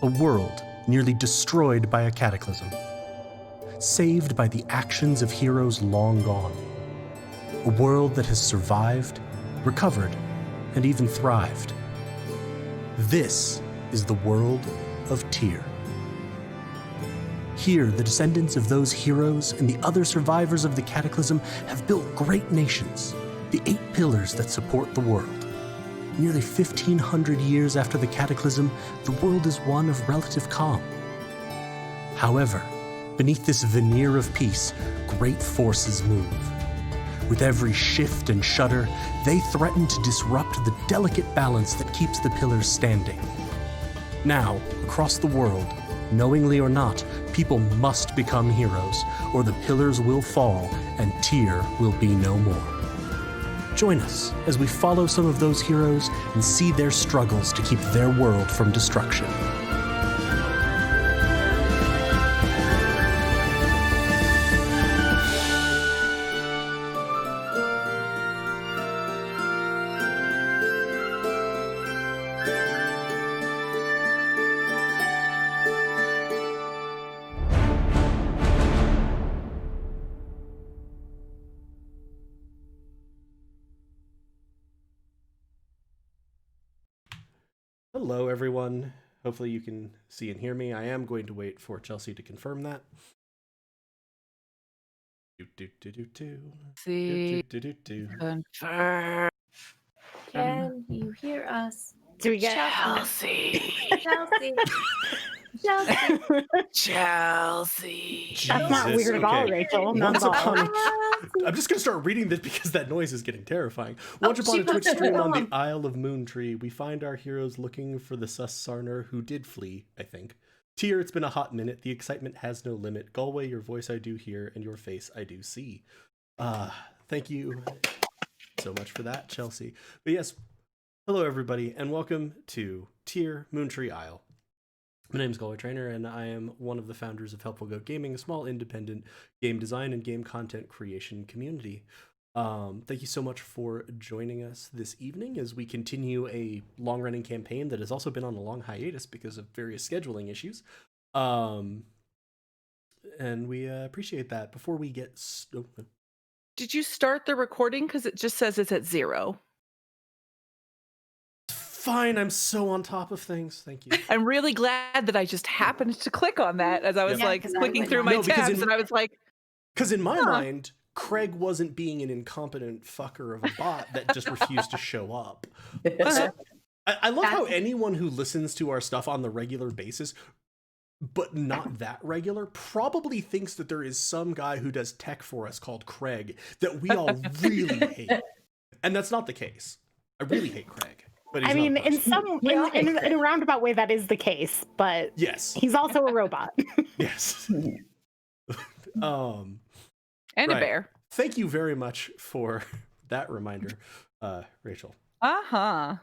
A world nearly destroyed by a cataclysm. Saved by the actions of heroes long gone. A world that has survived, recovered, and even thrived. This is the world of Tyr. Here, the descendants of those heroes and the other survivors of the cataclysm have built great nations, the 8 pillars that support the world. Nearly 1,500 years after the cataclysm, the world is one of relative calm. However, beneath this veneer of peace, great forces move. With every shift and shudder, they threaten to disrupt the delicate balance that keeps the pillars standing. Now, across the world, knowingly or not, people must become heroes, or the pillars will fall and Tyr will be no more. Join us as we follow some of those heroes and see their struggles to keep their world from destruction. Hello, everyone. Hopefully you can see and hear me. I am going to wait for Chelsea to confirm that. See, confirm. Can you hear us? Do we get Chelsea? Chelsea. Chelsea. Chelsea. That's not Jesus, weird at all, okay. Rachel. Not Once at all. upon I'm just going to start reading this because that noise is getting terrifying. Once upon she a Twitch posted stream it on the on. Isle of Moontree, we find our heroes looking for the sus Sarner who did flee, I think. Tyr, it's been a hot minute. The excitement has no limit. Galway, your voice I do hear, and your face I do see. Thank you so much for that, Chelsea. But yes, hello everybody, and welcome to Tyr, Moontree Isle. My name is Galway Trainer, and I am one of the founders of Helpful Goat Gaming, a small independent game design and game content creation community. Thank you so much for joining us this evening as we continue a long-running campaign that has also been on a long hiatus because of various scheduling issues. And we appreciate that. Before we get Did you start the recording? Because it just says it's at 0. Fine, I'm so on top of things. Thank you. I'm really glad that I just happened to click on that as I was Yeah, like 'cause I clicking would through not. my No, because tabs, and I was like, Because in my Huh. mind, Craig wasn't being an incompetent fucker of a bot that just refused to show up. So, I love how anyone who listens to our stuff on the regular basis, but not that regular, probably thinks that there is some guy who does tech for us called Craig that we all really hate. And that's not the case. I really hate Craig. But he's I mean, not a in person. some We all hate in a Craig. roundabout way, that is the case. But Yes. he's also a robot. Yes. and Right. a bear. Thank you very much for that reminder, Rachel. Uh-huh.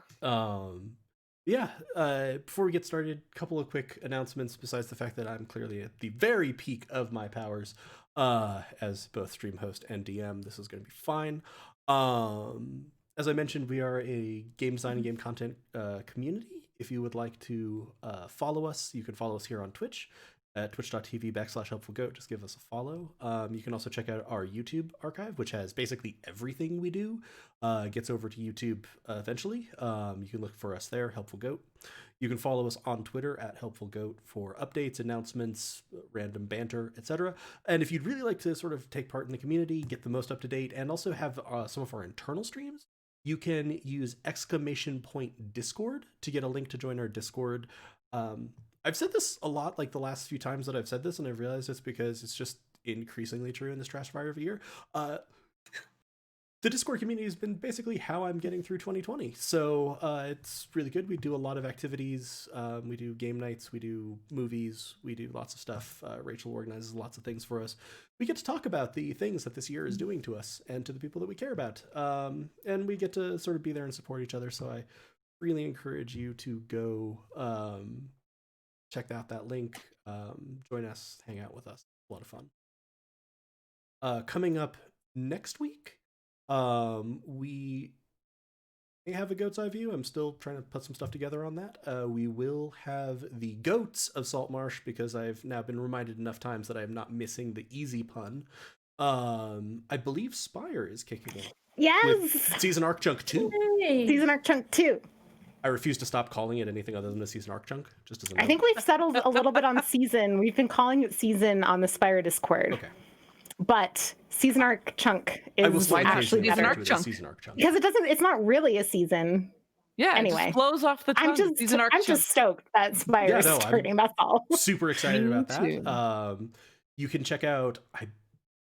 Before we get started, a couple of quick announcements besides the fact that I'm clearly at the very peak of my powers as both stream host and DM. This is going to be fine. As I mentioned, we are a game design and game content community. If you would like to follow us, you can follow us here on Twitch at twitch.tv/helpfulgoat. Just give us a follow. You can also check out our YouTube archive, which has basically everything we do. Gets over to YouTube eventually. You can look for us there, Helpful Goat. You can follow us on Twitter at Helpful Goat for updates, announcements, random banter, etc. And if you'd really like to sort of take part in the community, get the most up to date, and also have some of our internal streams, you can use !Discord to get a link to join our Discord. I've said this a lot, like the last few times that I've said this, and I've realized it's because it's just increasingly true in this trash fire of a year. The Discord community has been basically how I'm getting through 2020. So it's really good. We do a lot of activities. We do game nights. We do movies. We do lots of stuff. Rachel organizes lots of things for us. We get to talk about the things that this year is doing to us and to the people that we care about. And we get to sort of be there and support each other. So I really encourage you to go check out that link. Join us. Hang out with us. A lot of fun. Coming up next week, we have a goat's eye view. I'm still trying to put some stuff together on that. We will have the goats of Saltmarsh because I've now been reminded enough times that I am not missing the easy pun. I believe Spire is kicking in with Yes. Season Arc Chunk 2. Hey. Season arc chunk 2. I refuse to stop calling it anything other than a Season Arc Chunk, just as a note. I think we've settled a little bit on season. We've been calling it season on the Spire Discord. Okay. But season arc chunk I will is still actually Season occasionally arc refer to it as chunk. Season Arc Chunk. because it's not really a season. Yeah, it Anyway. just flows off the tongue. I'm Season arc chunk. just stoked that Spire Yeah, is no, I'm- starting. That's all. Super excited Me about too. that. You can check out, I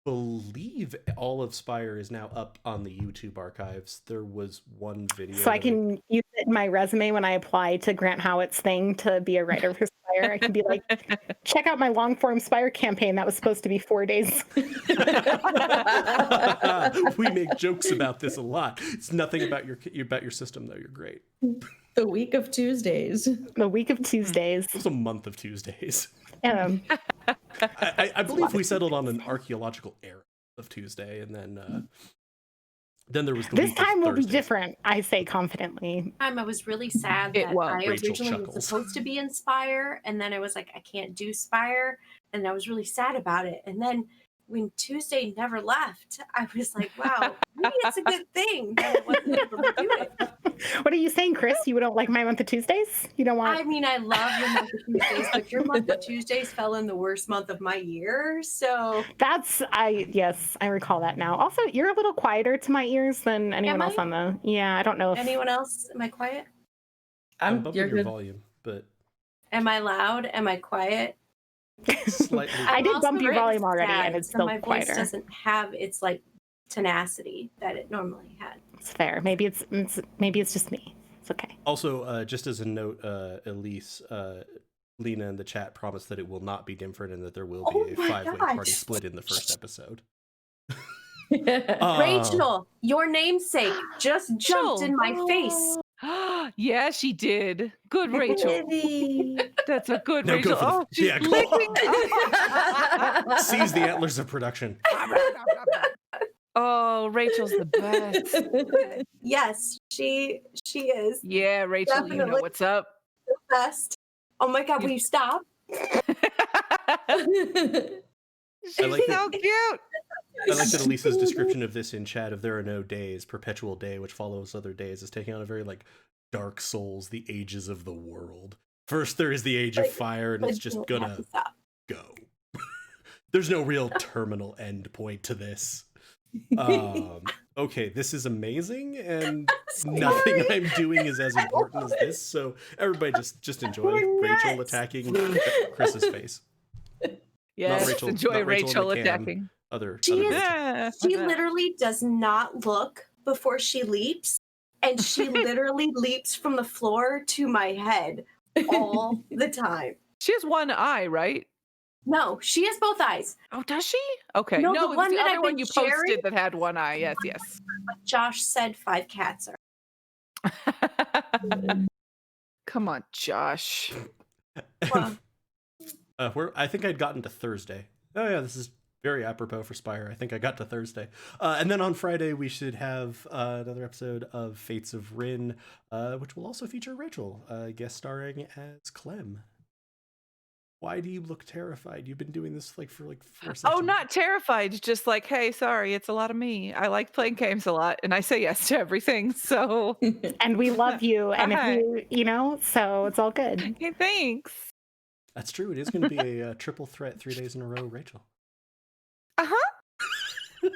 believe all of Spire is now up on the YouTube archives. There was one video. So I that can use it in my resume when I apply to Grant Howitt's thing to be a writer for Spire. I can be like, check out my long form Spire campaign that was supposed to be 4 days. we make jokes about this a lot. It's nothing about your system though. You're great. The week of Tuesdays. The week of Tuesdays. It was a month of Tuesdays. Um, I believe we settled on an archaeological era of Tuesday, and then there was the this week of time will be Thursdays. different, I say confidently. I was really sad It that won't. I Rachel originally chuckles. was supposed to be in Spire, and then I was like, I can't do Spire, and I was really sad about it. And then when Tuesday never left, I was like, wow, maybe it's a good thing that I wasn't able to do it. What are you saying, Chris? You don't like my month of Tuesdays? You don't want I mean, I love your month of Tuesdays, but your month of Tuesdays fell in the worst month of my year. So yes, I recall that now. Also, you're a little quieter to my ears than anyone Am else I? on the yeah, I don't know if anyone else? Am I quiet? I'm bumping You're your good. volume, but Am I loud? Am I quiet? slightly. I did I'm bump also your really volume already, sad, and it's so still my quieter. voice doesn't have its like tenacity that it normally had. It's fair. Maybe it's just me. It's okay. Also, just as a note, Elise, Lena in the chat promised that it will not be Dimford and that there will be Oh a my 5-way gosh. party split in the first episode. Rachel, your namesake just jumped in my Rachel. face. Yeah, she did. Good Rachel. That's a good No, go Rachel. for the- Oh, she's yeah, go. licking. Seize the antlers of production. Oh, Rachel's the best. Yes, she is Yeah, Rachel, you know Definitely. what's up. the best. Oh my god, will you stop? She's like so that- cute. I like that Elisa's description of this in chat of there are no days, perpetual day, which follows other days, is taking on a very like Dark Souls, the ages of the world. First there is the age of Like, fire, and it's just You have gonna to stop. go. There's no real terminal end point to this. Okay, this is amazing, and nothing I'm doing is as important as this. So everybody just enjoy We're Rachel nuts. attacking Chris's face. Yes, Rachel- enjoy not Rachel in Rachel the can. attacking. Other She is- Yeah. She literally does not look before she leaps, and she literally leaps from the floor to my head all the time. She has one eye, right? No, she has both eyes. Oh, does she? Okay. No, No, the it was one the that other I've one been you sharing- posted that had one eye. Yes, yes. But Josh said 5 cats are. Come on, Josh. Well, I think I'd gotten to Thursday. Oh yeah, this is very apropos for Spire. I think I got to Thursday. And then on Friday we should have another episode of Fates of Rin, which will also feature Rachel, guest starring as Clem. Why do you look terrified? You've been doing this like for 4 sessions. Oh, not terrified. Just like, hey, sorry, it's a lot of me. I like playing games a lot, and I say yes to everything. So, And we love you. And Hi. if you know, so it's all good. hey, thanks. That's true. It is going to be a triple threat 3 days in a row, Rachel. Uh-huh.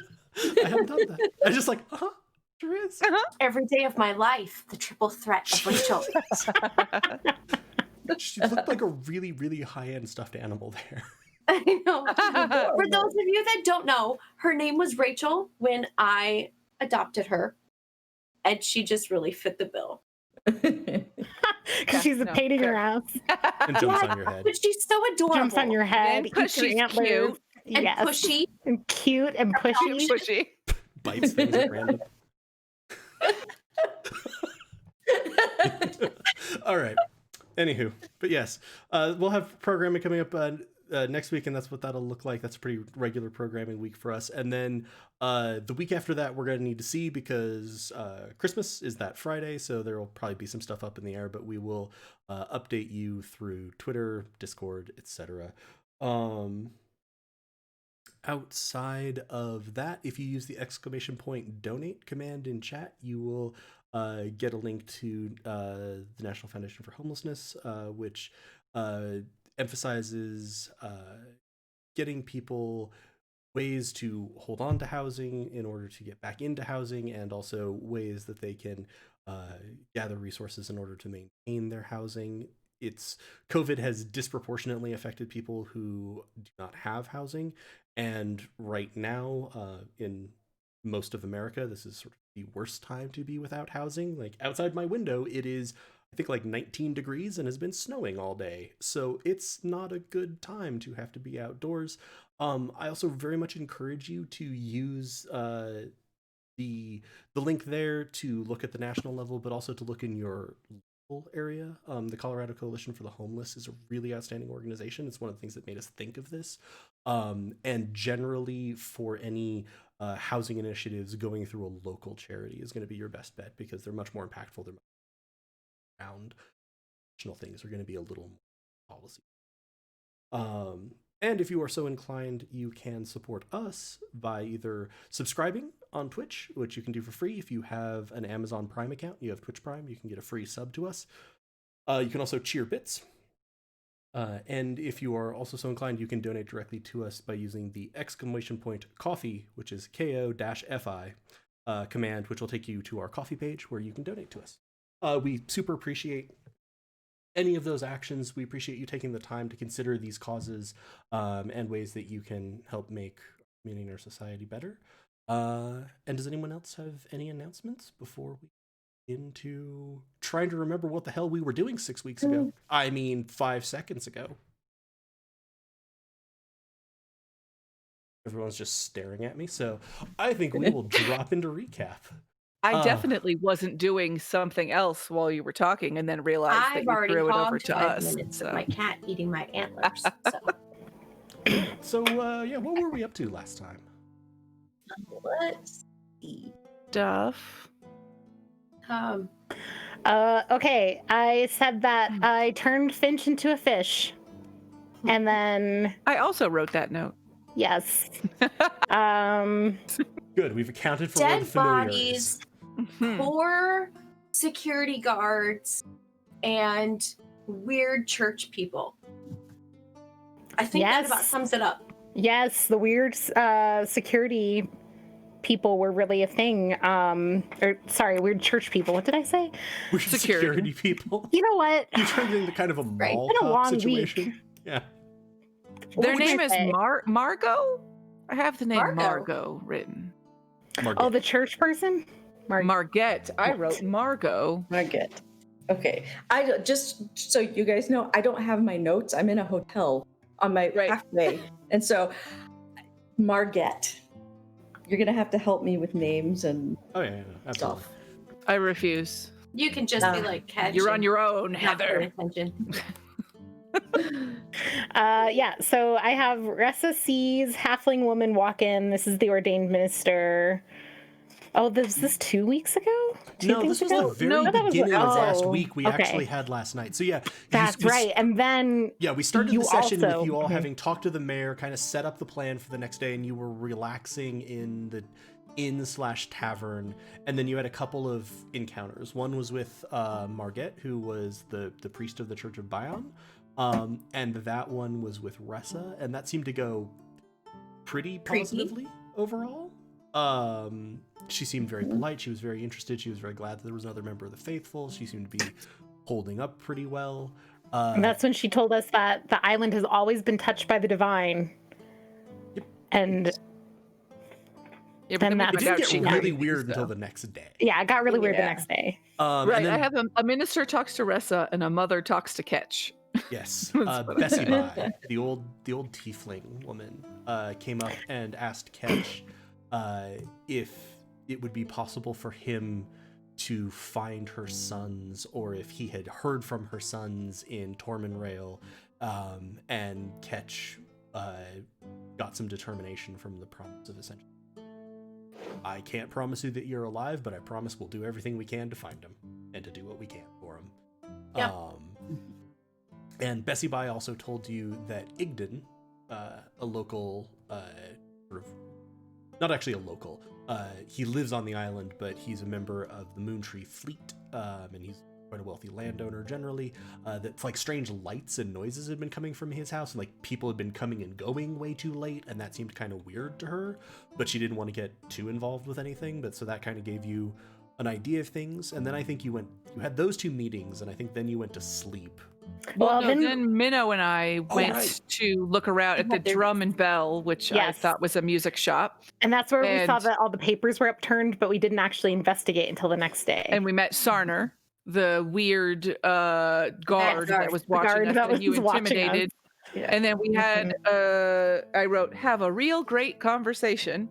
I haven't done that. I just like, sure is. every day of my life, the triple threat of Rachel. She looked like a really, really high-end stuffed animal there. I know. For those of you that don't know, her name was Rachel when I adopted her, and she just really fit the bill. Because she's no, painting her fair. ass. And jumps on your head. But she's so adorable. Jumps on your head. And 'cause eats your she's antlers. cute and Yes. pushy. And cute and pushy. Pushy. Bites things at random. All right. Anywho, but yes, we'll have programming coming up next week, and that's what that'll look like. That's a pretty regular programming week for us. And then the week after that, we're going to need to see, because Christmas is that Friday, so there will probably be some stuff up in the air, but we will update you through Twitter, Discord, etc. Outside of that, if you use the !donate command in chat, you will get a link to the National Foundation for Homelessness, which emphasizes getting people ways to hold on to housing in order to get back into housing, and also ways that they can gather resources in order to maintain their housing. COVID has disproportionately affected people who do not have housing, and right now in most of America, this is sort of the worst time to be without housing. Like, outside my window, it is, I think, like 19 degrees and has been snowing all day. So it's not a good time to have to be outdoors. I also very much encourage you to use the link there to look at the national level, but also to look in your local area. The Colorado Coalition for the Homeless is a really outstanding organization. It's one of the things that made us think of this. And generally, for any housing initiatives, going through a local charity is going to be your best bet, because they're much more impactful. They're around national things are going to be a little more policy. And if you are so inclined, you can support us by either subscribing on Twitch, which you can do for free. If you have an Amazon Prime account, you have Twitch Prime, you can get a free sub to us. You can also cheer bits. And if you are also so inclined, you can donate directly to us by using the !coffee, which is KO-FI command, which will take you to our coffee page where you can donate to us. We super appreciate any of those actions. We appreciate you taking the time to consider these causes and ways that you can help make our community and our society better. And does anyone else have any announcements before we get into trying to remember what the hell we were doing 6 weeks ago? I mean, 5 seconds ago. Everyone's just staring at me, so I think we will drop into recap. I definitely wasn't doing something else while you were talking, and then realized that I've you already threw it over hogged to 5 us. minutes of my cat eating my antlers. So yeah, what were we up to last time? Let's see. Stuff. Okay, I said that I turned Finch into a fish. And then I also wrote that note. yes. Good, we've accounted for where the Dead familiar bodies, is. poor security guards, and weird church people. I think that about sums it up. Yes, the weird security people were really a thing. Weird church people. What did I say? Weird security people. You know what? You turned into kind of a mall It's been a cop long situation. week. Yeah. Their What would name I is say? Margot? I have the name Margot. Margot written. Margaret. Oh, the church person? Margette. I wrote Margot. Margette. Okay. I just so you guys know, I don't have my notes. I'm in a hotel on my halfway. And so Margette. You're gonna have to help me with names and absolutely. stuff. I refuse. You can just be like, catch. You're on your own, not pay Heather. attention. Yeah, so I have Ressa C's halfling woman walk in. This is the ordained minister. Oh, was this 2 weeks ago? No, this was the very beginning of last week. We actually had last night. So yeah. That's right. And then we started the session with you all having talked to the mayor, kind of set up the plan for the next day, and you were relaxing in the inn/tavern, and then you had a couple of encounters. One was with Margette, who was the priest of the Church of Bion, and that one was with Ressa, and that seemed to go pretty positively overall. She seemed very polite. She was very interested. She was very glad that there was another member of the faithful. She seemed to be holding up pretty well. And that's when she told us that the island has always been touched by the divine. Yep. And then it didn't get really weird until the next day. Yeah, it got really weird the next day. Right, I have a minister talks to Ressa and a mother talks to Ketch. Yes, Bessie Bye, the old tiefling woman, came up and asked Ketch if it would be possible for him to find her sons, or if he had heard from her sons in Tormenrail, and Ketch got some determination from the promise of Ascension. I can't promise you that you're alive, but I promise we'll do everything we can to find him and to do what we can for him. Yep. And Bessie Bai also told you that Igden, a local, sort of, not actually a local, he lives on the island, but he's a member of the Moontree fleet, and he's quite a wealthy landowner generally, that like strange lights and noises had been coming from his house, and like people had been coming and going way too late, and that seemed kind of weird to her, but she didn't want to get too involved with anything. But so that kind of gave you an idea of things. And then I think you had those 2 meetings, and I think then you went to sleep. Well, then Minnow and I went to look around at the Drum and Bell, which I thought was a music shop. And that's where we saw that all the papers were upturned, but we didn't actually investigate until the next day. And we met Sarner, the weird guard that was watching us, that you intimidated. Yeah. And then we had, I wrote, have a real great conversation.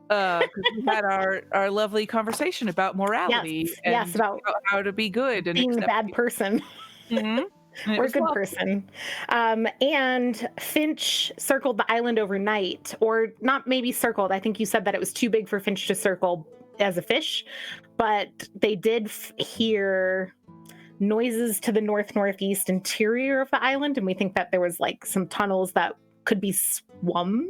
Because we had our lovely conversation about morality and about how to be good and being a bad person. Mm-hmm. We're a good person. And Finch circled the island overnight, or not maybe circled. I think you said that it was too big for Finch to circle as a fish, but they did hear noises to the northeast interior of the island, and we think that there was like some tunnels that could be swam.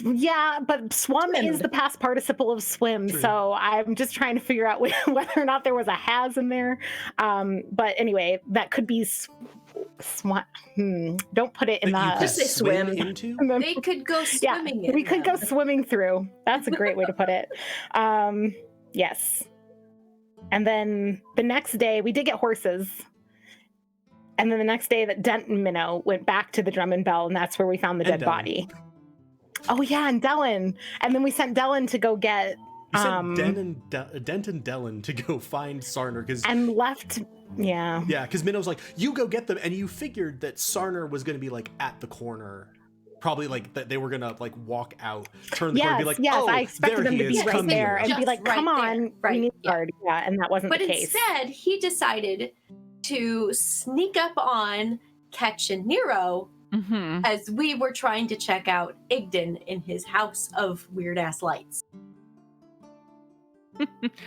Yeah, but swum is the past participle of swim, True. So I'm just trying to figure out whether or not there was a has in there. But anyway, that could be swim. Don't put it in the. Just say swim into. They could go swimming. Yeah, we could go swimming through. That's a great way to put it. Yes. And then the next day, we did get horses. And then the next day, that Dent and Minnow went back to the Drum and Bell, and that's where we found the dead body. Oh yeah, and Dellen. And then we sent Dellen to go get You sent Dent and Dellen to go find Sarner and left. Yeah, because Minnow's like, you go get them, and you figured that Sarner was going to be like at the corner, probably like that they were going to like walk out, turn the corner, and be like, oh, I expected them to be right there and be like, come on, right, we need guard. Yeah, and that wasn't the case. But instead, he decided to sneak up on Ketch and Nero. Mm-hmm. As we were trying to check out Igden in his house of weird-ass lights.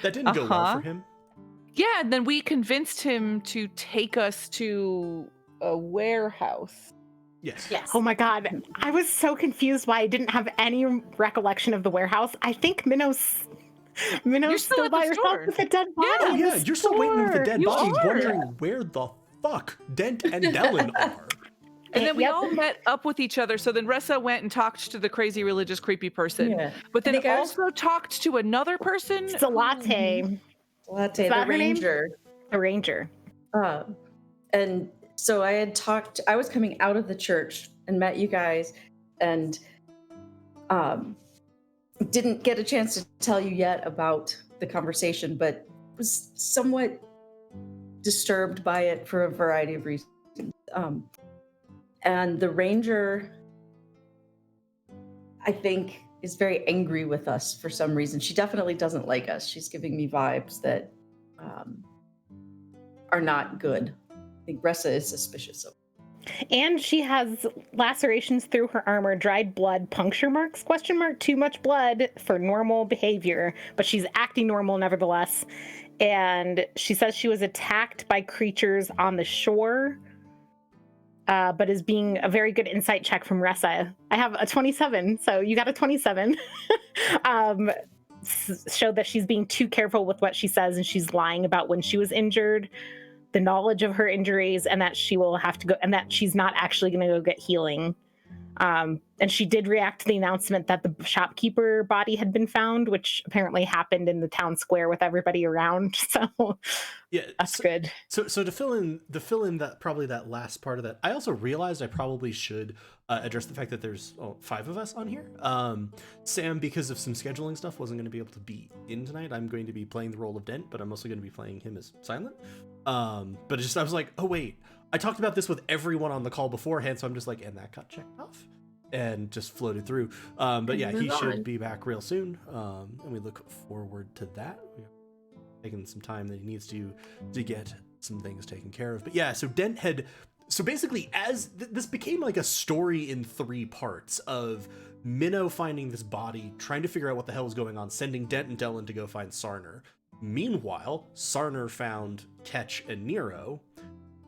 That didn't go well for him. Yeah, and then we convinced him to take us to a warehouse. Yes. Oh my god, I was so confused why I didn't have any recollection of the warehouse. I think Minnow's still by herself with the dead body. Yeah, you're still waiting with the dead body, wondering where the fuck Dent and Dellen are. And then we all met up with each other. So then Ressa went and talked to the crazy religious creepy person. Yeah. But then also talked to another person. Salate. The ranger. The ranger. And so I was coming out of the church and met you guys and didn't get a chance to tell you yet about the conversation, but was somewhat disturbed by it for a variety of reasons. And the ranger, I think, is very angry with us for some reason. She definitely doesn't like us. She's giving me vibes that are not good. I think Ressa is suspicious of her. And she has lacerations through her armor, dried blood, puncture marks, ? Too much blood for normal behavior, but she's acting normal nevertheless. And she says she was attacked by creatures on the shore, but is being a very good insight check from Ressa. I have a 27, so you got a 27. Showed that she's being too careful with what she says, and she's lying about when she was injured, the knowledge of her injuries, and that she will have to go, and that she's not actually going to go get healing. And she did react to the announcement that the shopkeeper body had been found, which apparently happened in the town square with everybody around. So yeah, that's good. So to fill in that probably that last part of that, I also realized I probably should address the fact that there's 5 of us on here. Sam, because of some scheduling stuff, wasn't going to be able to be in tonight. I'm going to be playing the role of Dent, but I'm also going to be playing him as Silent. But I was like, oh wait, I talked about this with everyone on the call beforehand, so I'm just like, and that got checked off and just floated through. But yeah, he should be back real soon. And we look forward to that. We're taking some time that he needs to get some things taken care of. But yeah, so Dent had, so basically as this became like a story in 3 parts of Minnow finding this body, trying to figure out what the hell was going on, sending Dent and Dylan to go find Sarner. Meanwhile, Sarner found Ketch and Nero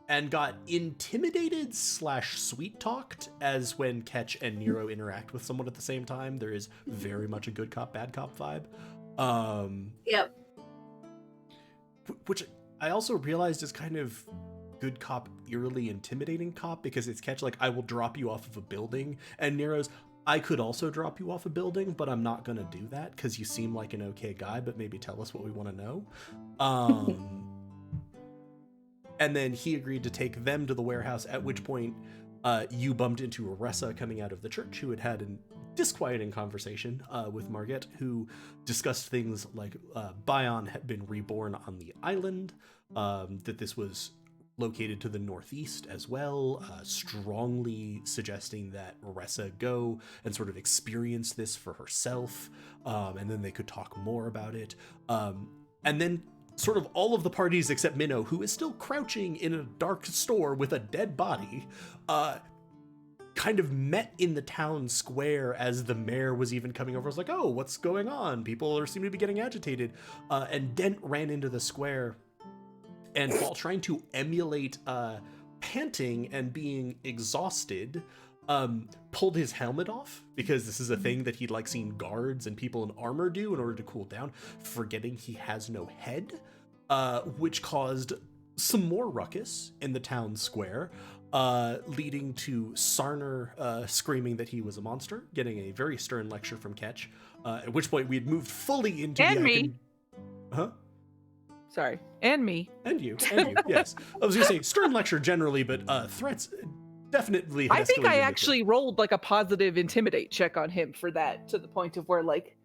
and got intimidated / sweet talked, as when Ketch and Nero interact with someone at the same time. There is very much a good cop, bad cop vibe. Yep. Which I also realized is kind of good cop, eerily intimidating cop, because it's Ketch like, I will drop you off of a building, and Nero's, I could also drop you off a building, but I'm not gonna do that because you seem like an okay guy, but maybe tell us what we want to know. And then he agreed to take them to the warehouse, at which point you bumped into Aressa coming out of the church, who had a disquieting conversation with Margit, who discussed things like Bion had been reborn on the island, that this was located to the northeast as well, strongly suggesting that Aressa go and sort of experience this for herself, and then they could talk more about it. And then sort of all of the parties except Minnow, who is still crouching in a dark store with a dead body, kind of met in the town square as the mayor was even coming over. I was like, oh, what's going on? People seem to be getting agitated. And Dent ran into the square, and while trying to emulate panting and being exhausted, pulled his helmet off, because this is a thing that he'd like seen guards and people in armor do in order to cool down, forgetting he has no head, which caused some more ruckus in the town square, leading to Sarner screaming that he was a monster, getting a very stern lecture from Ketch, at which point we had moved fully into and the me. Huh? Sorry, and me. And you, yes. I was gonna say stern lecture generally, but threats definitely. I think I escalated actually rolled like a positive intimidate check on him for that, to the point of where like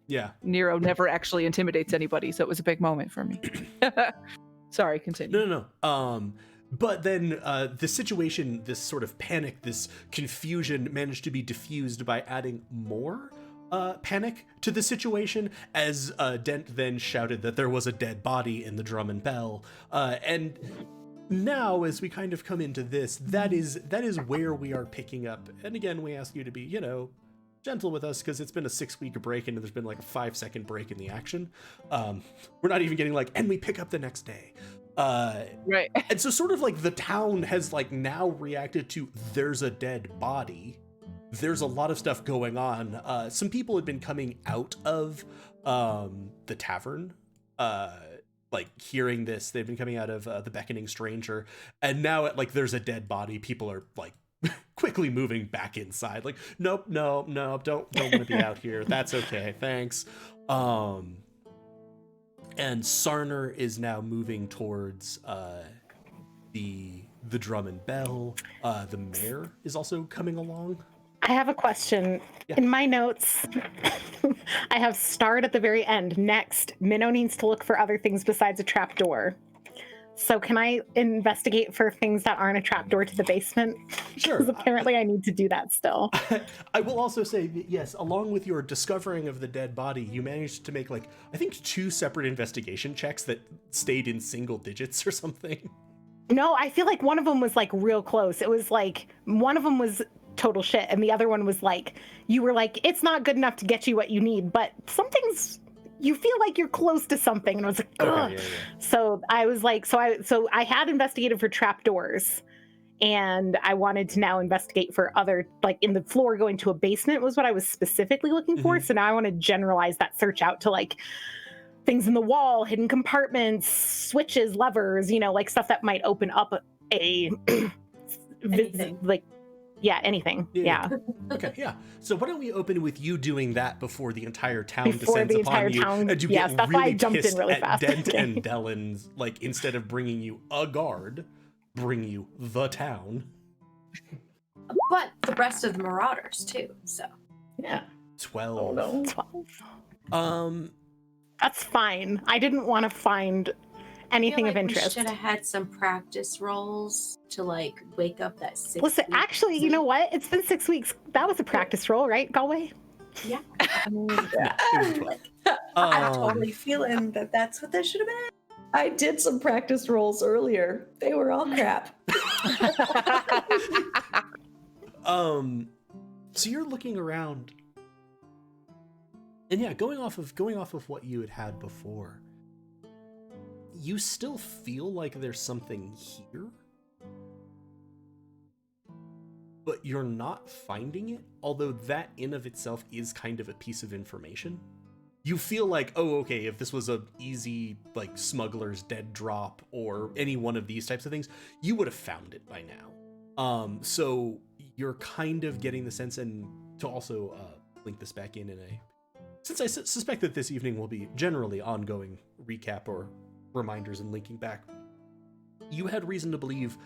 Nero never actually intimidates anybody, so it was a big moment for me. Sorry, continue. No. But then the situation, this sort of panic, this confusion managed to be diffused by adding more panic to the situation, as Dent then shouted that there was a dead body in the Drum and Bell. And now, as we kind of come into this, that is where we are picking up. And again, we ask you to be, gentle with us, because it's been a 6-week break and there's been like a 5-second break in the action. We're not even getting like, and we pick up the next day. Right. And so sort of like the town has like now reacted to, there's a dead body. There's a lot of stuff going on. Some people had been coming out of the tavern, like hearing this. They've been coming out of the Beckoning Stranger, and now there's a dead body, people are like quickly moving back inside. Like, nope, no, don't want to be out here. That's okay, thanks. And Sarner is now moving towards the Drum and Bell. The mayor is also coming along. I have a question. Yeah. In my notes, I have starred at the very end. Next, Minnow needs to look for other things besides a trapdoor. So can I investigate for things that aren't a trapdoor to the basement? Sure. Because apparently I need to do that still. I will also say that, yes, along with your discovering of the dead body, you managed to make I think 2 separate investigation checks that stayed in single digits or something. No, I feel like one of them was real close. It was one of them was total shit, and the other one was you were it's not good enough to get you what you need, but something's, you feel like you're close to something, and I was like, ugh. Okay, yeah. So I was so I had investigated for trapdoors, and I wanted to now investigate for other, in the floor going to a basement was what I was specifically looking for. So now I want to generalize that search out to things in the wall, hidden compartments, switches, levers, stuff that might open up Anything. anything. Yeah. Okay, yeah. So why don't we open with you doing that before the entire town Before descends the upon entire you, town- and you yes, get that's why I really jumped in pissed really at fast. Dent Okay. and Dellen's, instead of bringing you a guard, bring you the town. But the rest of the Marauders too. So Yeah. 12. Oh no. 12. That's fine. I didn't want to find anything of interest. We should have had some practice rolls to wake up that 6. Listen, actually, you know what? It's been 6 weeks. That was a practice roll, right, Galway? Yeah. It was 12. I'm totally feeling that that's what that should have been. I did some practice rolls earlier. They were all crap. So you're looking around, and yeah, going off of what you had before, you still feel like there's something here, but you're not finding it. Although that in of itself is kind of a piece of information. You feel like, oh, okay, if this was a easy like smuggler's dead drop or any one of these types of things, you would have found it by now. So you're kind of getting the sense, and to also link this back in a, since I suspect that this evening will be generally ongoing recap or reminders and linking back, you had reason to believe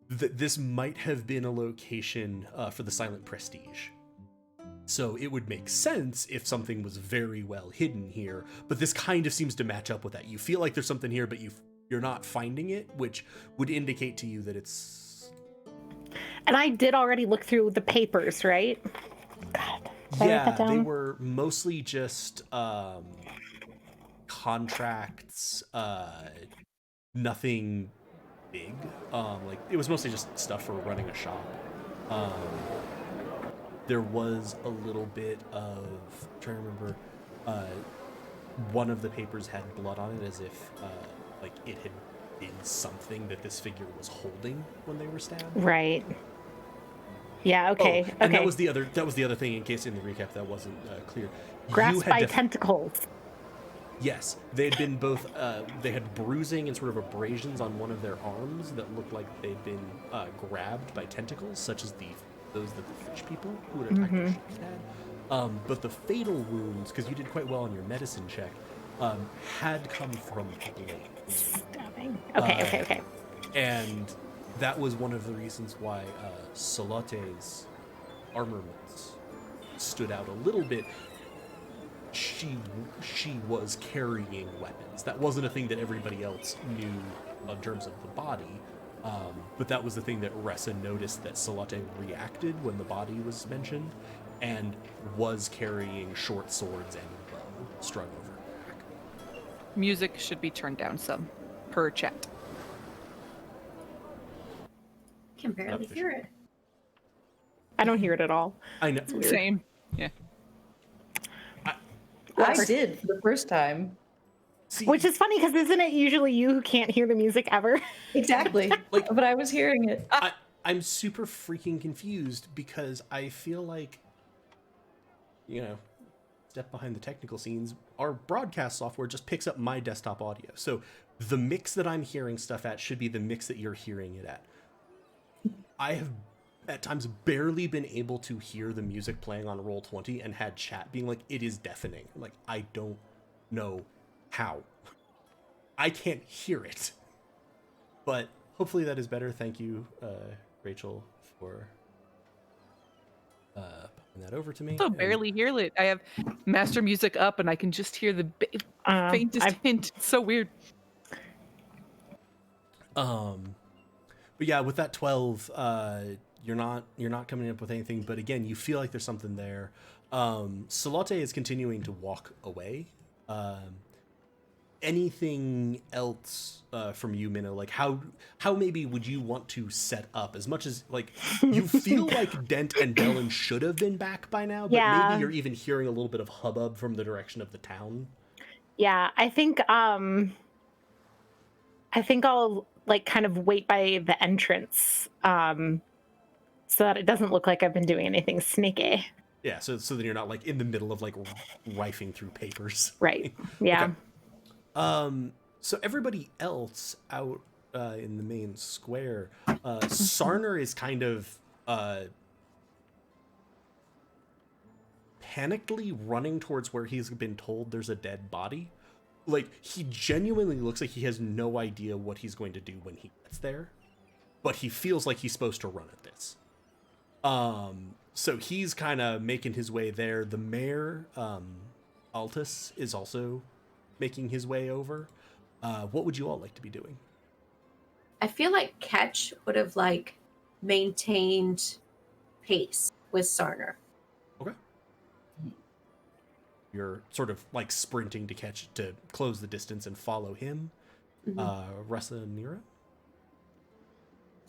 that this might have been a location for the Silent Prestige. So it would make sense if something was very well hidden here, but this kind of seems to match up with that. You feel like there's something here, but you're not finding it, which would indicate to you that it's... And I did already look through the papers, right? God, yeah, they were mostly just contracts, nothing big. Like it was mostly just stuff for running a shop. There was a little bit of, I'm trying to remember, one of the papers had blood on it, as if like it had been something that this figure was holding when they were stabbed. Right. Yeah. Okay. Oh, and that was the other thing. In case in the recap that wasn't clear. Grasped by tentacles. Yes, they had been both. They had bruising and sort of abrasions on one of their arms that looked like they'd been grabbed by tentacles, such as those that the fish people who had attacked the ships had. But the fatal wounds, because you did quite well on your medicine check, had come from blades. Stabbing. Okay. And that was one of the reasons why Salote's armaments stood out a little bit. She was carrying weapons. That wasn't a thing that everybody else knew in terms of the body. But that was the thing that Ressa noticed, that Salote reacted when the body was mentioned, and was carrying short swords and a bow strung over her back. Music should be turned down some, per chat. I can barely hear it. I don't hear it at all. I know. Same. Yeah. I did for the first time. See, which is funny, because isn't it usually you who can't hear the music ever? Exactly. But I was hearing it. I'm super freaking confused, because I feel like, step behind the technical scenes, our broadcast software just picks up my desktop audio. So the mix that I'm hearing stuff at should be the mix that you're hearing it at. I have at times barely been able to hear the music playing on Roll20 and had chat being like, it is deafening. Like, I don't know how. I can't hear it. But hopefully that is better. Thank you, Rachel, for popping that over to me. I barely hear it. I have master music up and I can just hear the faintest hint. It's so weird. But yeah, with that 12, you're not coming up with anything, but again, you feel like there's something there. Salote is continuing to walk away. Anything else from you, Minnow? Like how maybe would you want to set up, as much as like you feel like Dent and Bellin should have been back by now, but maybe you're even hearing a little bit of hubbub from the direction of the town. Yeah, I think I'll like kind of wait by the entrance, so that it doesn't look like I've been doing anything sneaky. Yeah, so then you're not like in the middle of like rifing through papers. Right. Yeah. Okay. So everybody else out in the main square, Sarner is kind of panickedly running towards where he's been told there's a dead body. Like, he genuinely looks like he has no idea what he's going to do when he gets there, but he feels like he's supposed to run at this. So he's kind of making his way there. The mayor, Altus, is also making his way over. What would you all like to be doing? I feel like Ketch would have like maintained pace with Sarner. Okay. You're sort of like sprinting to catch, to close the distance and follow him. Ressa and Nero?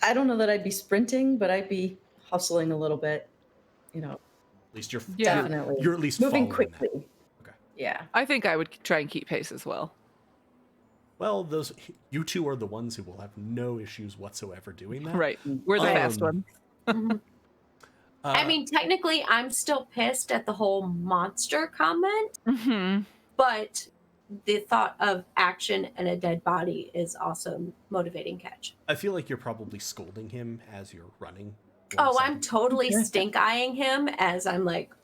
I don't know that I'd be sprinting, but I'd be hustling a little bit. You know. At least you're definitely you're at least moving quickly. That. Okay. Yeah. I think I would try and keep pace as well. Well, you two are the ones who will have no issues whatsoever doing that. Right. We're the fast ones. I mean, technically, I'm still pissed at the whole monster comment, but the thought of action and a dead body is also motivating Catch. I feel like you're probably scolding him as you're running. Oh, I'm totally stink-eyeing him as I'm like.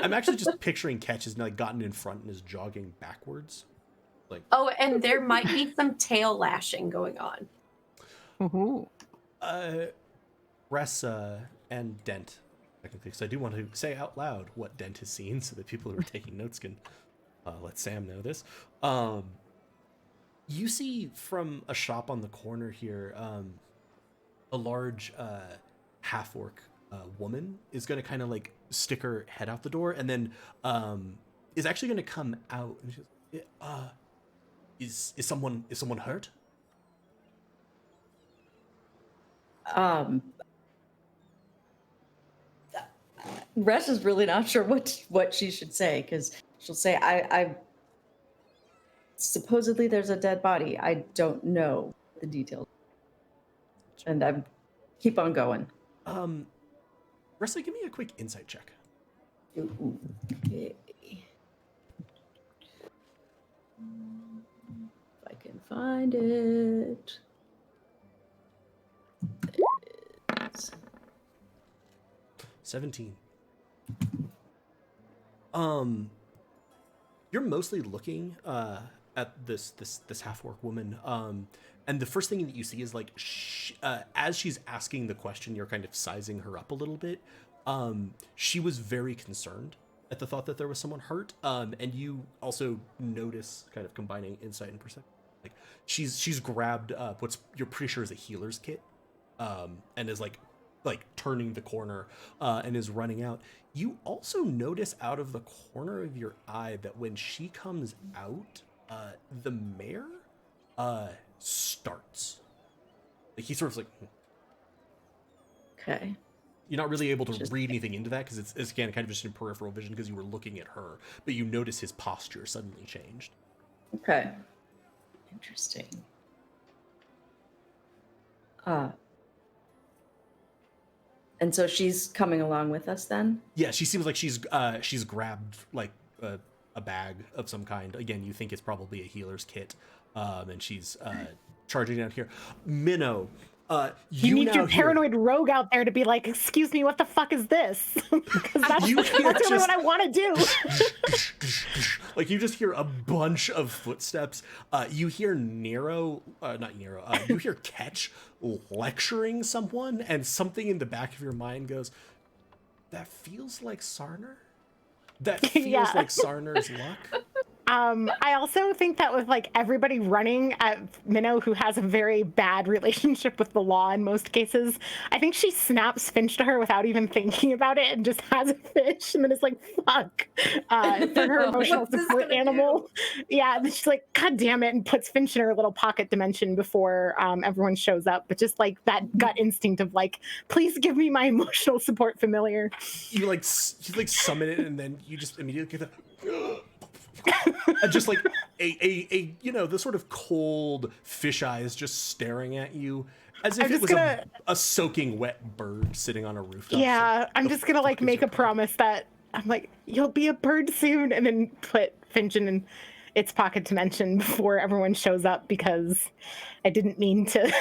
I'm actually just picturing Catch has like gotten in front and is jogging backwards. Like. Oh, and there might be some tail lashing going on. Ooh. Ressa and Dent, technically, because I do want to say out loud what Dent has seen so that people who are taking notes can let Sam know this. You see from a shop on the corner here, a large half-orc woman is going to kind of like stick her head out the door and then is actually going to come out and she's, is someone hurt? Ress is really not sure what she should say because she'll say, I supposedly there's a dead body. I don't know the details. And I keep on going. Ressa, give me a quick insight check. Ooh, okay. If I can find it. 17. You're mostly looking at this half-orc woman, and the first thing that you see is like as she's asking the question, you're kind of sizing her up a little bit. She was very concerned at the thought that there was someone hurt, and you also notice, kind of combining insight and perception, like she's grabbed what's you're pretty sure is a healer's kit, and is like turning the corner and is running out. You also notice out of the corner of your eye that when she comes out, the mayor starts. Like he sort of like. Okay. You're not really able to read anything into that because it's again kind of just in peripheral vision because you were looking at her, but you notice his posture suddenly changed. Okay. Interesting. And so she's coming along with us then? Yeah, she seems like she's grabbed like a bag of some kind. Again, you think it's probably a healer's kit, and she's charging down here. Minnow, you need your paranoid rogue out there to be like, excuse me, what the fuck is this? Because that's really what I want to do. Like you just hear a bunch of footsteps. You hear Nero, not Nero. You hear Ketch lecturing someone, and something in the back of your mind goes, "That feels like Sarner. That feels like Sarner's luck." I also think that with like everybody running at Minnow, who has a very bad relationship with the law in most cases, I think she snaps Finch to her without even thinking about it and just has a fish and then is like, fuck, for her emotional support animal. Yeah, and she's like, God damn it, and puts Finch in her little pocket dimension before everyone shows up. But just like that gut instinct of like, please give me my emotional support familiar. You like summon it and then you just immediately get the just like a the sort of cold fish eyes just staring at you as if it was a soaking wet bird sitting on a rooftop. Yeah, I'm just gonna like make a promise that I'm like, you'll be a bird soon, and then put Finch in its pocket dimension before everyone shows up because I didn't mean to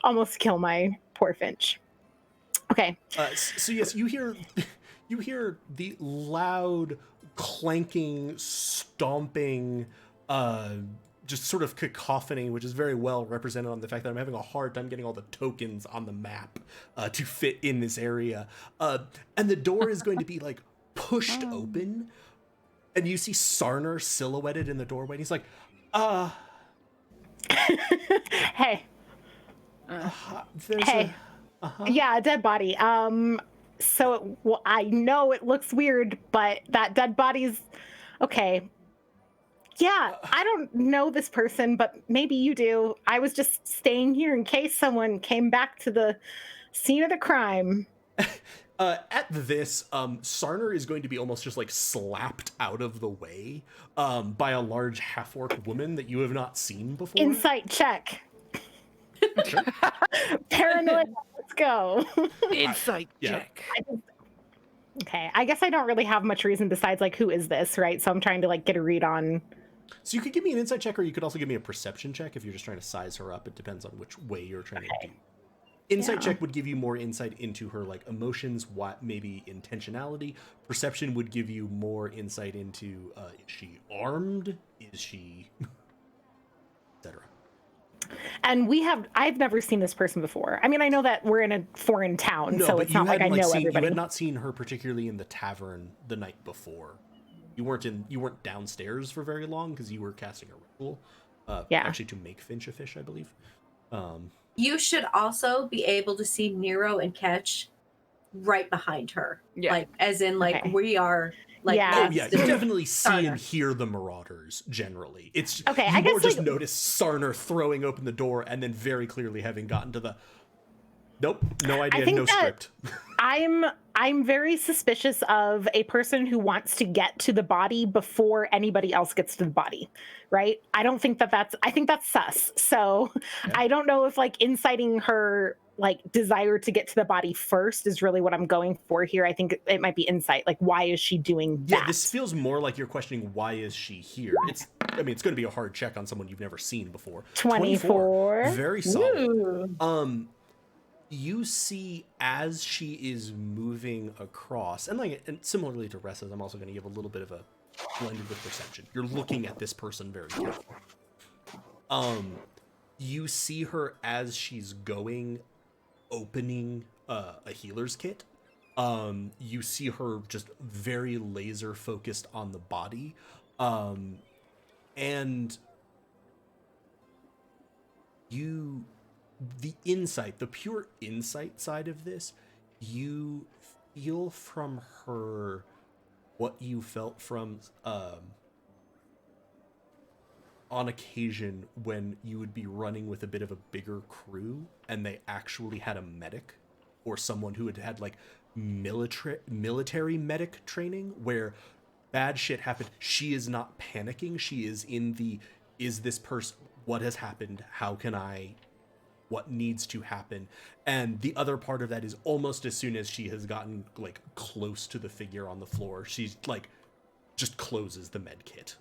almost kill my poor Finch. Okay. So yes, you hear the loud clanking, stomping, just sort of cacophony, which is very well represented on the fact that I'm having a hard time getting all the tokens on the map to fit in this area. And the door is going to be like pushed open, and you see Sarner silhouetted in the doorway. And he's like, hey. Hey. Yeah, a dead body. So I know it looks weird, but that dead body's okay. Yeah, I don't know this person, but maybe you do. I was just staying here in case someone came back to the scene of the crime. At this, Sarner is going to be almost just like slapped out of the way by a large half-orc woman that you have not seen before. Insight check. Paranoia, let's go. Insight check. Okay, I guess I don't really have much reason besides like who is this, right? So I'm trying to like get a read on. So you could give me an insight check, or you could also give me a perception check if you're just trying to size her up. It depends on which way you're trying to do. Insight check would give you more insight into her like emotions, what maybe intentionality. Perception would give you more insight into is she armed? Is she etc. And I've never seen this person before. I mean, I know that we're in a foreign town, so it's not like I know everybody. You had not seen her particularly in the tavern the night before. You weren't downstairs for very long because you were casting a ritual. Actually to make Finch a fish, I believe. You should also be able to see Nero and Ketch right behind her. Yeah. Like, as in, like, we are, like... Yeah. Oh, yeah, you definitely see and hear the Marauders, generally. It's... Okay, you I guess, more just notice Sarner throwing open the door and then very clearly having gotten to the... Nope, no idea, no script. I'm very suspicious of a person who wants to get to the body before anybody else gets to the body, right? I don't think I think that's sus. So I don't know if like inciting her like desire to get to the body first is really what I'm going for here. I think it might be insight. Like, why is she doing that? Yeah, this feels more like you're questioning why is she here. It's going to be a hard check on someone you've never seen before. 24. Very solid. Ooh. You see as she is moving across, and similarly to Ressa's, I'm also going to give a little bit of a blended with perception. You're looking at this person very carefully. You see her as she's going, opening a healer's kit. You see her just very laser focused on the body, and the pure insight side of this, you feel from her what you felt from on occasion when you would be running with a bit of a bigger crew and they actually had a medic or someone who had like military medic training where bad shit happened. She is not panicking. She is in the, is this person, what has happened? How can I, what needs to happen? And the other part of that is almost as soon as she has gotten like close to the figure on the floor, she's like just closes the med kit.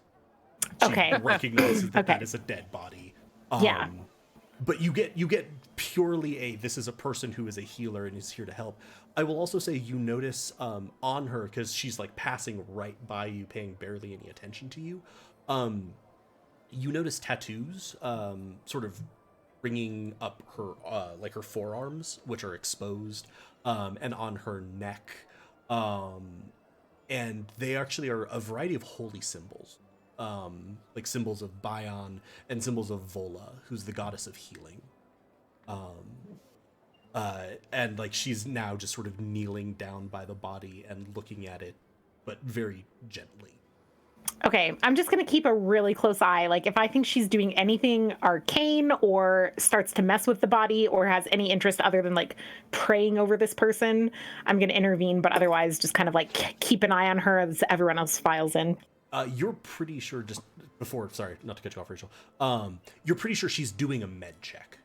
She recognizes that is a dead body. But you get purely this is a person who is a healer and is here to help. I will also say you notice on her, because she's like passing right by you, paying barely any attention to you. You notice tattoos sort of bringing up her like her forearms, which are exposed, and on her neck, and they actually are a variety of holy symbols, like symbols of Bion and symbols of Vola, who's the goddess of healing. And like she's now just sort of kneeling down by the body and looking at it, but very gently. Okay, I'm just going to keep a really close eye. Like, if I think she's doing anything arcane or starts to mess with the body or has any interest other than, like, praying over this person, I'm going to intervene. But otherwise, just kind of, like, keep an eye on her as everyone else files in. You're pretty sure, just before, sorry, not to cut you off, Rachel. You're pretty sure she's doing a med check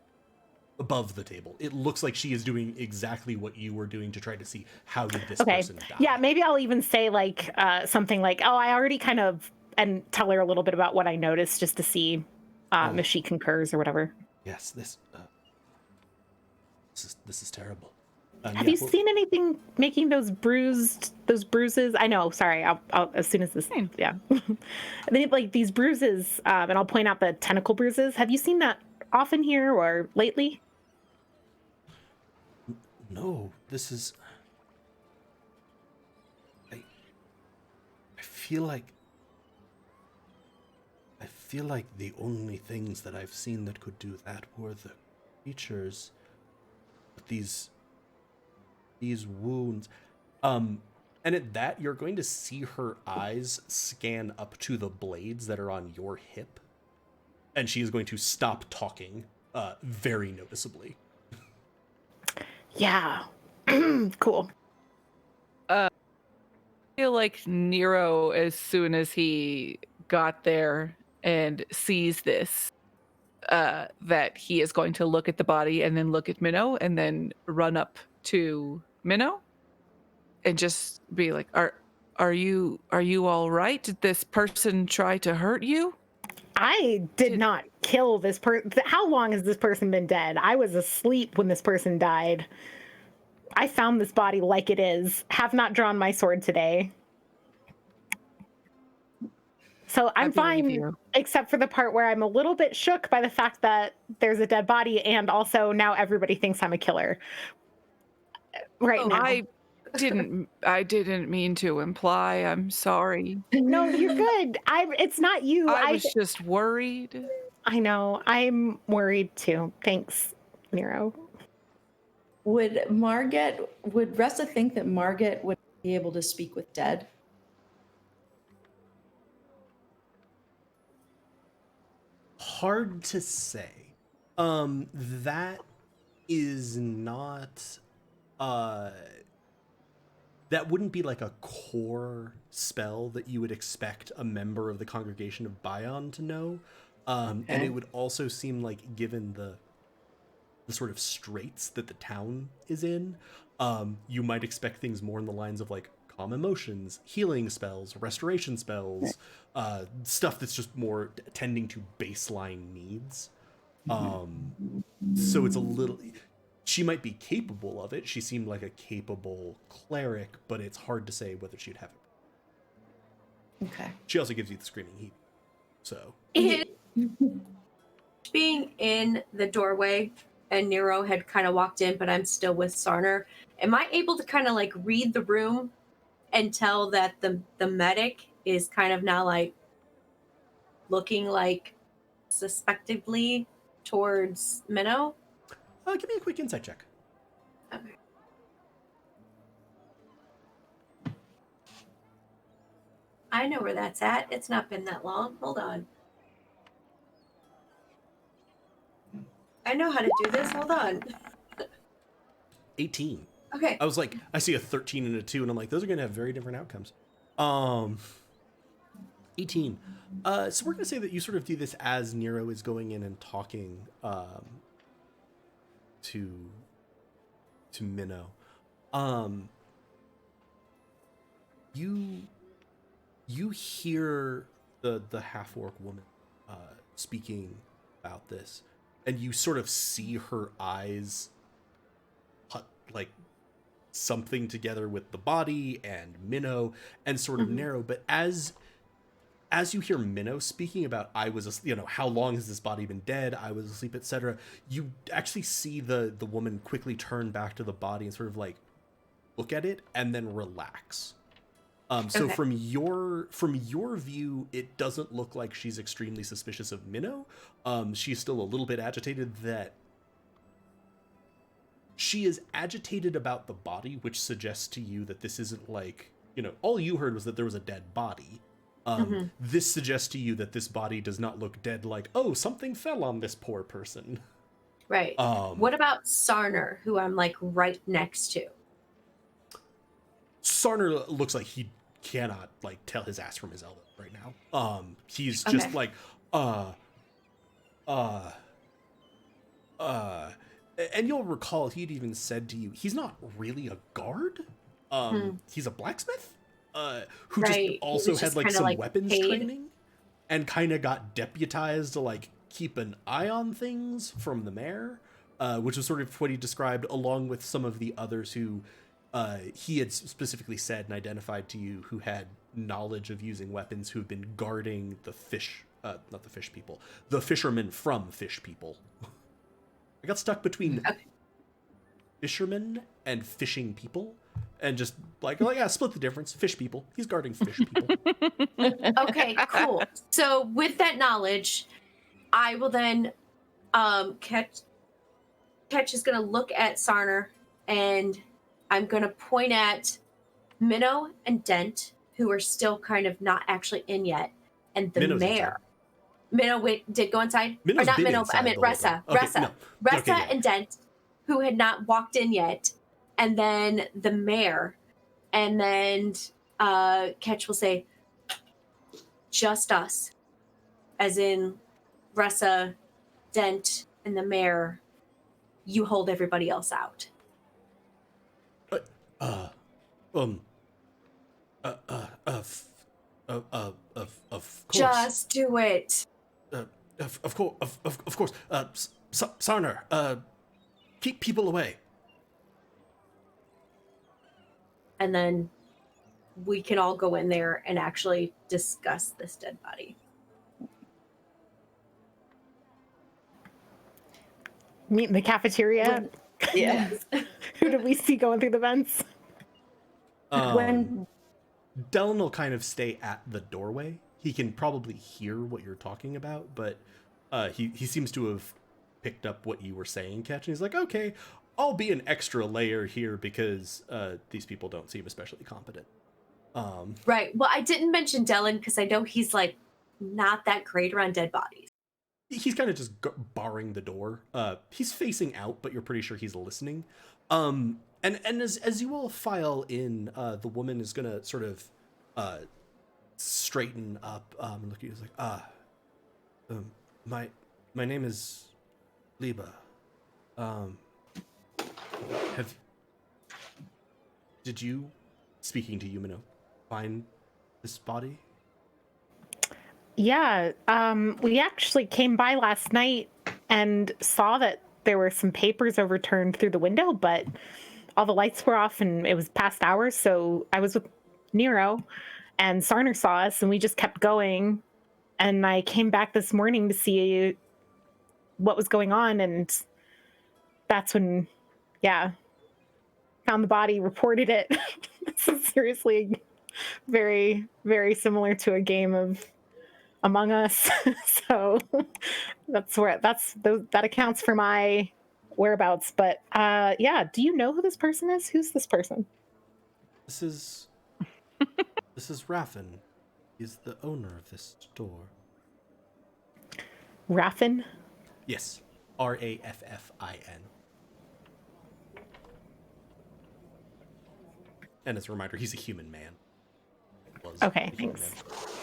above the table. It looks like she is doing exactly what you were doing to try to see how did this person die. Yeah, maybe I'll even say like something like, oh, I already kind of, and tell her a little bit about what I noticed just to see if she concurs or whatever. Yes, this is terrible. Have you seen anything making those bruises? I know, sorry, I'll as soon as this, yeah. They have like these bruises, and I'll point out the tentacle bruises. Have you seen that often here or lately? No, this is... I feel like the only things that I've seen that could do that were the creatures. But these wounds... and And at that, you're going to see her eyes scan up to the blades that are on your hip. And she is going to stop talking very noticeably. Yeah. Cool. I feel like Nero, as soon as he got there and sees this, that he is going to look at the body and then look at Minnow and then run up to Minnow and just be like, are you all right? Did this person try to hurt you? I did not kill this person. How long has this person been dead? I was asleep when this person died. I found this body like it is. Have not drawn my sword today. So I'm fine, except for the part where I'm a little bit shook by the fact that there's a dead body, and also now everybody thinks I'm a killer. Right now. I didn't mean to imply. I'm sorry. No, you're good. It's not you. I was just worried. I know. I'm worried too. Thanks, Nero. Would Ressa think that Margit would be able to speak with dead? Hard to say. That is not that wouldn't be like a core spell that you would expect a member of the congregation of Bion to know. And it would also seem like, given the sort of straits that the town is in, you might expect things more in the lines of like calm emotions, healing spells, restoration spells, stuff that's just more tending to baseline needs. So it's a little... She might be capable of it. She seemed like a capable cleric, but it's hard to say whether she'd have it. Okay. She also gives you the screaming heat. So... Being in the doorway, and Nero had kind of walked in, but I'm still with Sarner, am I able to kind of like read the room and tell that the medic is kind of now like looking like suspectively towards Minnow? Give me a quick insight check. Okay. I know where that's at. It's not been that long. Hold on. I know how to do this. Hold on. 18. Okay. I was like, I see a 13 and a 2, and I'm like, those are going to have very different outcomes. 18. So we're going to say that you sort of do this as Nero is going in and talking to Minnow. You hear the half-orc woman speaking about this, and you sort of see her eyes put like something together with the body and Minnow and sort of narrow. But as you hear Minnow speaking about, how long has this body been dead? I was asleep, etc. You actually see the woman quickly turn back to the body and sort of like look at it and then relax. So from your view, it doesn't look like she's extremely suspicious of Minnow. She's still a little bit agitated that she is agitated about the body, which suggests to you that this isn't like, all you heard was that there was a dead body. This suggests to you that this body does not look dead, like, oh, something fell on this poor person. Right. What about Sarner, who I'm like right next to? Sarner looks like he cannot like tell his ass from his elbow right now. He's just like, and you'll recall he'd even said to you, he's not really a guard. He's a blacksmith. Who just also had like some weapons training and kind of got deputized to like keep an eye on things from the mayor, which was sort of what he described, along with some of the others who he had specifically said and identified to you who had knowledge of using weapons, who've been guarding the fishermen from fish people. I got stuck between fishermen and fishing people. And just like, split the difference. Fish people. He's guarding fish people. Okay, cool. So with that knowledge, I will then Ketch is going to look at Sarner, and I'm going to point at Minnow and Dent, who are still kind of not actually in yet, and the Minnow's mayor. Minnow did go inside? Minnow's or not been Minnow, inside I meant the whole Ressa. time. Okay, Ressa. no. Ressa Okay, yeah. and Dent, who had not walked in yet, and then the mayor, and then Ketch will say, just us. As in Ressa, Dent, and the mayor. You hold everybody else out. Of course. Just do it. Of course. Sarner, keep people away. And then we can all go in there and actually discuss this dead body. Meet in the cafeteria. Yeah. Who did we see going through the vents? When Dylan will kind of stay at the doorway. He can probably hear what you're talking about, but he seems to have picked up what you were saying, Catch, and he's like, okay, I'll be an extra layer here because these people don't seem especially competent. Right. Well, I didn't mention Dylan because I know he's like not that great around dead bodies. He's kind of just barring the door. He's facing out, but you're pretty sure he's listening. And as you all file in, the woman is gonna sort of straighten up. Look at you, like, my name is Liba. Did you, speaking to you, Minnow, find this body? Yeah, we actually came by last night and saw that there were some papers overturned through the window, but all the lights were off and it was past hours, so I was with Nero, and Sarner saw us, and we just kept going, and I came back this morning to see what was going on, and that's when, found the body, reported it. This is seriously very, very similar to a game of Among Us. So that accounts for my whereabouts. But do you know who this person is? Who's this person? This is Raffin. He's the owner of this store. Raffin? Yes, Raffin. And as a reminder, he's a human man. Okay, thanks.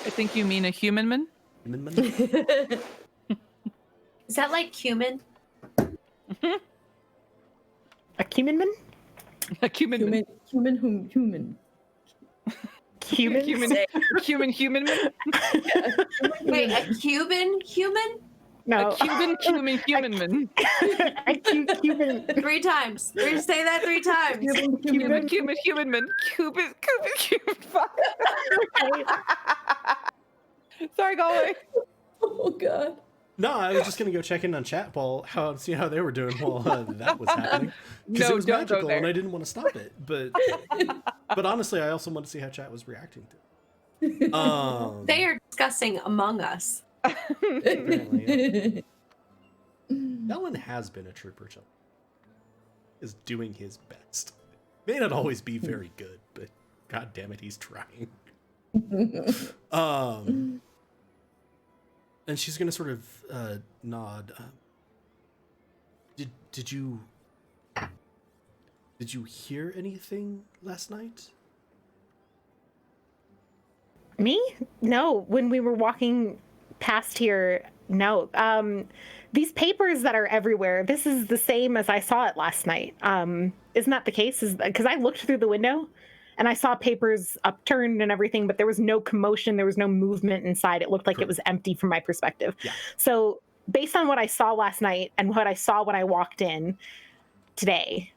I think you mean a human man. Human man? Is that like human? A cumin man? A human man. human. Human? Human man. Wait, a Cuban human? No. A human man. A Cuban. 3 times. We're gonna say that 3 times. Human man. Cuban. Fuck. Sorry, go away. Oh God. No, I was just gonna go check in on chat while see how they were doing while that was happening. Because No, it was don't go magical there. and I didn't want to stop it. But honestly, I also wanted to see how chat was reacting to it. They are discussing Among Us. Apparently, yeah. Dylan has been a trooper. Is doing his best. May not always be very good, but god damn it, he's trying. And she's gonna sort of nod. Did you hear anything last night? Me? No. When we were walking past here, no. These papers that are everywhere, this is the same as I saw it last night. Isn't that the case? Because I looked through the window and I saw papers upturned and everything, but there was no commotion. There was no movement inside. It looked like it was empty from my perspective. Yeah. So based on what I saw last night and what I saw when I walked in today,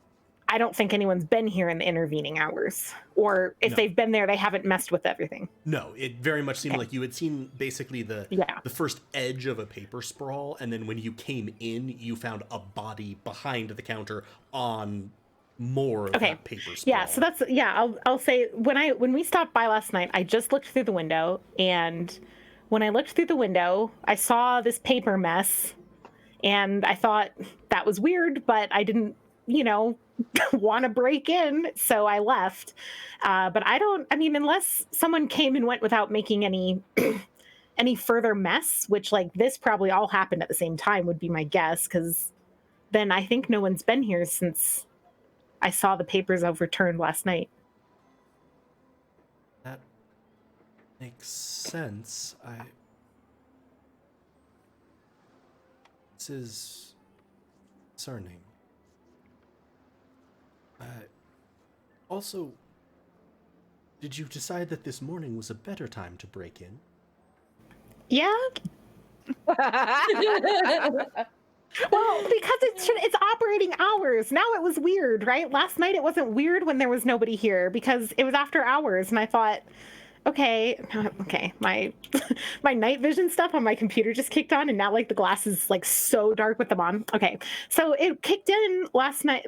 I don't think anyone's been here in the intervening hours. Or if they've been there, they haven't messed with everything. No, it very much seemed like you had seen basically the first edge of a paper sprawl, and then when you came in, you found a body behind the counter on more of that paper sprawl. Yeah, so that's I'll say when we stopped by last night, I just looked through the window, and when I looked through the window, I saw this paper mess, and I thought that was weird, but I didn't, want to break in, so I left. But unless someone came and went without making any any further mess, which like this probably all happened at the same time would be my guess, because then I think no one's been here since I saw the papers overturned last night. That makes sense. This is concerning. Also, did you decide that this morning was a better time to break in? Yeah. Well, because it's operating hours. Now it was weird, right? Last night it wasn't weird when there was nobody here because it was after hours, and I thought, okay, my my night vision stuff on my computer just kicked on, and now like the glass is like so dark with them on. Okay, so it kicked in last night,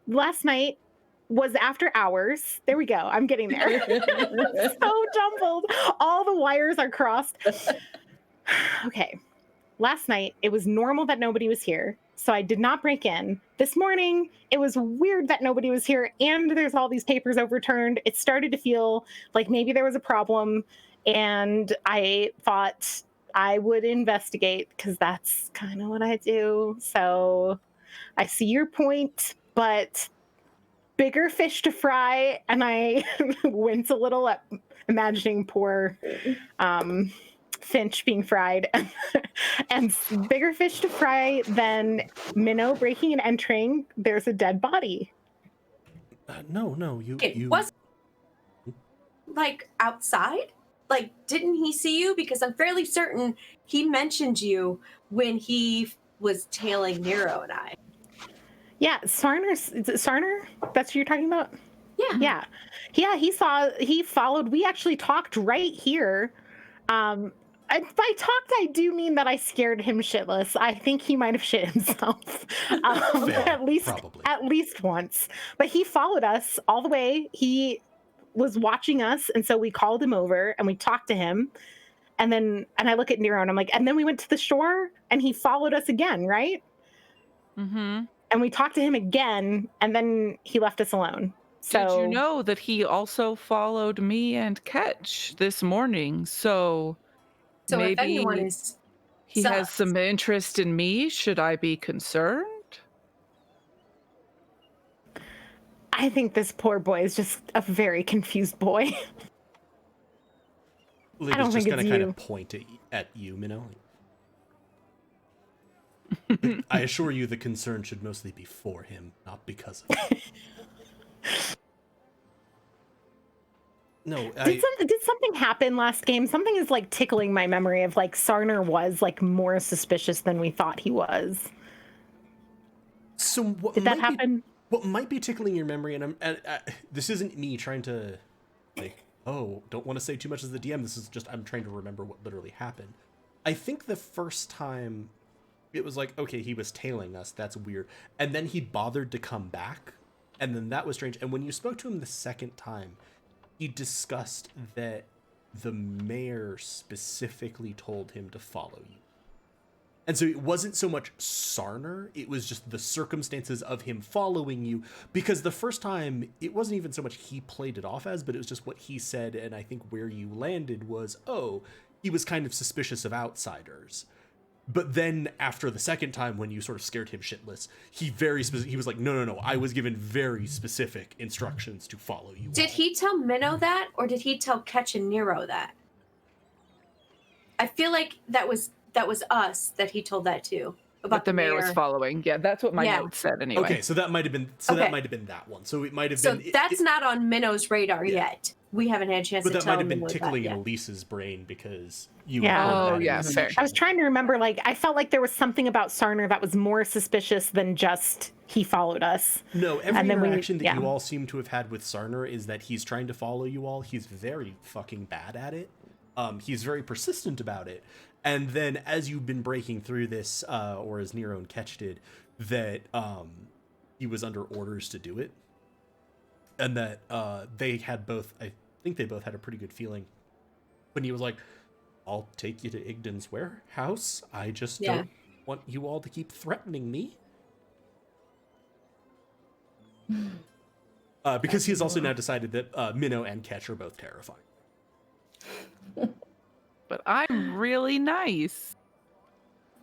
last night was after hours. There we go. I'm getting there. So jumbled. All the wires are crossed. Okay. Last night, it was normal that nobody was here, so I did not break in. This morning, it was weird that nobody was here, and there's all these papers overturned. It started to feel like maybe there was a problem, and I thought I would investigate, because that's kind of what I do. So I see your point, but bigger fish to fry, and I wince a little at imagining poor Finch being fried, and bigger fish to fry than Minnow breaking and entering. There's a dead body. No, you was like outside. Like, didn't he see you? Because I'm fairly certain he mentioned you when he was tailing Nero and I. Yeah, Sarner. Is it Sarner? That's what you're talking about? Yeah. Yeah. He followed. We actually talked right here. By talked, I do mean that I scared him shitless. I think he might have shit himself, Fair, at least once. But he followed us all the way. He was watching us, and so we called him over and we talked to him. And I look at Nero and I'm like, and then we went to the shore and he followed us again, right? Mm-hmm. And we talked to him again, and then he left us alone. So did you know that he also followed me and Ketch this morning? So maybe if anyone is he has some interest in me. Should I be concerned? I think this poor boy is just a very confused boy. I don't think it's kind of point at you, Minnow. I assure you the concern should mostly be for him, not because of him. No, did something happen last game? Something is like tickling my memory of like Sarner was like more suspicious than we thought he was. So what did that happen? What might be tickling your memory, and this isn't me trying to like, don't want to say too much as the DM. This is just I'm trying to remember what literally happened. I think the first time it was like, okay, he was tailing us. That's weird. And then he bothered to come back, and then that was strange. And when you spoke to him the second time, he discussed that the mayor specifically told him to follow you. And so it wasn't so much Sarner, it was just the circumstances of him following you, because the first time, it wasn't even so much he played it off as, but it was just what he said, and I think where you landed was, he was kind of suspicious of outsiders. But then after the second time, when you sort of scared him shitless, he was like, no, I was given very specific instructions to follow you. Did he tell Minnow that, or did he tell Ketch and Nero that? I feel like that was us that he told that to. About the mayor was following. Yeah, that's what my notes said anyway. Okay, so that might have been that one. So it might have been. So that's not on Minnow's radar yet. We haven't had a chance to tell him. But that might have been tickling in Elise's brain because you. Yeah. Fair. I was trying to remember. Like, I felt like there was something about Sarner that was more suspicious than just he followed us. No, every interaction that you all seem to have had with Sarner is that he's trying to follow you all. He's very fucking bad at it. He's very persistent about it. And then as you've been breaking through this, or as Nero and Ketch did, that he was under orders to do it. And that they had both, I think they both had a pretty good feeling when he was like, I'll take you to Igden's warehouse. I just don't want you all to keep threatening me. Because he has also now decided that Minnow and Ketch are both terrifying. But I'm really nice.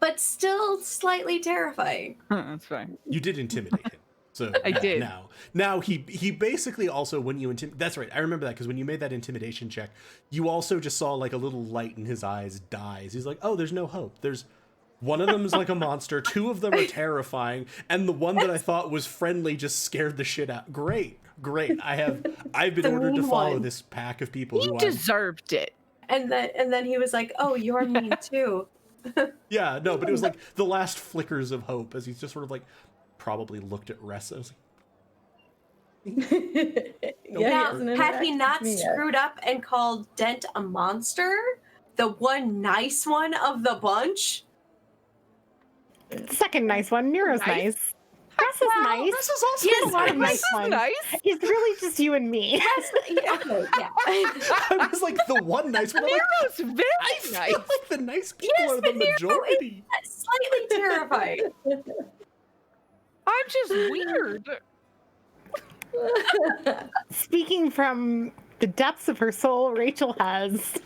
But still slightly terrifying. That's fine. You did intimidate him. So I did. Now he basically also, when you that's right, I remember that, because when you made that intimidation check, you also just saw like a little light in his eyes dies. He's like, oh, there's no hope. There's one of them is like a monster, two of them are terrifying, and the one that I thought was friendly just scared the shit out. Great. I've been The ordered to mean follow one. this pack of people You who deserved it. And then he was like, "Oh, you're mean too." Yeah, no, but it was like the last flickers of hope as he's just sort of like probably looked at Ressa. I was like, Now, hasn't had he interacted not with me yet. screwed up and called Dent a monster, the one nice one of the bunch? Second nice one. Nero's Nice. nice. Russ is nice. This is also He has a lot of nice. nice ones. Nice. It's really just you and me. Yes. Okay. Yeah. I was like the one nice one. I'm like, Nero's very I feel nice. like the nice people Yes, are but the Nero majority. Slightly terrifying. I'm just weird. Speaking from the depths of her soul, Rachel has.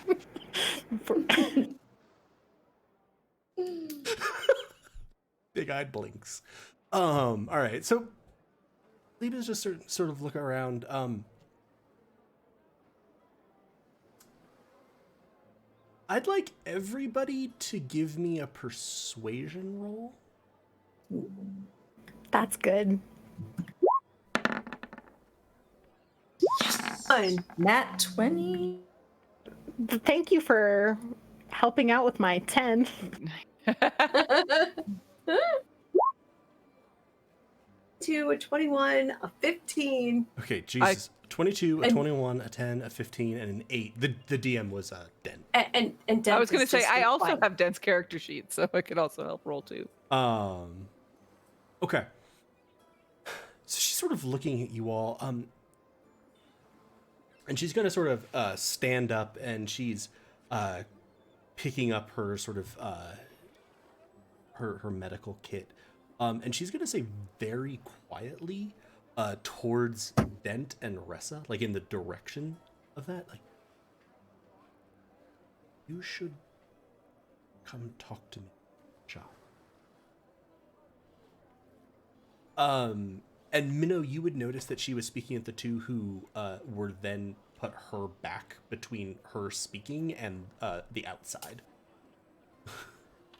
Big-eyed blinks. All right, so Liba's just sort of look around. I'd like everybody to give me a persuasion roll. That's good. Fun. Nat 20. Thank you for helping out with my 10. To a 21, a 15. Okay, Jesus. 22, a 21, a 10, a 15, and an 8. The DM was Den. And Dent I was going to is say, just I a also fun. have dense character sheets, so I could also help roll too. Okay. So she's sort of looking at you all, and she's going to sort of stand up, and she's picking up her sort of her medical kit, and she's going to say very quietly towards Dent and Ressa, like in the direction of that, like, you should come talk to me, child. And Minnow, you would notice that she was speaking at the two who were then put her back between her speaking and the outside.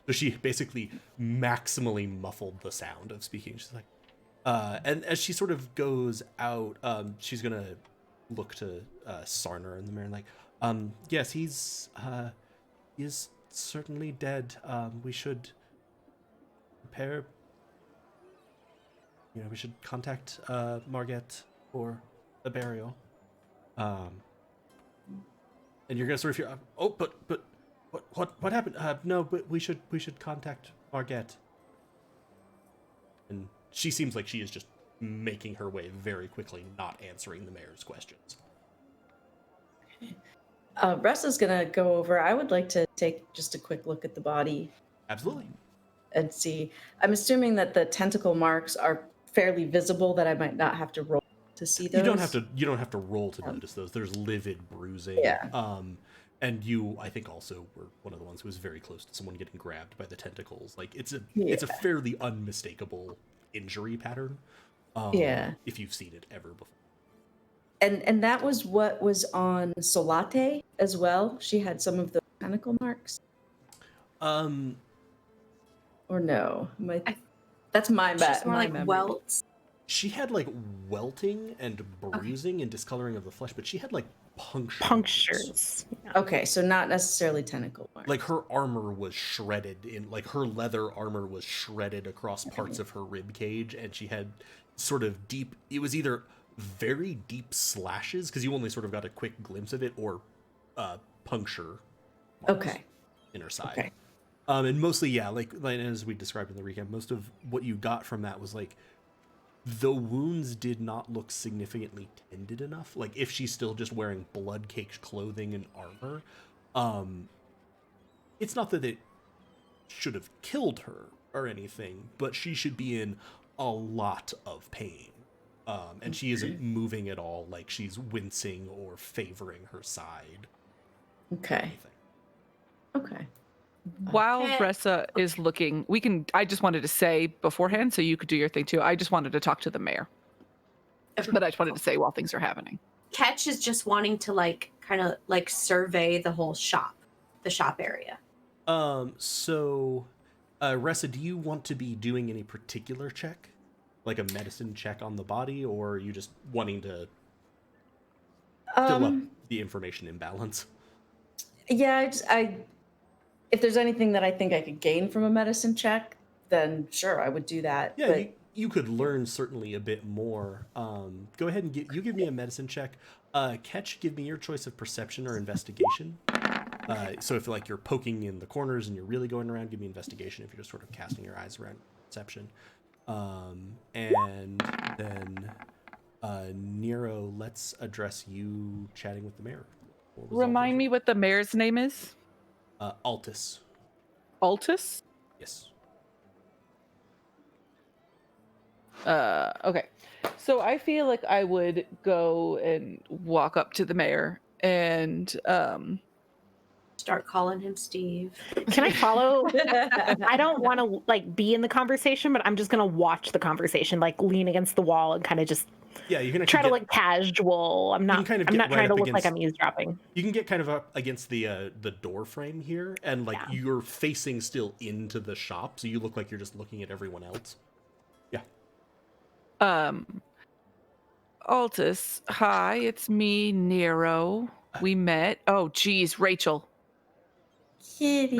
So she basically maximally muffled the sound of speaking. She's like, and as she sort of goes out, she's gonna look to Sarner in the mirror, like, yes, he is certainly dead. We should prepare. You know, we should contact Margette for the burial. And you're gonna sort of hear, oh, but what happened? No, but we should contact Margette. And she seems like she is just making her way very quickly, not answering the mayor's questions. Ressa's gonna go over. I would like to take just a quick look at the body Absolutely. and see. I'm assuming that the tentacle marks are fairly visible, that I might not have to roll to see those. You don't have to roll to notice those. There's livid bruising. Yeah. And you, I think, also were one of the ones who was very close to someone getting grabbed by the tentacles. Like, it's a fairly unmistakable injury pattern. Yeah. If you've seen it ever before. And that was what was on Solate as well. She had some of the tentacle marks. Or no? That's my bad. She's more like welts. She had like welting and bruising and discoloring of the flesh, but she had like Punctures. Okay, so not necessarily tentacle marks. Like her armor was shredded like her leather armor was shredded across parts of her rib cage, and she had sort of deep, it was either very deep slashes, because you only sort of got a quick glimpse of it, or puncture marks in her side. Okay. And mostly, yeah, like as we described in the recap, most of what you got from that was like, the wounds did not look significantly tended enough. Like, if she's still just wearing blood-caked clothing and armor, it's not that it should have killed her or anything, but she should be in a lot of pain. And she isn't moving at all, like she's wincing or favoring her side. Okay. Okay. While Okay. Ressa is looking, I just wanted to say beforehand, so you could do your thing too. I just wanted to talk to the mayor. But I just wanted to say while things are happening. Ketch is just wanting to like kind of like survey the whole shop, the shop area. So, Ressa, do you want to be doing any particular check? Like a medicine check on the body, or are you just wanting to fill up the information imbalance? Yeah, if there's anything that I think I could gain from a medicine check, then sure, I would do that. Yeah, but you could learn certainly a bit more. Go ahead and give me a medicine check. Ketch, give me your choice of perception or investigation. So if like you're poking in the corners and you're really going around, give me investigation. If you're just sort of casting your eyes around, perception. And then Nero, let's address you chatting with the mayor. Remind me what the mayor's name is? Altus. Altus? Yes. Okay. So I feel like I would go and walk up to the mayor and Start calling him Steve. Can I follow? I don't want to like be in the conversation, but I'm just gonna watch the conversation, like lean against the wall and kind of just you can try to look casual. I'm not trying to look like I'm eavesdropping. You can get kind of up against the door frame here, and like you're facing still into the shop, so you look like you're just looking at everyone else. Yeah. Altus, hi, it's me, Nero. We met. Oh, geez, Rachel. Kitty.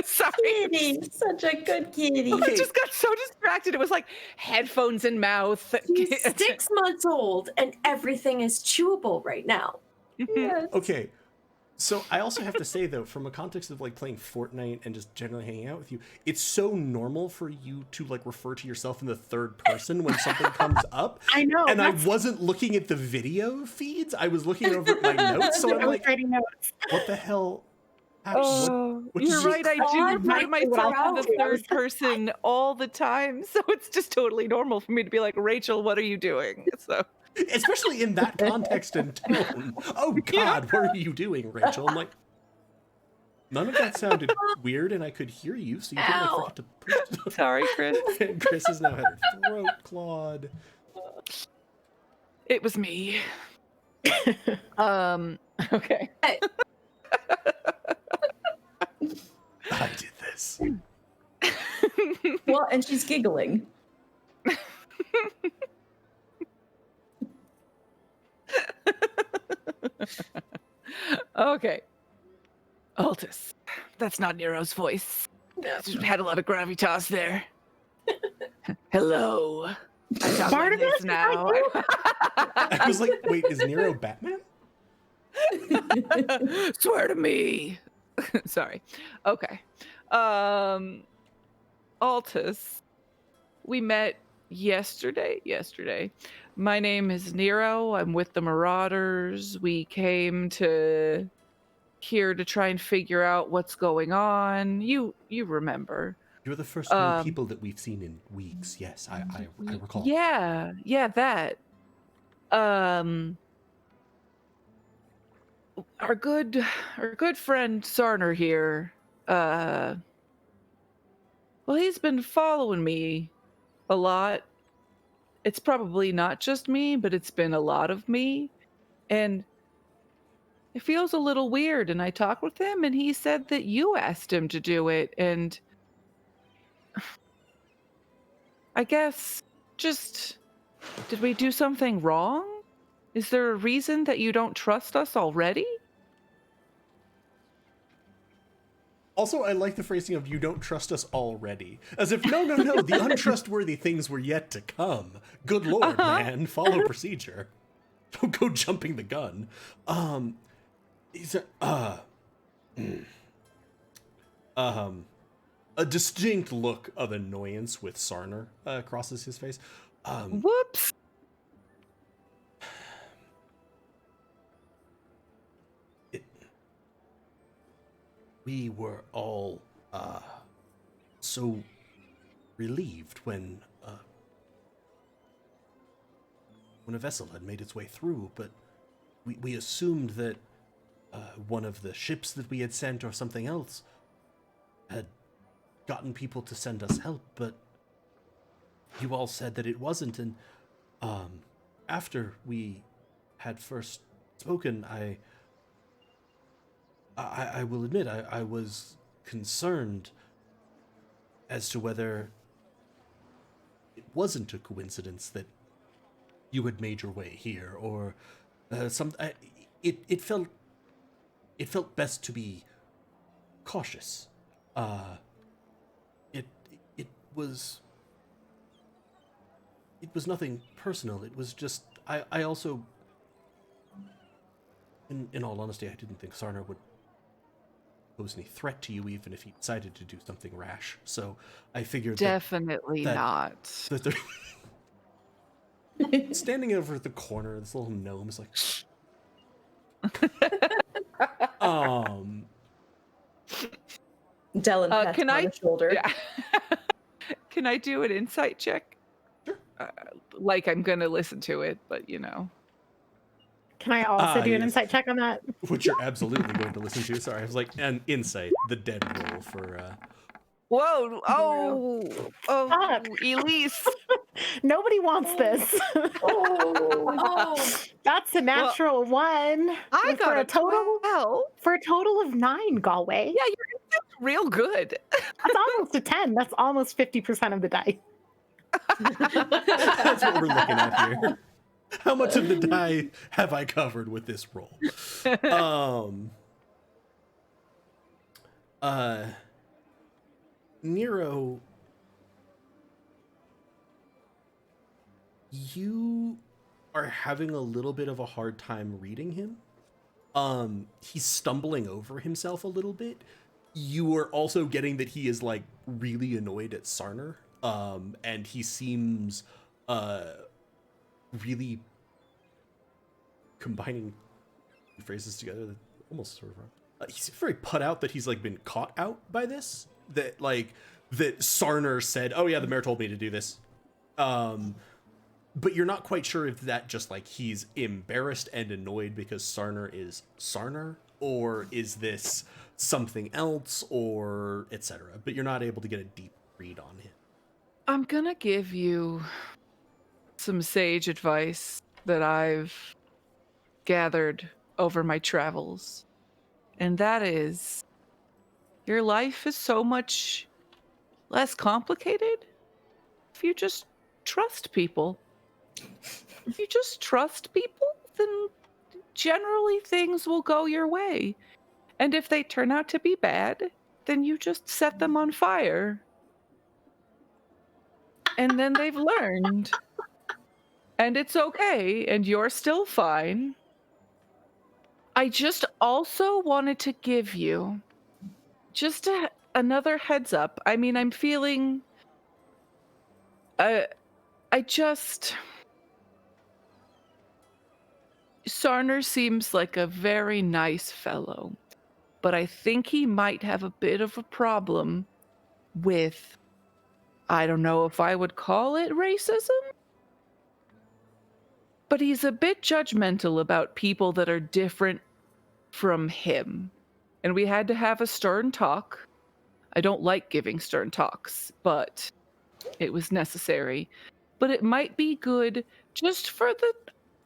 Sorry. Kitty. Such a good kitty. I just got so distracted. It was like headphones in mouth. He's 6 months old and everything is chewable right now. Yes. Okay. So I also have to say though, from a context of like playing Fortnite and just generally hanging out with you, it's so normal for you to like refer to yourself in the third person when something comes up. I know. And I wasn't looking at the video feeds. I was looking over at my notes. So I'm like, writing notes. what the hell? What you're right. I do write myself in the third I person all the time. So it's just totally normal for me to be like, Rachel, what are you doing? So especially in that context and tone. Oh God, what are you doing, Rachel? I'm like, none of that sounded weird, and I could hear you, so you didn't like forget to push. Sorry, Chris. And Chris has now had her throat clawed. It was me. Okay. I did this. Well, and she's giggling. Okay. Altus. That's not Nero's voice. Just had a lot of gravitas there. Hello. I talk like this now. I was like, wait, is Nero Batman? Swear to me. Sorry. Okay. Altus. We met yesterday. My name is Nero. I'm with the Marauders. We came here to try and figure out what's going on. You remember. You're the first real people that we've seen in weeks. Yes, I recall. Yeah, that. Our good friend Sarner here. Well, he's been following me a lot. It's probably not just me, but it's been a lot of me. And it feels a little weird. And I talked with him and he said that you asked him to do it. And I guess did we do something wrong? Is there a reason that you don't trust us already? Also, I like the phrasing of "you don't trust us already," as if no, the untrustworthy things were yet to come. Good lord, man, follow procedure. Don't go jumping the gun. A distinct look of annoyance with Sarner crosses his face. Whoops. We were all so relieved when when a vessel had made its way through, but we assumed that one of the ships that we had sent or something else had gotten people to send us help, but you all said that it wasn't, and after we had first spoken, I will admit I was concerned as to whether it wasn't a coincidence that you had made your way here, or it felt best to be cautious. It was nothing personal. It was just I also, in all honesty, I didn't think Sarner would pose any threat to you, even if he decided to do something rash. So I figured Definitely not. that there, standing over at the corner, this little gnome is like, Dylan pats him on the shoulder. Yeah. Can I do an insight check? Sure. Like I'm gonna listen to it, but you know. Can I also do an yes. insight check on that? which you're absolutely going to listen to. Sorry, I was like, an insight, the dead roll for. Whoa! Oh, Elise. Nobody wants this. Oh, That's a natural one. I got for a total 12. for a total of 9, Galway. Yeah, you're real good. That's almost a 10. That's almost 50% of the die. That's what we're looking at here. How much of the die have I covered with this roll? Nero, you are having a little bit of a hard time reading him. He's stumbling over himself a little bit. You are also getting that he is like really annoyed at Sarner. And he seems really combining phrases together that almost sort of wrong. He's very put out that he's like been caught out by this. That Sarner said, "Oh yeah, the mayor told me to do this." But you're not quite sure if that just like he's embarrassed and annoyed because Sarner is Sarner, or is this something else, or etc. But you're not able to get a deep read on him. I'm gonna give you some sage advice that I've gathered over my travels. And that is, your life is so much less complicated if you just trust people. If you just trust people, then generally things will go your way. And if they turn out to be bad, then you just set them on fire. And then they've learned. And it's okay, and you're still fine. I just also wanted to give you just another heads up. I mean, I'm feeling... Sarner seems like a very nice fellow, but I think he might have a bit of a problem with, I don't know if I would call it racism, but he's a bit judgmental about people that are different from him. And we had to have a stern talk. I don't like giving stern talks, but it was necessary. But it might be good just for the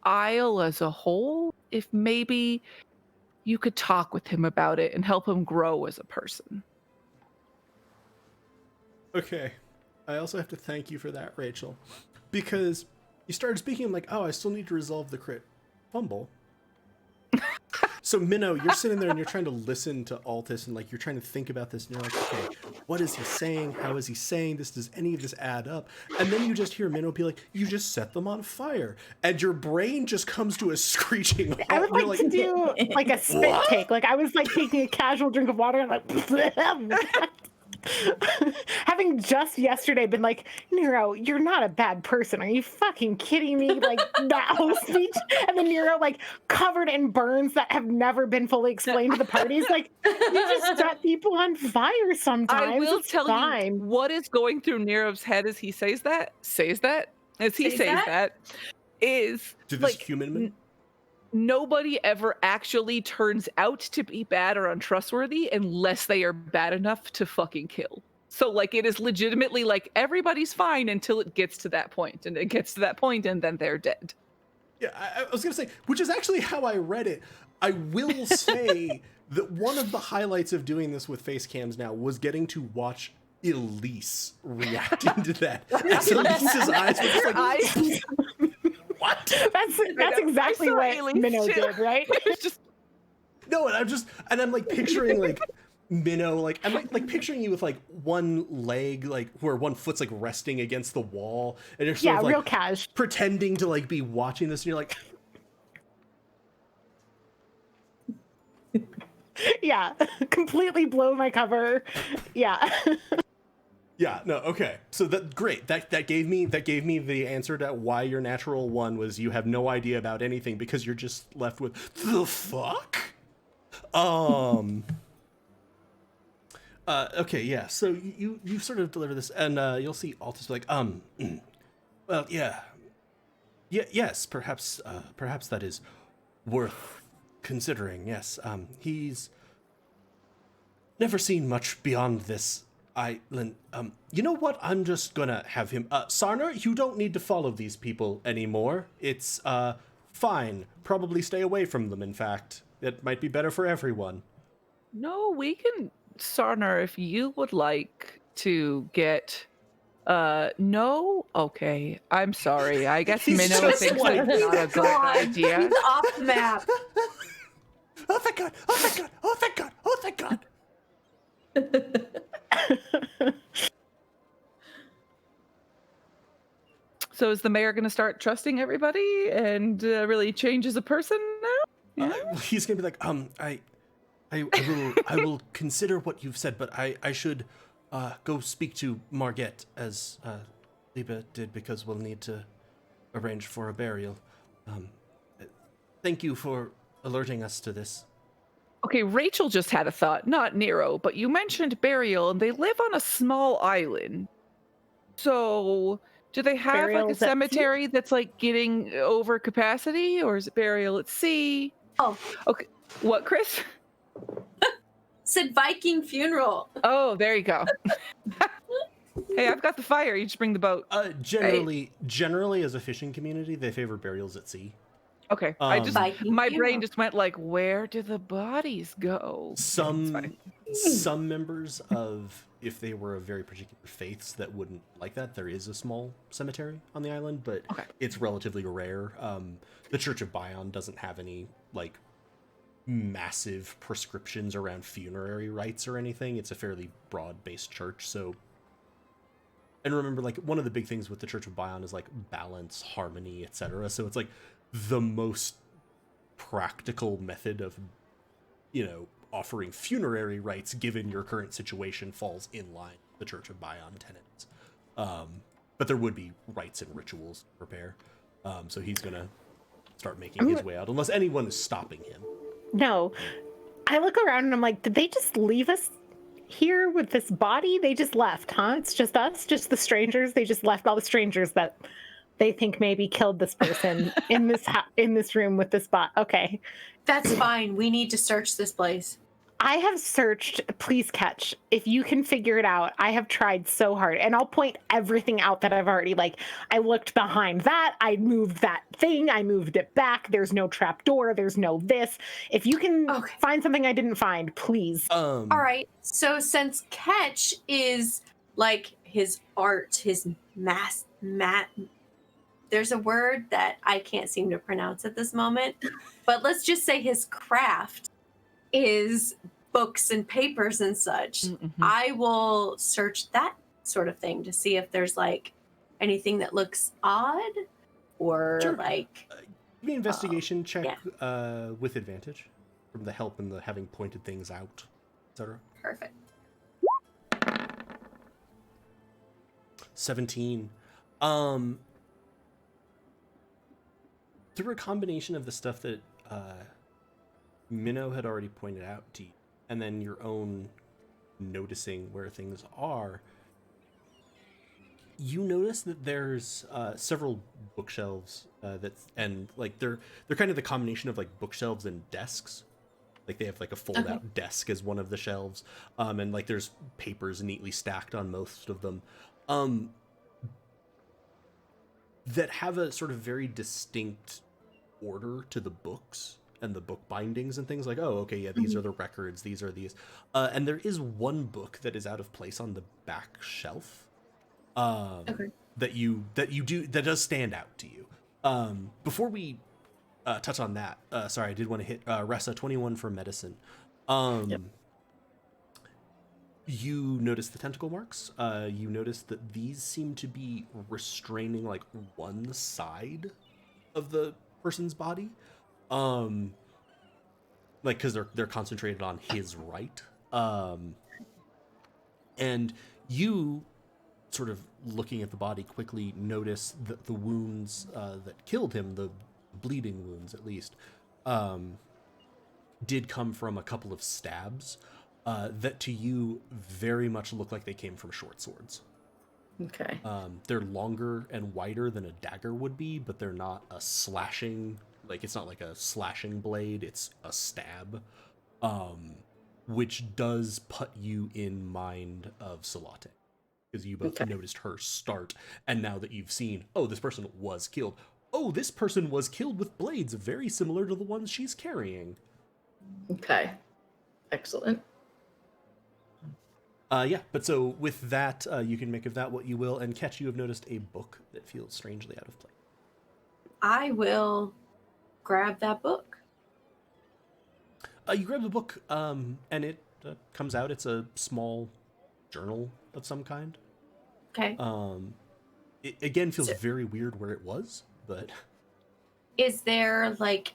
Isle as a whole, if maybe you could talk with him about it and help him grow as a person. Okay. I also have to thank you for that, Rachel. Because you started speaking, I'm like, oh, I still need to resolve the crit fumble. So, Minnow, you're sitting there and you're trying to listen to Altus and like you're trying to think about this and you're like, okay, what is he saying? How is he saying this? Does any of this add up? And then you just hear Minnow be like, you just set them on fire. And your brain just comes to a screeching halt. I would like to do like a spit take. Like I was like taking a casual drink of water and like having just yesterday been like, Nero, you're not a bad person. Are you fucking kidding me? Like that whole speech. And then Nero like covered in burns that have never been fully explained to the parties. Like you just set people on fire sometimes. I will it's tell fine. you what is going through Nero's head as he says that. is To this like human man? nobody ever actually turns out to be bad or untrustworthy unless they are bad enough to fucking kill. So like it is legitimately like everybody's fine until it gets to that point, and it gets to that point and then they're dead. Yeah, I was gonna say, which is actually how I read it. I will say that one of the highlights of doing this with face cams now was getting to watch Elise reacting to that. As Elise's eyes were just like, what? That's exactly what Elise Minnow too. did, right? It's just No, and I'm like picturing like Minnow, like I'm like picturing you with like one leg, like where one foot's like resting against the wall, and you're sort of like real cash. pretending to like be watching this, and you're like, Yeah, completely blow my cover. Yeah. yeah, no, okay. So that great. That gave me the answer to why your natural one was you have no idea about anything because you're just left with the fuck. Okay, yeah. So you sort of deliver this, and you'll see Altus be like, well, yeah, yes, perhaps that is worth considering. Yes, he's never seen much beyond this island. You know what? I'm just gonna have him. Sarner, you don't need to follow these people anymore. It's fine. Probably stay away from them. In fact, it might be better for everyone. no, we can Sarner if you would like to get no? Okay. I'm sorry. I guess He's Minnow just thinks like- it's not a good God, idea. he's off the map. Oh thank God! Oh thank God! Oh thank God! Oh thank God! So is the mayor going to start trusting everybody and really change as a person now? He's gonna be like, I will consider what you've said, but I should go speak to Margette as Liba did because we'll need to arrange for a burial. Thank you for alerting us to this. Okay, Rachel just had a thought, not Nero, but you mentioned burial and they live on a small island. So do they have Burials like at a sea? cemetery that's like getting over capacity, or is it burial at sea? Oh, Okay. What, Chris? said Viking funeral. Oh, there you go. Hey, I've got the fire. You just bring the boat. Generally, as a fishing community, they favor burials at sea. Okay. Viking My funeral. brain just went like, where do the bodies go? It's fine. Some members of, if they were of very particular faiths that wouldn't like that, there is a small cemetery on the island, but Okay. it's relatively rare. The Church of Bion doesn't have any like massive prescriptions around funerary rites or anything. It's a fairly broad-based church, so. And remember, like, one of the big things with the Church of Bion is like balance, harmony, etc. So it's like the most practical method of, offering funerary rites given your current situation falls in line with the Church of Bion tenets. But there would be rites and rituals to prepare. So he's gonna start making his way out, unless anyone is stopping him. No. I look around and I'm like, did they just leave us here with this body? They just left, huh? It's just us, just the strangers. They just left all the strangers that they think maybe killed this person in this room with this bot. Okay. That's fine. We need to search this place. I have searched, please catch. If you can figure it out, I have tried so hard. And I'll point everything out that I've already, I looked behind that, I moved that thing, I moved it back, there's no trap door, there's no this. If you can find something I didn't find, please. All right. So since catch is like his art, his there's a word that I can't seem to pronounce at this moment, but let's just say his craft is books and papers and such. Mm-hmm. I will search that sort of thing to see if there's like anything that looks odd or Sure. like Give me an investigation check yeah. with advantage from the help and the having pointed things out, etc. Perfect. 17. Through a combination of the stuff that Minnow had already pointed out to you, and then your own noticing where things are, you notice that there's several bookshelves and like they're kind of the combination of like bookshelves and desks. Like they have like a fold out desk as one of the shelves, and like there's papers neatly stacked on most of them, that have a sort of very distinct order to the books and the book bindings and things. Like, oh, okay, yeah, these are the records, these are these, and there is one book that is out of place on the back shelf, that does stand out to you. Before we touch on that, sorry, I did want to hit Ressa 21 for medicine. You notice the tentacle marks. You notice that these seem to be restraining like one side of the person's body, like because they're concentrated on his right. And you, sort of looking at the body, quickly notice that the wounds that killed him, the bleeding wounds at least, did come from a couple of stabs that to you very much look like they came from short swords. Okay. They're longer and wider than a dagger would be, but they're not a slashing, like it's not like a slashing blade, it's a stab, which does put you in mind of Salate, because you both noticed her start, and now that you've seen, oh, this person was killed. Oh, this person was killed with blades very similar to the ones she's carrying. Okay. Excellent. Yeah, but so with that, you can make of that what you will, and Ketch, you have noticed a book that feels strangely out of place. I will grab that book. You grab the book, and it comes out. It's a small journal of some kind. Okay. It again feels very weird where it was, but... Is there, like,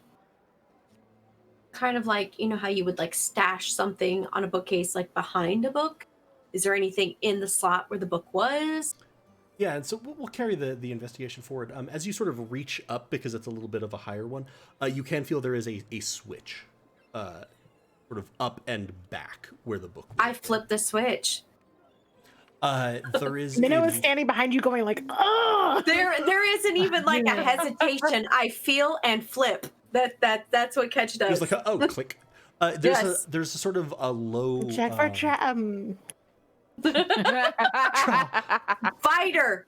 kind of like, you know how you would, like, stash something on a bookcase, like, behind a book? Is there anything in the slot where the book was? Yeah, and so we'll carry the investigation forward. As you sort of reach up, because it's a little bit of a higher one, you can feel there is a switch, sort of up and back where the book was. I flipped the switch. There is... Minnow is standing behind you going like, oh! There isn't even, like, a hesitation. I feel and flip. That's what Ketch does. There's like a click. There's a sort of a low... Check for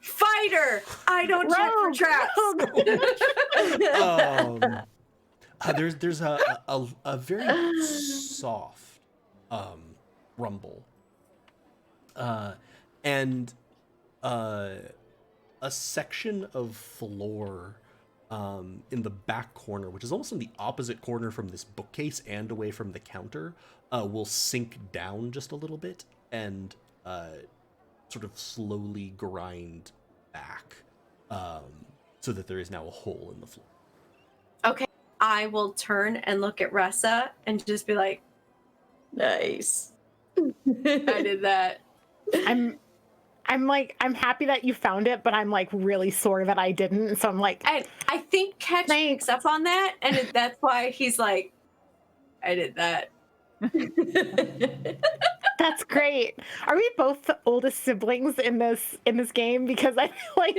Fighter! I don't check for traps. There's a very soft rumble, and a section of floor in the back corner, which is almost in the opposite corner from this bookcase and away from the counter, will sink down just a little bit and sort of slowly grind back, so that there is now a hole in the floor. Okay, I will turn and look at Ressa and just be like, Nice. I did that. I'm happy that you found it, but I'm like really sore that I didn't. So I'm like, And I think Ketch picks up on that, and that's why he's like, I did that. that's great. Are we both the oldest siblings in this game? Because I feel like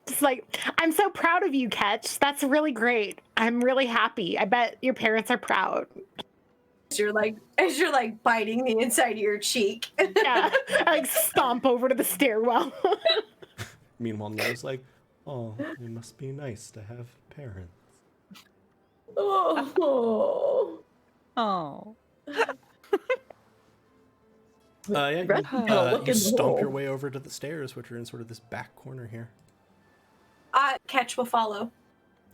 just like, I'm so proud of you, Ketch. That's really great. I'm really happy. I bet your parents are proud. As you're like biting the inside of your cheek. Yeah, I like stomp over to the stairwell. Meanwhile, Noah's like, oh, it must be nice to have parents. Oh. You stomp your way over to the stairs, which are in sort of this back corner here. Ketch will follow.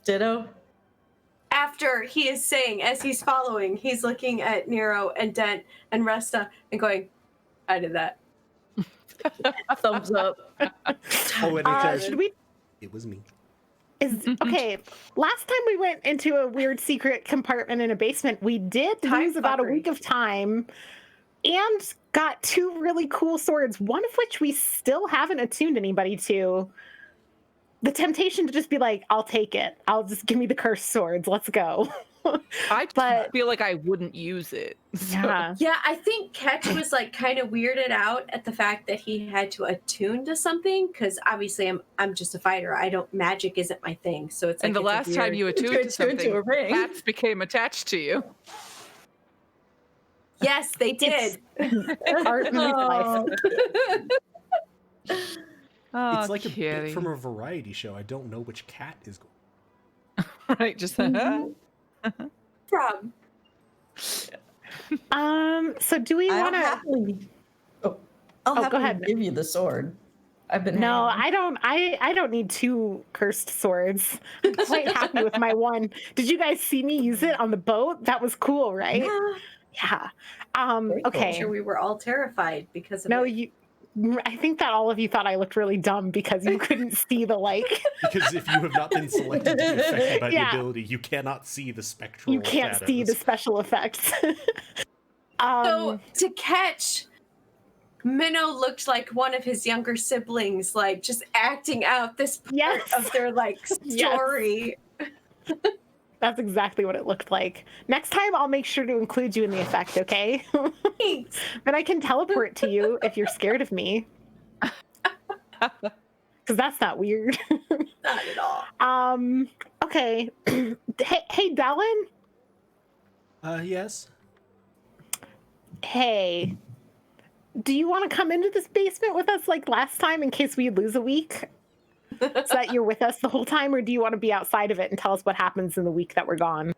Ditto. After he is saying, as he's following, he's looking at Nero and Dent and Resta and going, I did that. Thumbs up. Oh, and Should we? It was me. Okay, last time we went into a weird secret compartment in a basement, we did lose about a week of time and got 2 really cool swords, one of which we still haven't attuned anybody to. the temptation to just be like, I'll take it. I'll just give me the cursed swords. Let's go. I But- feel like I wouldn't use it. So. Yeah. Yeah, I think Ketch was like kind of weirded out at the fact that he had to attune to something because obviously I'm just a fighter. Magic isn't my thing. So it's like And the it's a last time weird- you attuned to something, a ring. cats became attached to you. Yes, they did. Art meets life. Oh, It's like a kitty. bit from a variety show. I don't know which cat is going. Right, just From So do we I'll want to? happily. I'll go happily ahead. give you the sword. I've been. No, hanging. I don't need 2 cursed swords. I'm quite happy with my one. Did you guys see me use it on the boat? That was cool, right? yeah. Yeah. Very cool. I'm Okay. sure we were all terrified because of No, it. I think that all of you thought I looked really dumb because you couldn't see the Because if you have not been selected to be affected by Yeah. the ability, you cannot see the spectral you can't see the shadows. special effects. So to Catch, Minnow looked like one of his younger siblings, like just acting out this part Yes. of their like Yes. story. That's exactly what it looked like. Next time, I'll make sure to include you in the effect, okay? Thanks. But I can teleport to you if you're scared of me. Because that's not weird. Not at all. Okay. hey, Dallin? Yes. Hey. Do you want to come into this basement with us like last time in case we lose a week? So that you're with us the whole time, or do you want to be outside of it and tell us what happens in the week that we're gone?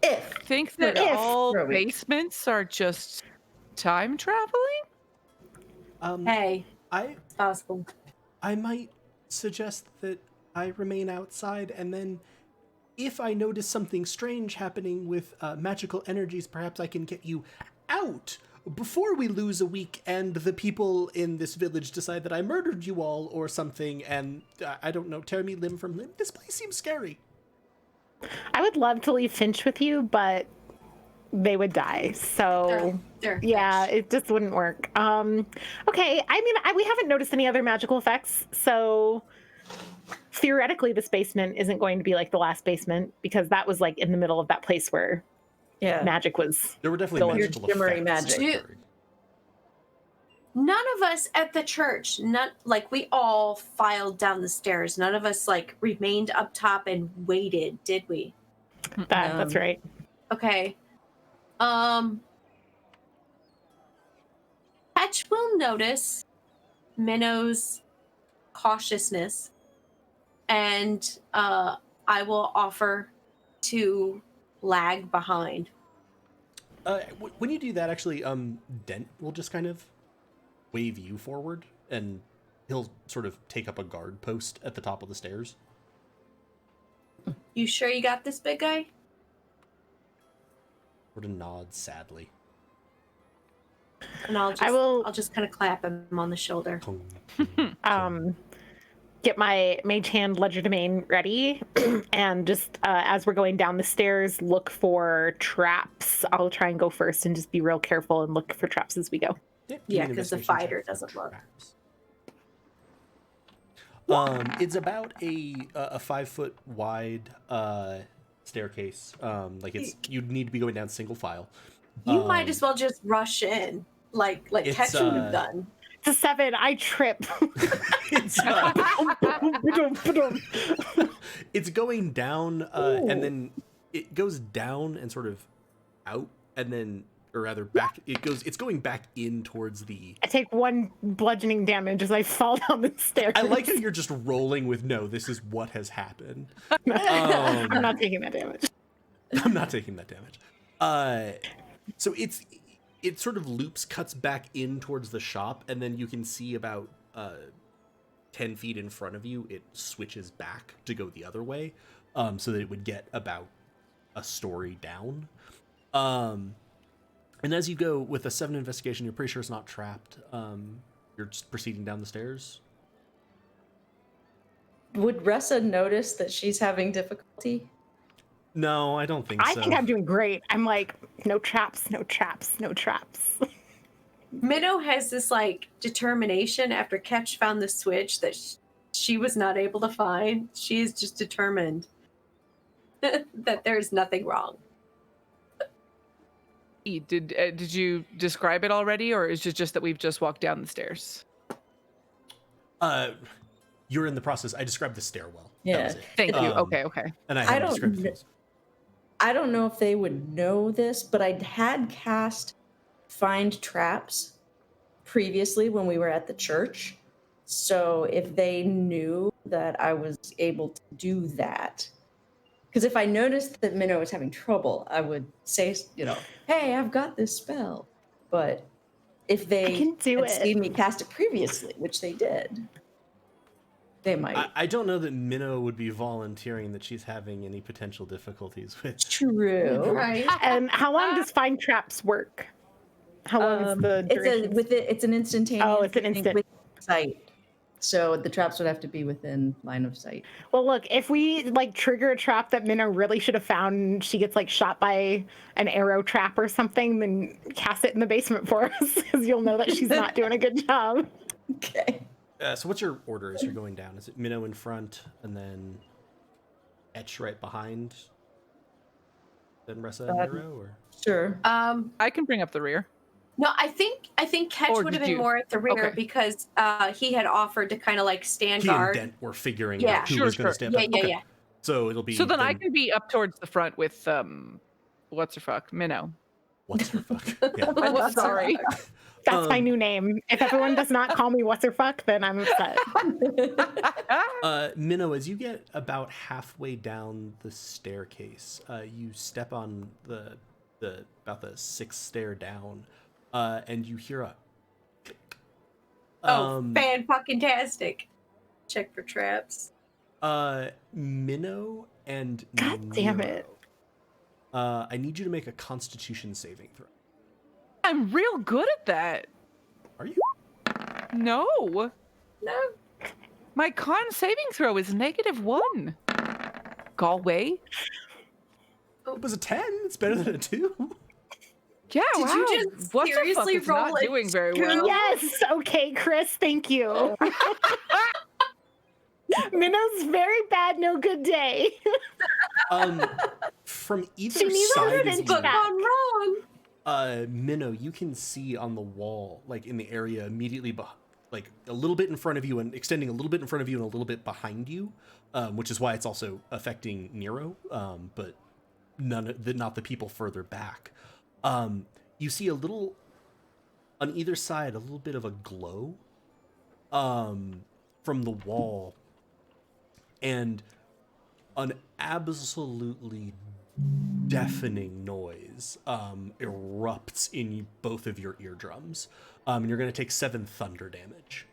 If think that If- all for a week. basements are just time traveling? Hey, I it's possible. I might suggest that I remain outside, and then if I notice something strange happening with magical energies, perhaps I can get you out before we lose a week and the people in this village decide that I murdered you all or something, and I don't know, tear me limb from limb. This place seems scary. I would love to leave Finch with you, but they would die. So They're yeah, Catch. it just wouldn't work. Okay. I mean, we haven't noticed any other magical effects, so theoretically, this basement isn't going to be like the last basement because that was like in the middle of that place where yeah, magic was. There were definitely Your magical shimmery effects magic. occurring. None of us at the church, we all filed down the stairs. None of us like remained up top and waited, did we? That's right. Okay. Patch will notice Minnow's cautiousness, and I will offer to lag behind. When you do that, actually, Dent will just kind of wave you forward, and he'll sort of take up a guard post at the top of the stairs. You sure you got this, big guy? Sort of nods sadly. And I'll just kind of clap him on the shoulder. Get my mage hand legerdemain ready, and just as we're going down the stairs, look for traps. I'll try and go first and just be real careful and look for traps as we go. Yeah, because the fighter doesn't look. It's about a 5 foot wide staircase. You'd need to be going down single file. You might as well just rush in, like Catch would have done. It's a 7. I trip. It's going down, and then it goes down and sort of out, and then, or rather back. It's going back in towards the. I take 1 bludgeoning damage as I fall down the stairs. I like how you're just rolling with no. This is what has happened. I'm not taking that damage. I'm not taking that damage. So it sort of loops, cuts back in towards the shop, and then you can see about 10 feet in front of you, it switches back to go the other way, so that it would get about a story down. And as you go with a 7 investigation, you're pretty sure it's not trapped. You're just proceeding down the stairs. Would Ressa notice that she's having difficulty? No, I don't think so. I think I'm doing great. I'm like, no traps, no traps, no traps. Minnow has this like determination after Ketch found the switch that she was not able to find. She is just determined that there's nothing wrong. Did you describe it already, or is it just that we've just walked down the stairs? You're in the process. I described the stairwell. Yeah. That was it. Thank you. Okay. And I I haven't don't described the kn- fields. I don't know if they would know this, but I had cast Find Traps previously when we were at the church. So if they knew that I was able to do that, because if I noticed that Minnow was having trouble, I would say, hey, I've got this spell. But if they can do had it. seen me cast it previously, which they did, they might. I don't know that Minnow would be volunteering that she's having any potential difficulties with. True. Right. And how long does Find Traps work? How long is the duration? It's an instantaneous. Oh, it's an thing instant. with sight. So the traps would have to be within line of sight. Well, look, if we like trigger a trap that Minnow really should have found, and she gets like shot by an arrow trap or something, then cast it in the basement for us, because you'll know that she's not doing a good job. Okay. So what's your order as you're going down? Is it Minnow in front and then Etch right behind? Then Ressa and Nero, or? Sure. I can bring up the rear. No, I think Ketch Or would have did been you- more at the rear okay. because he had offered to kind of like stand He and guard. Dent were figuring Yeah. out who Sure, was going sure. to stand Yeah, up. yeah, Okay. yeah. So it'll be. So then I can be up towards the front with what's her fuck, Minnow. What's her fuck? Yeah. I'm sorry. That's my Um, new name. If everyone does not call me what's her fuck, then I'm upset. Minnow, as you get about halfway down the staircase, you step on the about the sixth stair down, and you hear a click. Fan-fucking-tastic. Check for traps. Minnow and God damn Nero, it. I need you to make a Constitution saving throw. I'm real good at that. Are you? No. No. My con saving throw is -1. Galway? It was a 10. It's better than a 2. Yeah, Did wow. you just What's the fuck seriously is roll not it? doing very well. Yes, okay, Chris, thank you. Minnow's very bad, no good day. From either She needs a side little of bit you, back. Wrong. Minnow, you can see on the wall, like in the area immediately like a little bit in front of you and extending a little bit in front of you and a little bit behind you, which is why it's also affecting Nero, but not the people further back. You see a little, on either side, a little bit of a glow from the wall, and an absolutely deafening noise erupts in both of your eardrums, and you're going to take 7 thunder damage.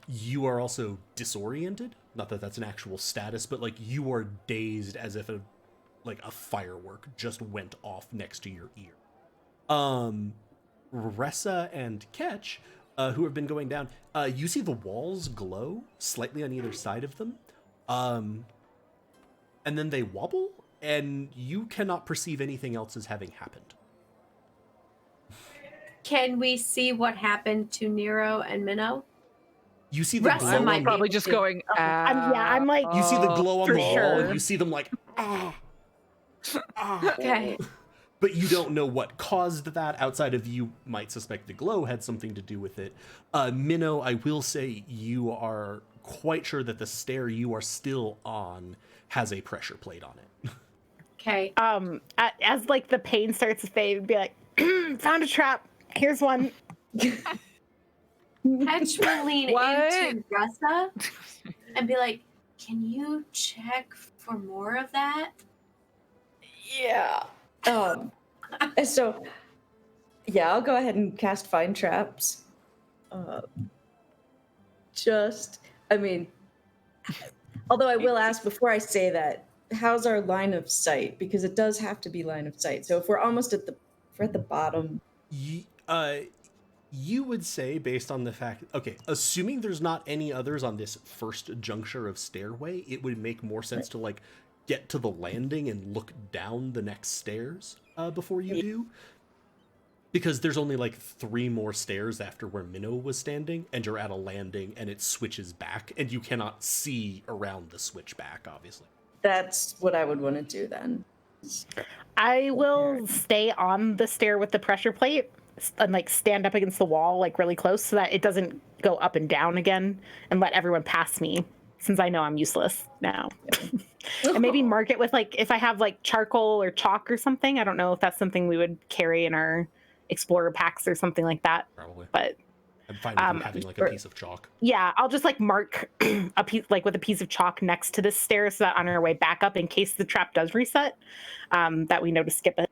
You are also disoriented, not that that's an actual status, but like you are dazed as if a firework just went off next to your ear. Ressa and Ketch, who have been going down, you see the walls glow slightly on either side of them, and then they wobble, and you cannot perceive anything else as having happened. Can we see what happened to Nero and Minnow? You see the Ressa glow might on be Probably able just to. going, I'm like, you see the glow on for the wall, sure. and you see them like, Okay. but you don't know what caused that. Outside of you might suspect the glow had something to do with it. Minnow, I will say you are quite sure that the stair you are still on has a pressure plate on it. Okay. As like the pain starts to fade, it'd be like, found a trap. Here's one. Ketch will lean What? into Ressa and be like, "Can you check for more of that?" Yeah. So, yeah, I'll go ahead and cast Find Traps. Although I will ask before I say that, how's our line of sight? Because it does have to be line of sight. So if we're almost at the bottom. You would say, based on the fact, okay, assuming there's not any others on this first juncture of stairway, it would make more sense to like get to the landing and look down the next stairs before you do. Because there's only like 3 more stairs after where Minnow was standing, and you're at a landing, and it switches back, and you cannot see around the switchback, obviously. That's what I would want to do then. I will stay on the stair with the pressure plate and like stand up against the wall, like really close, so that it doesn't go up and down again, and let everyone pass me, since I know I'm useless now. And maybe mark it with like, if I have like charcoal or chalk or something. I don't know if that's something we would carry in our explorer packs or something like that. Probably. But I'm fine with you having like a piece of chalk. yeah, I'll just like mark a piece, like with a piece of chalk next to this stair, so that on our way back up, in case the trap does reset, that we know to skip it.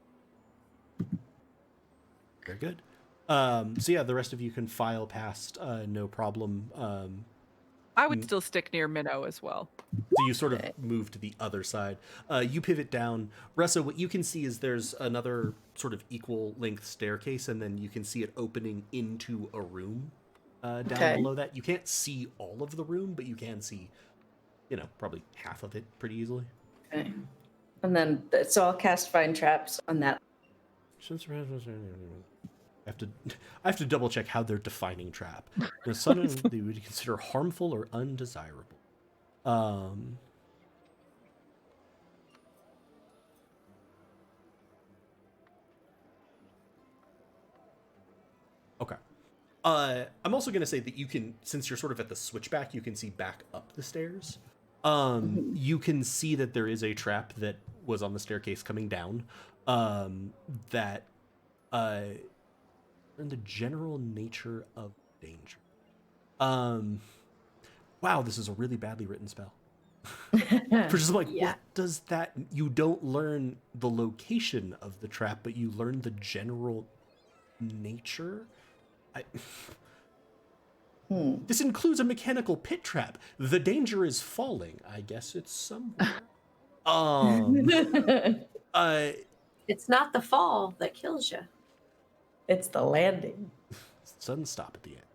Very good. So yeah, the rest of you can file past, no problem. I would still stick near Minnow as well. So you sort of move to the other side. You pivot down. Ressa, what you can see is there's another sort of equal length staircase, and then you can see it opening into a room down below that. You can't see all of the room, but you can see, probably half of it pretty easily. Okay. And then, so I'll cast Find Traps on that. I have to double check how they're defining trap. The sudden they would consider harmful or undesirable. Okay. I'm also going to say that you can, since you're sort of at the switchback, you can see back up the stairs. You can see that there is a trap that was on the staircase coming down. That in the general nature of danger. Wow, this is a really badly written spell. For just like, what does that? You don't learn the location of the trap, but you learn the general nature. This includes a mechanical pit trap. The danger is falling. I guess it's somewhere. It's not the fall that kills you. It's the landing. Sudden stop at the end.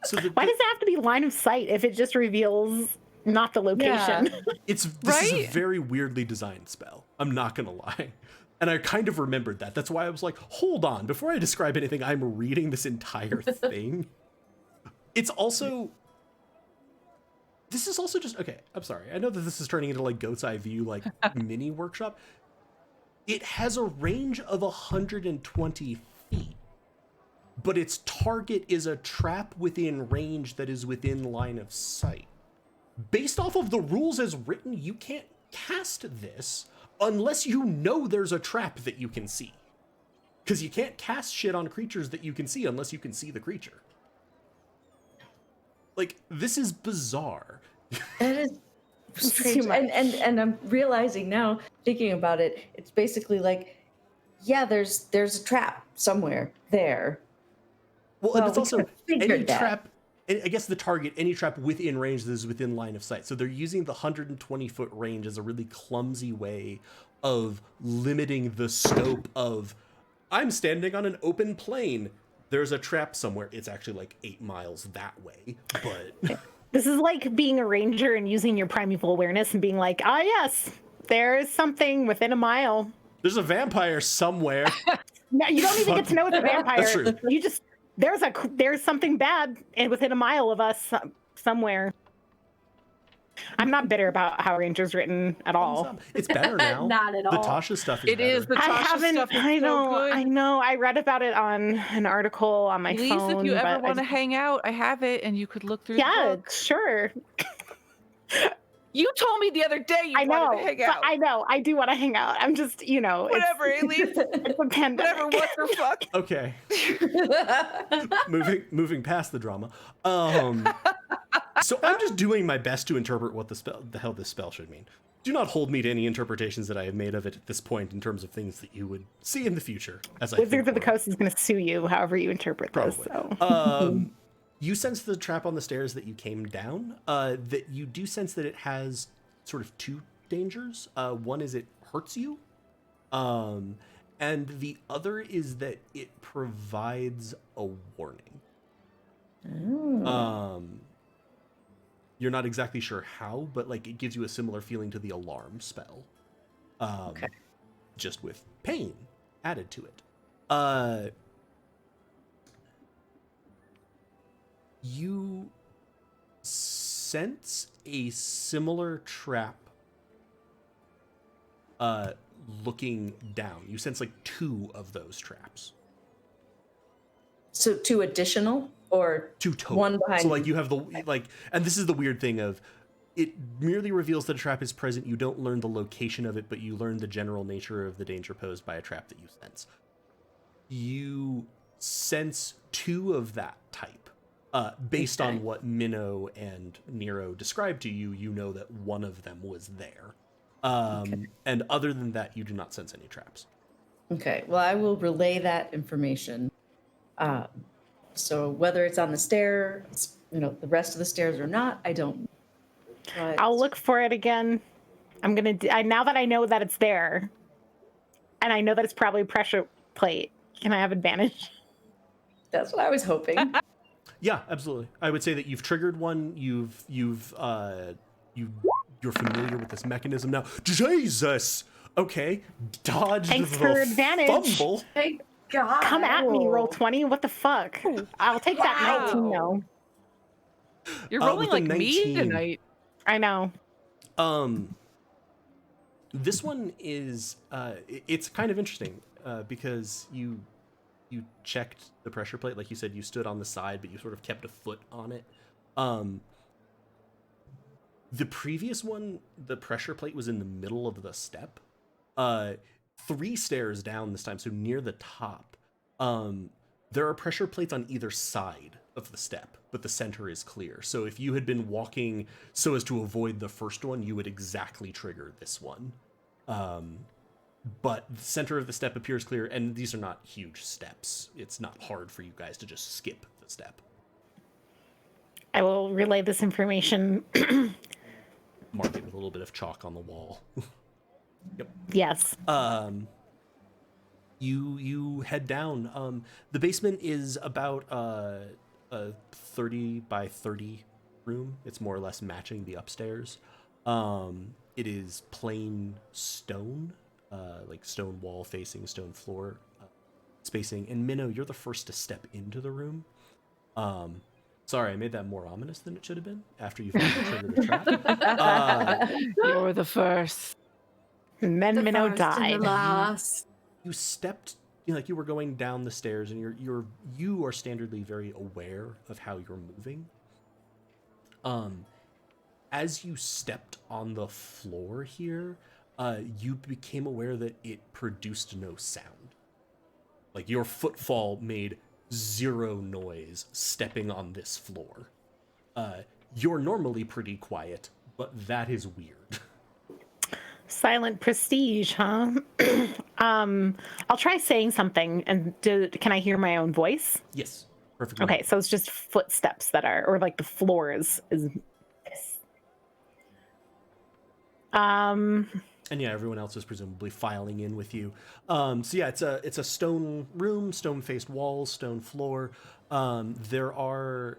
So why does it have to be line of sight if it just reveals not the location? Yeah. This is a very weirdly designed spell. I'm not gonna lie. And I kind of remembered that. That's why I was like, hold on, before I describe anything, I'm reading this entire thing. This is also just, okay, I'm sorry. I know that this is turning into like Goat's Eye View, like mini workshop. It has a range of 120 feet, but its target is a trap within range that is within line of sight. Based off of the rules as written, you can't cast this unless you know there's a trap that you can see. Because you can't cast shit on creatures that you can see unless you can see the creature. Like, this is bizarre. That is strange. And I'm realizing now, thinking about it, it's basically like, yeah, there's a trap somewhere there. Well, and it's also any trap, I guess the target, any trap within range that is within line of sight. So they're using the 120-foot range as a really clumsy way of limiting the scope of, I'm standing on an open plain. There's a trap somewhere. It's actually like 8 miles that way, but... This is like being a ranger and using your primeval awareness and being like, yes, there is something within a mile. There's a vampire somewhere. No, you don't even get to know it's a vampire. That's true. You just, there's something bad and within a mile of us somewhere. I'm not bitter about how Ranger's written at all. It's better now. Not at all. The Tasha stuff is It better. is. The Tasha stuff is I know, so good. I know. I read about it on an article on my Please, phone. if you ever want to hang out, I have it, and you could look through the book. Sure. You told me the other day you I know, wanted to hang out. I know. I do want to hang out. I'm just, Whatever, Elise. It's a pandemic. Whatever, what the fuck? Okay. moving past the drama. So I'm just doing my best to interpret what the hell this spell should mean. Do not hold me to any interpretations that I have made of it at this point in terms of things that you would see in the future. As Wizards of the Coast is going to sue you, however you interpret this. So. You sense the trap on the stairs that you came down. That you do sense that it has sort of 2 dangers. One is it hurts you, and the other is that it provides a warning. You're not exactly sure how, but like it gives you a similar feeling to the alarm spell. Okay. just with pain added to it. You sense a similar trap looking down. You sense like 2 of those traps. So 2 additional or 2 total. one behind so like you? you have the like, and this is the weird thing of it merely reveals that a trap is present. You don't learn the location of it, but you learn the general nature of the danger posed by a trap that you sense. You sense 2 of that type. Based on what Minnow and Nero described to you, you know that one of them was there. And other than that, you do not sense any traps. Okay, well, I will relay that information. So whether it's on the stairs, the rest of the stairs or not, I don't know. But I'll look for it again. I'm gonna. Now that I know that it's there, and I know that it's probably a pressure plate, can I have advantage? that's what I was hoping. Yeah, absolutely. I would say that you've triggered one. You're familiar with this mechanism now. Jesus. Okay. Dodged Thanks the for advantage. fumble. Thank God. Come at me, roll 20. What the fuck? I'll take that 19 though. You're rolling with like a me 19. tonight. I know. This one is it's kind of interesting because you checked the pressure plate, like you said. You stood on the side, but you sort of kept a foot on it. The previous one, the pressure plate was in the middle of the step. 3 stairs down this time, so near the top. There are pressure plates on either side of the step, but the center is clear. So if you had been walking so as to avoid the first one, you would exactly trigger this one. But the center of the step appears clear, and these are not huge steps. It's not hard for you guys to just skip the step. I will relay this information. Mark it with a little bit of chalk on the wall. Yep. Yes. You head down. The basement is about a 30 by 30 room. It's more or less matching the upstairs. It is plain stone, like stone wall facing, stone floor spacing. And Minnow, you're the first to step into the room. Sorry, I made that more ominous than it should have been after you finally triggered the trap. You're the first. And then The Minnow first and died. the last. You stepped, like you were going down the stairs, and you are standardly very aware of how you're moving. As you stepped on the floor here, you became aware that it produced no sound. Like your footfall made 0 noise stepping on this floor. You're normally pretty quiet, but that is weird. Silent prestige, huh? I'll try saying something. And can I hear my own voice? Yes, perfectly. Okay, so it's just footsteps that are, or like the floor is this. And yeah, everyone else is presumably filing in with you. So yeah, it's a stone room, stone-faced walls, stone floor. There are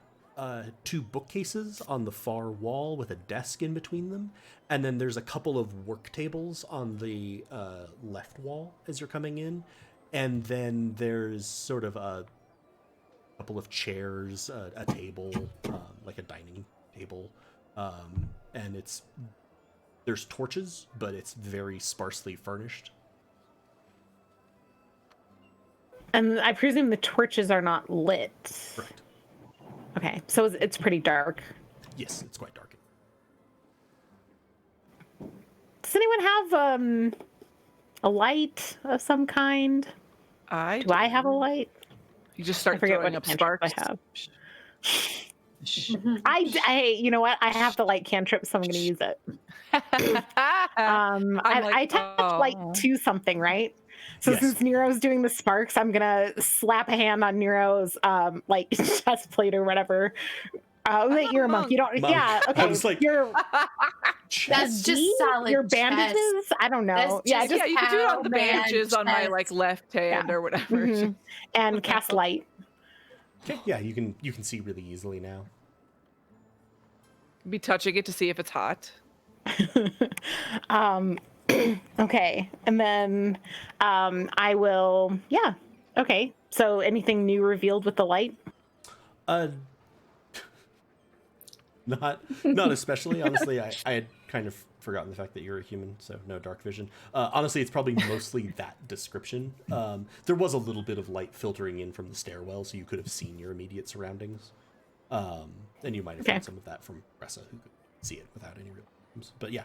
2 bookcases on the far wall with a desk in between them, and then there's a couple of work tables on the left wall as you're coming in, and then there's sort of a couple of chairs, a table, like a dining table, and there's torches, but it's very sparsely furnished. And I presume the torches are not lit. Correct. Okay, so it's pretty dark. Yes, it's quite dark. Does anyone have a light of some kind? Do I have a light? You just start I forget throwing what up cantrip sparks. I have. You know what? I have the light cantrip, so I'm going to use it. I touched light to something, right? So Yes. Since Nero's doing the sparks, I'm gonna slap a hand on Nero's like chest plate or whatever. You're a monk. You don't. Monk. Yeah. I Okay. was like, You're That's just solid your bandages. chest. I don't know. That's Yeah. just- Yeah, you can do it on the How man bandages on my chest. like left hand Yeah. or whatever. Mhm. And cast light. okay, yeah, you can see really easily now. Be touching it to see if it's hot. Okay. And then I will, yeah. Okay. So anything new revealed with the light? Uh, not especially. Honestly, I had kind of forgotten the fact that you're a human, so no dark vision. Honestly, it's probably mostly that description. There was a little bit of light filtering in from the stairwell, so you could have seen your immediate surroundings. And you might have heard some of that from Ressa, who could see it without any real problems. But yeah,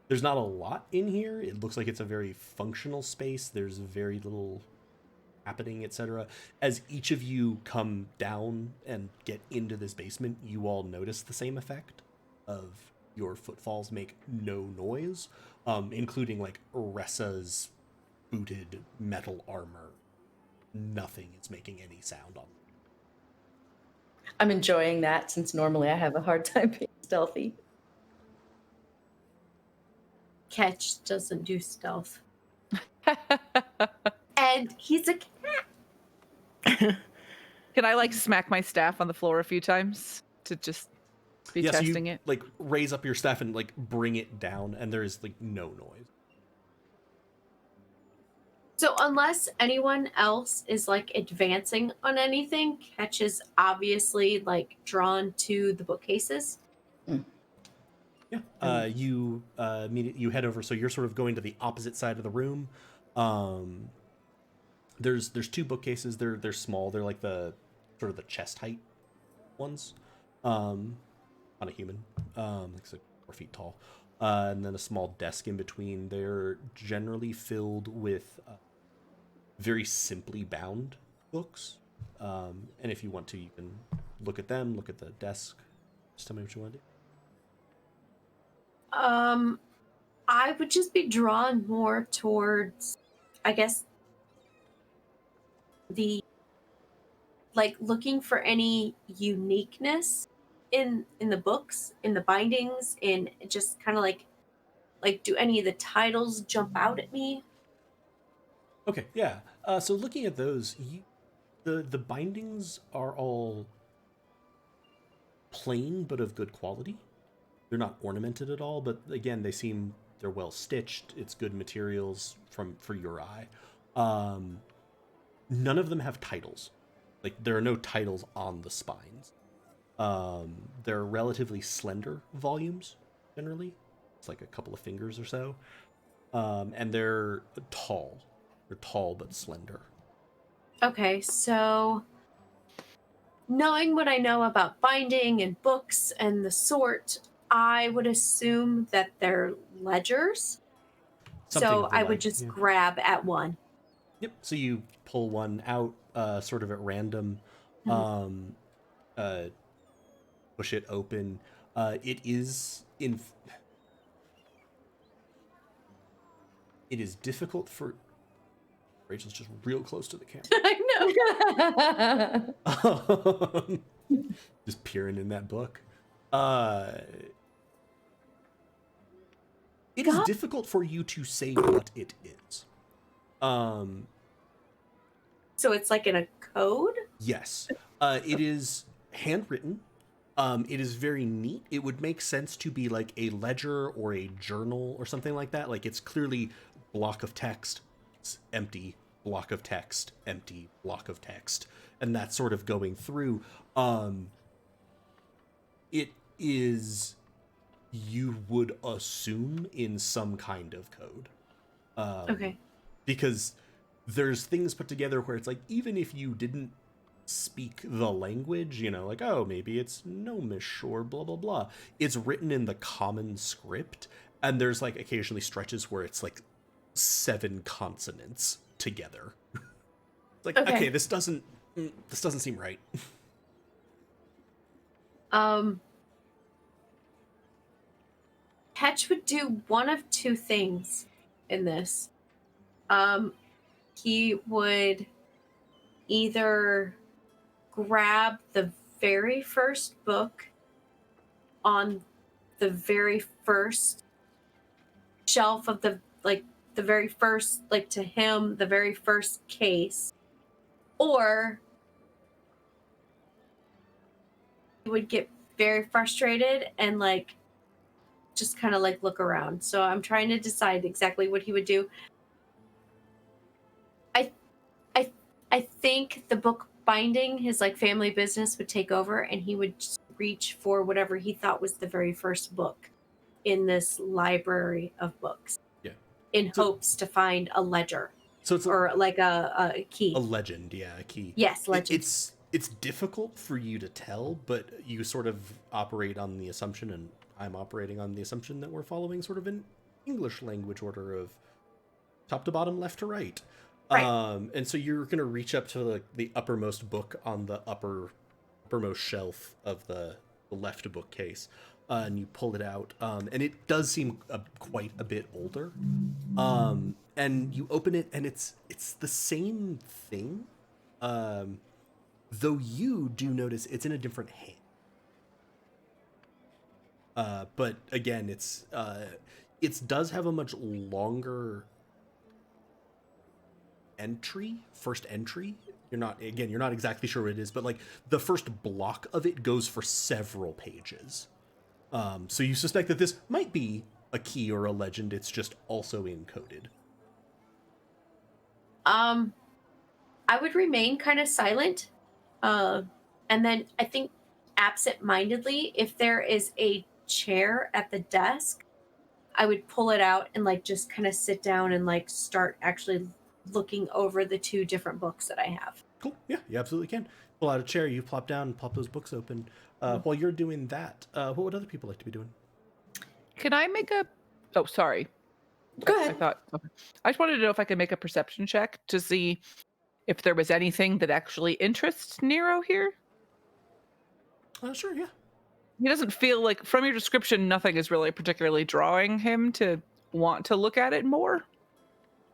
there's not a lot in here. It looks like it's a very functional space. There's very little happening, etc. As each of you come down and get into this basement, you all notice the same effect of your footfalls make no noise, including like Ressa's booted metal armor. Nothing is making any sound on them. I'm enjoying that since normally I have a hard time being stealthy. Ketch doesn't do stealth. And he's a cat. Can I like smack my staff on the floor a few times to just be testing so you, it? like raise up your staff and like bring it down, and there is like no noise. So unless anyone else is like advancing on anything, Ketch is obviously like drawn to the bookcases. Yeah. You you head over, so you're sort of going to the opposite side of the room. There's two bookcases. They're small. They're like the sort of the chest height ones, on a human, like 4 feet tall, and then a small desk in between. They're generally filled with very simply bound books. And if you want to, you can look at them. Look at the desk. Just tell me what you want to do. I would just be drawn more towards, I guess, the like looking for any uniqueness in the books, in the bindings, in just kind of like do any of the titles jump out at me? Okay, yeah. So looking at those, the bindings are all plain but of good quality. They're not ornamented at all, but again, they're well stitched. It's good materials for your eye. None of them have titles. Like there are no titles on the spines. They're relatively slender volumes generally. It's like a couple of fingers or so. And they're tall. They're tall but slender. Okay, so knowing what I know about binding and books and the sort, I would assume that they're ledgers. Something So of the I like, would just yeah. grab at one. Yep. So you pull one out, sort of at random, push it open. It is difficult for Rachel's just real close to the camera. I know. Just peering in that book. It is difficult for you to say what it is. So it's like in a code? Yes. It is handwritten. It is very neat. It would make sense to be like a ledger or a journal or something like that. Like it's clearly block of text, it's empty, block of text, empty, block of text, and that's sort of going through. It is, you would assume, in some kind of code. Okay. Because there's things put together where it's like, even if you didn't speak the language, you know, like, oh, maybe it's gnomish or blah, blah, blah. It's written in the common script, and there's like occasionally stretches where it's like 7 consonants together. It's like, okay, this doesn't seem right. Ketch would do one of two things in this. He would either grab the very first book on the very first shelf of the very first, like to him, the very first case, or he would get very frustrated and like just kind of like look around. So I'm trying to decide exactly what he would do. I think the book binding, his like family business, would take over, and he would just reach for whatever he thought was the very first book in this library of books. Yeah. In hopes to find a ledger. So it's or like a key. A legend, yeah, a key. Yes, legend. It's difficult for you to tell, but you sort of operate on the assumption, and I'm operating on the assumption that we're following sort of an English language order of top to bottom, left to right. Right. And so you're going to reach up to the uppermost book on the uppermost shelf of the left bookcase, and you pull it out, and it does seem quite a bit older. And you open it, and it's the same thing, though you do notice it's in a different hand. But again, it does have a much longer first entry. You're not exactly sure what it is, but like the first block of it goes for several pages. So you suspect that this might be a key or a legend. It's just also encoded. I would remain kind of silent. And then I think absent-mindedly, if there is a chair at the desk, I would pull it out and like just kind of sit down and like start actually looking over the two different books that I have. Cool. Yeah, you absolutely can. Pull out a chair, you plop down and pop those books open. While you're doing that, what would other people like to be doing? Can I make a... Oh, sorry. Go ahead. I just wanted to know if I could make a perception check to see if there was anything that actually interests Nero here. Sure, yeah. He doesn't feel like, from your description, nothing is really particularly drawing him to want to look at it more.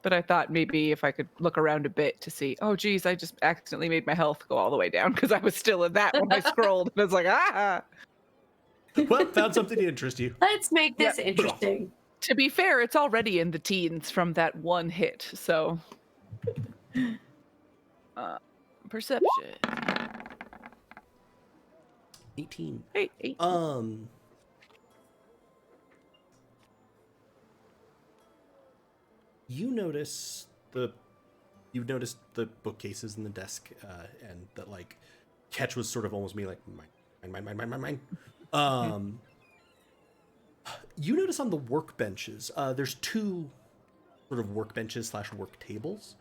But I thought maybe if I could look around a bit to see, oh, geez, I just accidentally made my health go all the way down because I was still in that when I scrolled. And I was like, ah. Well, found something to interest you. Let's make this interesting. To be fair, it's already in the teens from that one hit. So, perception. 18. 18. You noticed the bookcases in the desk, and that like Ketch was sort of almost me like mine. You notice on the workbenches, there's two sort of workbenches / work tables.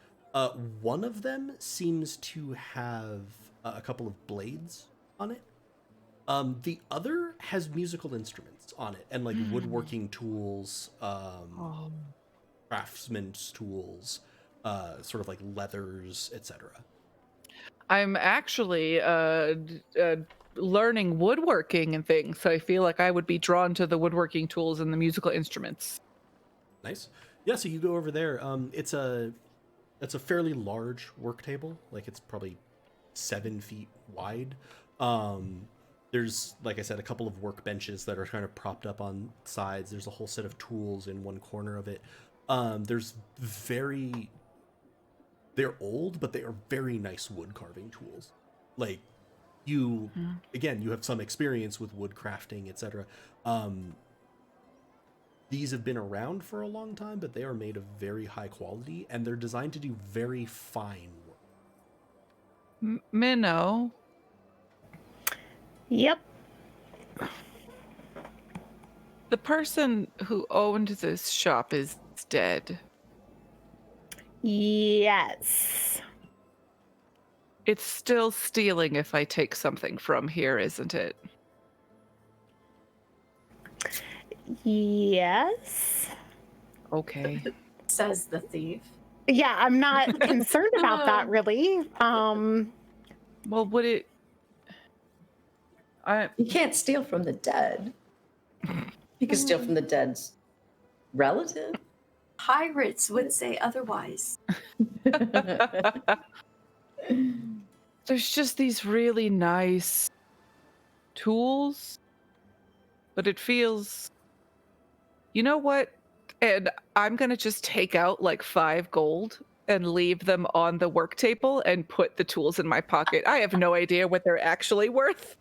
One of them seems to have a couple of blades on it. The other has musical instruments on it and like woodworking tools, craftsman's tools, sort of like leathers, etc. I'm actually learning woodworking and things, so I feel like I would be drawn to the woodworking tools and the musical instruments. Nice. Yeah, so you go over there. It's a fairly large work table. Like it's probably 7 feet wide. There's, like I said, a couple of workbenches that are kind of propped up on sides. There's a whole set of tools in one corner of it. They're old, but they are very nice wood carving tools. Like you have some experience with wood crafting, etc. These have been around for a long time, but they are made of very high quality, and they're designed to do very fine work. Minnow. Yep. The person who owned this shop is dead. Yes. It's still stealing if I take something from here, isn't it? Yes. Okay. Says the thief. Yeah, I'm not concerned about that really. Well, would it... You can't steal from the dead. You can steal from the dead's relative. Pirates would say otherwise. There's just these really nice tools, but it feels... You know what? And I'm going to just take out like 5 gold and leave them on the work table and put the tools in my pocket. I have no idea what they're actually worth.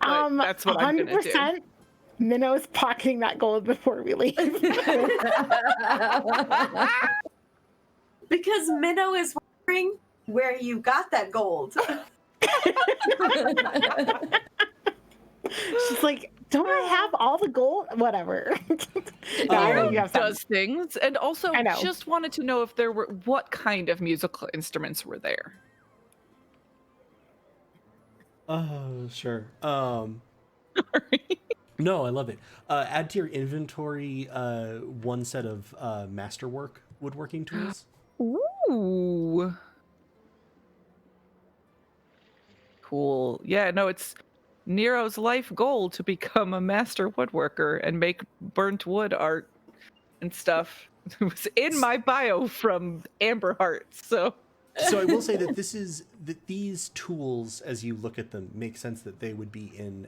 But that's what I'm going to do. Minnow's pocketing that gold before we leave. Because Minnow is wondering where you got that gold. She's like, don't I have all the gold? Whatever. Nero you have some. does things, and also I know. just wanted to know if there were what kind of musical instruments were there. Sure. No, I love it. Add to your inventory one set of masterwork woodworking tools. Ooh. Cool. Yeah, no, it's Nero's life goal to become a master woodworker and make burnt wood art and stuff. It was in my bio from Amber Heart, so So I will say that these tools, as you look at them, make sense that they would be in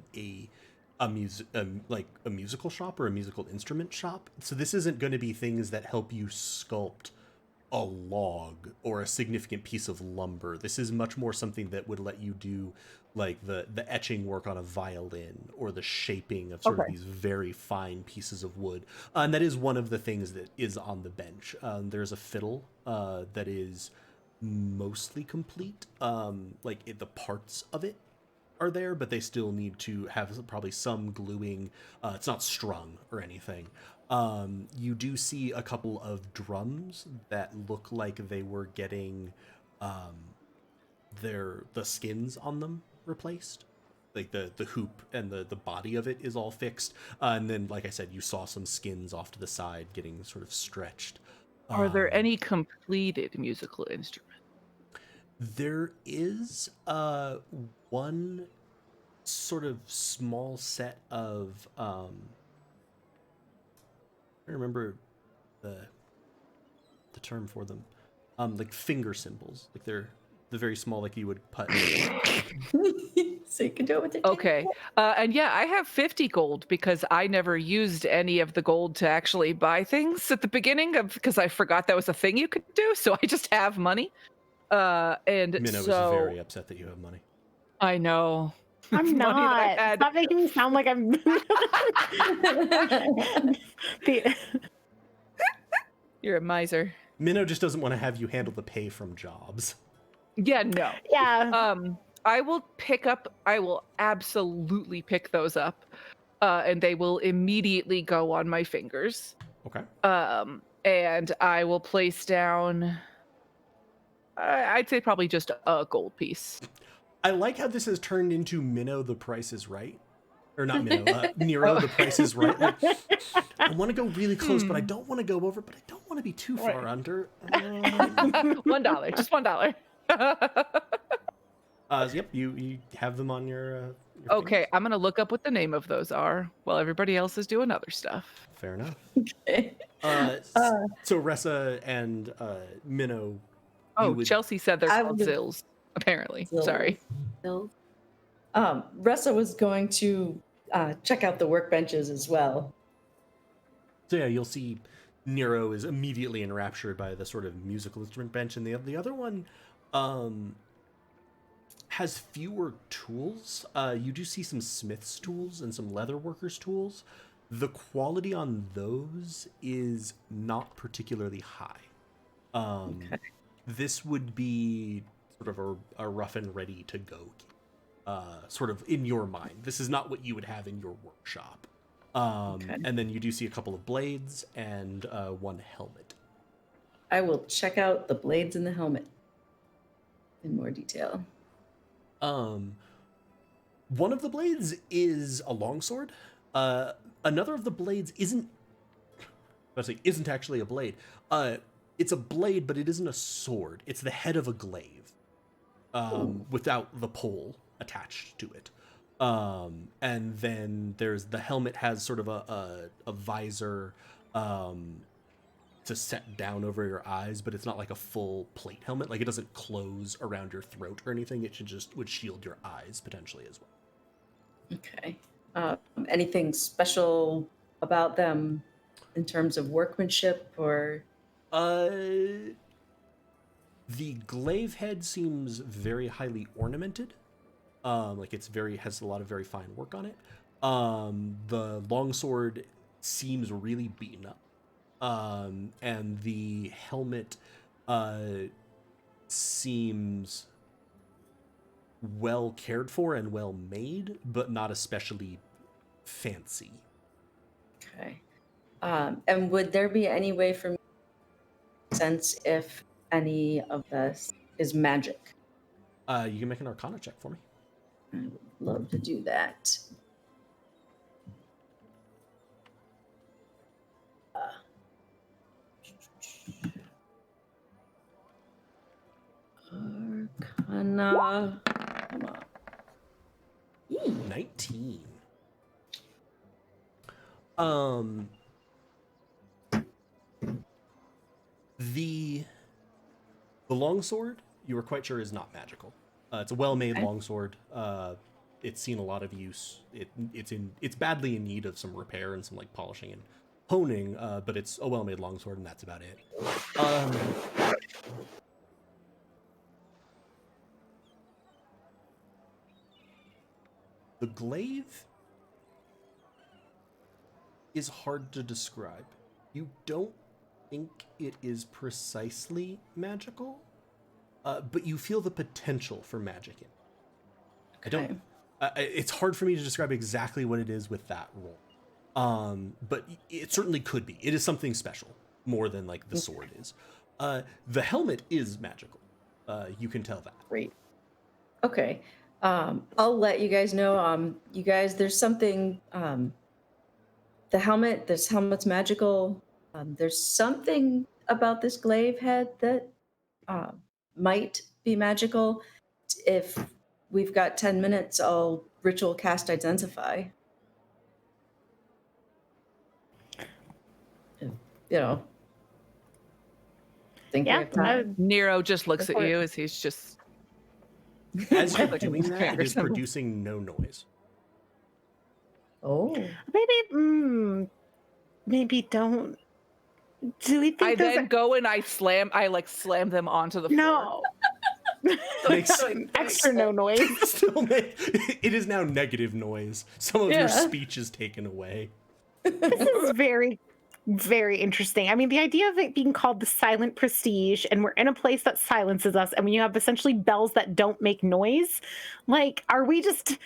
like a musical shop or a musical instrument shop. So this isn't going to be things that help you sculpt a log or a significant piece of lumber. This is much more something that would let you do like the etching work on a violin or the shaping of sort of these very fine pieces of wood. And that is one of the things that is on the bench. There's a fiddle that is mostly complete. The parts of it are there, but they still need to have probably some gluing. It's not strung or anything. You do see a couple of drums that look like they were getting the skins on them replaced. Like the hoop and the body of it is all fixed. And then, like I said, you saw some skins off to the side getting sort of stretched. are there any completed musical instruments? There is one sort of small set of I remember the term for them. Like finger cymbals. Like they're very small, like you would put. So you can do it with your Okay. And yeah, I have 50 gold because I never used any of the gold to actually buy things at the beginning because I forgot that was a thing you could do. So I just have money. And Minnow is so very upset that you have money. I know. I'm Money that I not. had. Stop making me sound like I'm. You're a miser. Minnow just doesn't want to have you handle the pay from jobs. Yeah, no. Yeah. I will absolutely pick those up. And they will immediately go on my fingers. Okay. And I will place down I'd say probably just a gold piece. I like how this has turned into Minnow the Price is Right. Or not Minnow, Nero the Price is Right. Like, I want to go really close, but I don't want to go over, but I don't want to be too far under. $1, just $1. Yep, you have them on your Okay, fingers. I'm gonna look up what the name of those are while everybody else is doing other stuff. Fair enough. Okay. So Ressa and Minnow. Oh, Chelsea said they're I called would- Zills, apparently. Zills. Sorry. Ressa was going to check out the workbenches as well. So yeah, you'll see Nero is immediately enraptured by the sort of musical instrument bench, and the other one has fewer tools. You do see some smith's tools and some leather workers' tools. The quality on those is not particularly high. Okay. This would be sort of a rough and ready to go, sort of in your mind. This is not what you would have in your workshop. Okay. And then you do see a couple of blades and one helmet. I will check out the blades and the helmet in more detail. One of the blades is a longsword. Another of the blades isn't actually a blade. It's a blade, but it isn't a sword. It's the head of a glaive, without the pole attached to it. And then there's the helmet has sort of a visor to set down over your eyes, but it's not like a full plate helmet. Like it doesn't close around your throat or anything. It would shield your eyes potentially as well. Okay. Anything special about them in terms of workmanship or? The glaive head seems very highly ornamented. Like has a lot of very fine work on it. The longsword seems really beaten up. And the helmet seems well cared for and well made, but not especially fancy. Okay. And would there be any way for me to sense if any of this is magic? You can make an Arcana check for me. I would love to do that. Arcana. Come on. 19. The longsword, you are quite sure is not magical. It's a well-made longsword. It's seen a lot of use. It's badly in need of some repair and some like polishing and honing, but it's a well-made longsword, and that's about it. The glaive is hard to describe. You don't think it is precisely magical, but you feel the potential for magic in it. Okay. It's hard for me to describe exactly what it is with that roll. But it certainly could be. It is something special, more than like the sword is. The helmet is magical. You can tell that. Great. Okay. I'll let you guys know. You guys, there's something. The helmet. This helmet's magical. There's something about this glaive head that might be magical. If we've got 10 minutes, I'll ritual cast Identify. You know. Think we have time. Nero just looks at you as he's just. As you're doing that, it is producing no noise. Oh. Maybe don't. Do we think I there's then go and I slam them onto the floor. No. Makes Extra no noise. It is now negative noise. Some of your speech is taken away. This is very, very interesting. I mean, the idea of it being called the silent prestige, and we're in a place that silences us, and when you have essentially bells that don't make noise, like, are we just...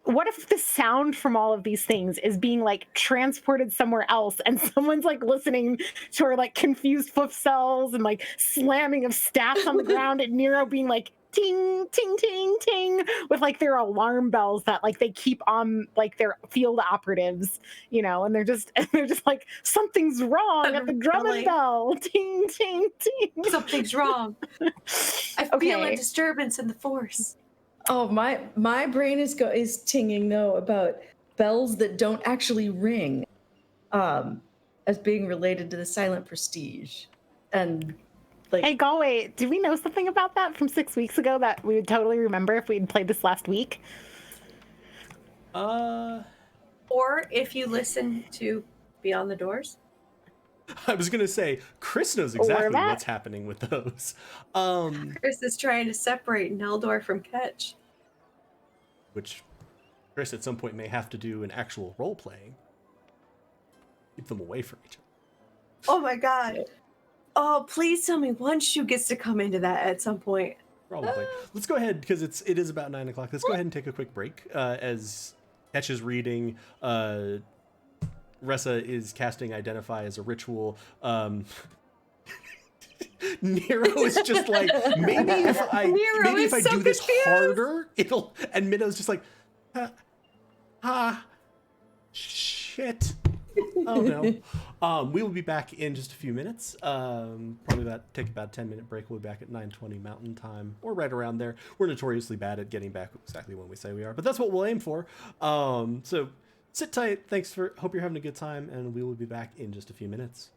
What if the sound from all of these things is being like transported somewhere else, and someone's like listening to our like confused foot cells and like slamming of staffs on the ground, and Nero being like ting ting ting ting with like their alarm bells that like they keep on like their field operatives, you know, and they're just like, something's wrong at the drum and bell, ting ting ting. Something's wrong. I feel a disturbance in the force. Oh, my brain is tinging though about bells that don't actually ring, as being related to the silent prestige, and like. Hey, Galway, do we know something about that from 6 weeks ago that we would totally remember if we'd played this last week? Or if you listen to Beyond the Doors. I was gonna say, Chris knows exactly what's happening with those. Chris is trying to separate Neldor from Ketch. Which Chris at some point may have to do an actual role playing. Keep them away from each other. Oh my god. Oh, please tell me one shoe gets to come into that at some point. Probably. Let's go ahead, because it is about 9 o'clock. Let's go ahead and take a quick break. As Ketch is reading, Ressa is casting Identify as a ritual. Nero is just like, maybe if I do this harder, it'll. And Minnow's just like, shit. Oh no. We will be back in just a few minutes. Probably take about a 10-minute break. We'll be back at 9:20 Mountain Time, or right around there. We're notoriously bad at getting back exactly when we say we are, but that's what we'll aim for. So sit tight. Hope you're having a good time, and we will be back in just a few minutes.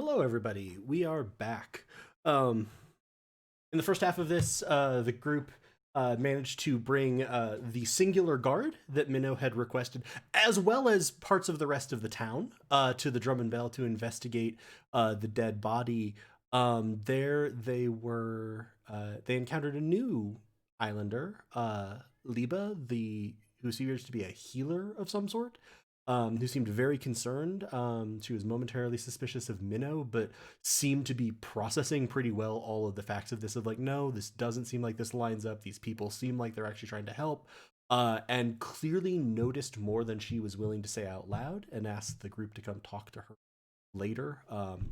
Hello, everybody. We are back. In the first half of this, the group managed to bring the singular guard that Minnow had requested, as well as parts of the rest of the town, to the Drum and Bell to investigate the dead body. There they were. They encountered a new islander, Liba, who appears to be a healer of some sort. Who seemed very concerned. She was momentarily suspicious of Minnow, but seemed to be processing pretty well all of the facts of this, of like, no, this doesn't seem like this lines up. These people seem like they're actually trying to help, and clearly noticed more than she was willing to say out loud, and asked the group to come talk to her later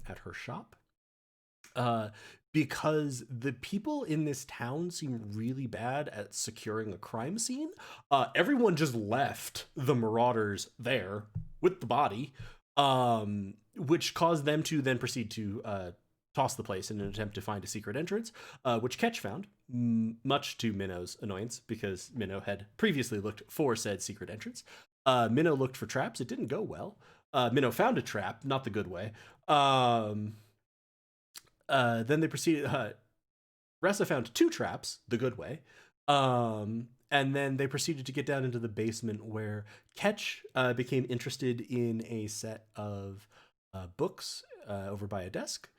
at her shop. Because the people in this town seem really bad at securing a crime scene. Everyone just left the Marauders there with the body, which caused them to then proceed to toss the place in an attempt to find a secret entrance, which Ketch found, much to Minnow's annoyance, because Minnow had previously looked for said secret entrance. Minnow looked for traps. It didn't go well. Minnow found a trap, not the good way. Then they proceeded. Ressa found 2 traps, the good way. And then they proceeded to get down into the basement, where Ketch became interested in a set of books over by a desk.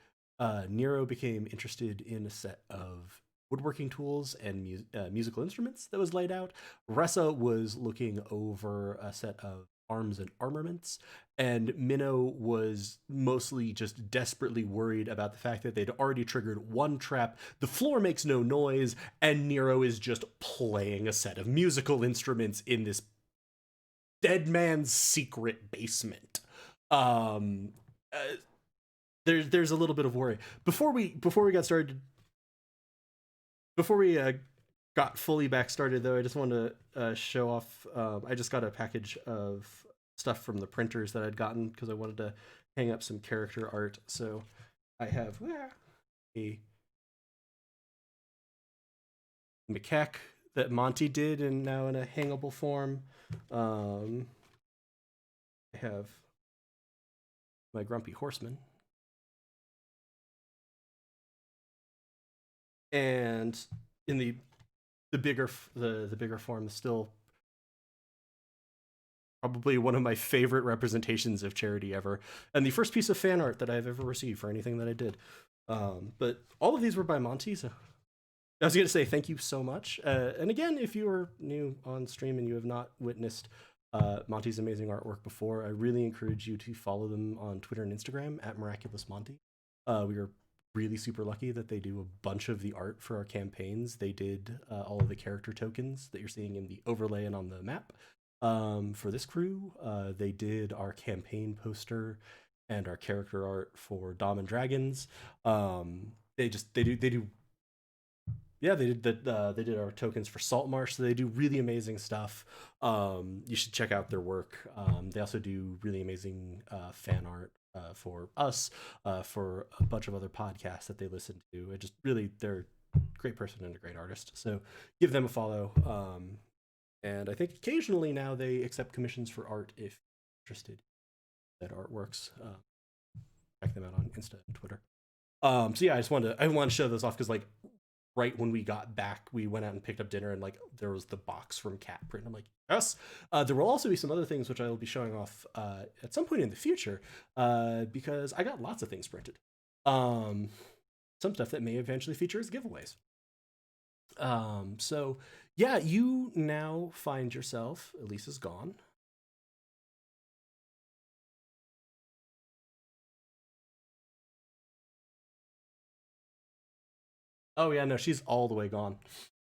Nero became interested in a set of woodworking tools and musical instruments that was laid out. Ressa was looking over a set of arms and armaments, and Minnow was mostly just desperately worried about the fact that they'd already triggered 1 trap, the floor makes no noise, and Nero is just playing a set of musical instruments in this dead man's secret basement. There's a little bit of worry. Before we got started, before we got fully back started, though, I just wanted to show off. I just got a package of stuff from the printers that I'd gotten, because I wanted to hang up some character art. So I have a macaque that Monty did, and now in a hangable form. I have my grumpy horseman. And in the bigger form, still probably one of my favorite representations of Charity ever, and the first piece of fan art that I've ever received for anything that I did. But all of these were by Monty, so I was going to say thank you so much. And again, if you are new on stream and you have not witnessed Monty's amazing artwork before, I really encourage you to follow them on Twitter and Instagram at Miraculous Monty. We are really super lucky that they do a bunch of the art for our campaigns. They did all of the character tokens that you're seeing in the overlay and on the map. For this crew, they did our campaign poster and our character art for Dom and Dragons. They did our tokens for Saltmarsh, so they do really amazing stuff. You should check out their work. They also do really amazing fan art for us, for a bunch of other podcasts that they listen to. They're a great person and a great artist. So give them a follow. And I think occasionally now they accept commissions for art if you're interested in that artworks. Check them out on Insta and Twitter. So yeah, I wanted to show those off, because like right when we got back, we went out and picked up dinner, and like there was the box from Cat Print. I'm like, yes. There will also be some other things which I will be showing off at some point in the future, because I got lots of things printed. Some stuff that may eventually feature as giveaways. So yeah, you now find yourself, Elisa's gone. Oh yeah, no, she's all the way gone.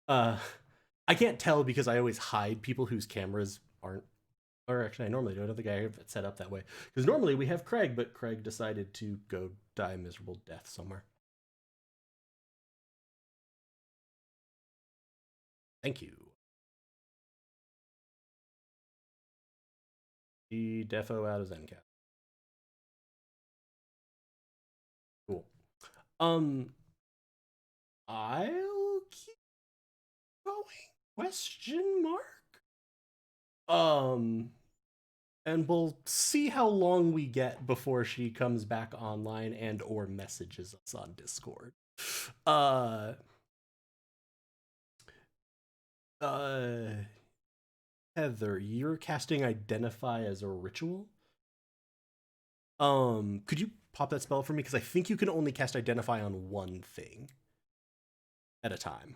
I can't tell because I always hide people whose cameras aren't, or actually I normally do. I don't think I have it set up that way, because normally we have Craig, but Craig decided to go die a miserable death somewhere. Thank you. He defo out of Zencast. Cool. I'll keep going. Question mark. and we'll see how long we get before she comes back online and or messages us on Discord. Heather, you're casting Identify as a ritual. Could you pop that spell for me? Because I think you can only cast Identify on one thing at a time.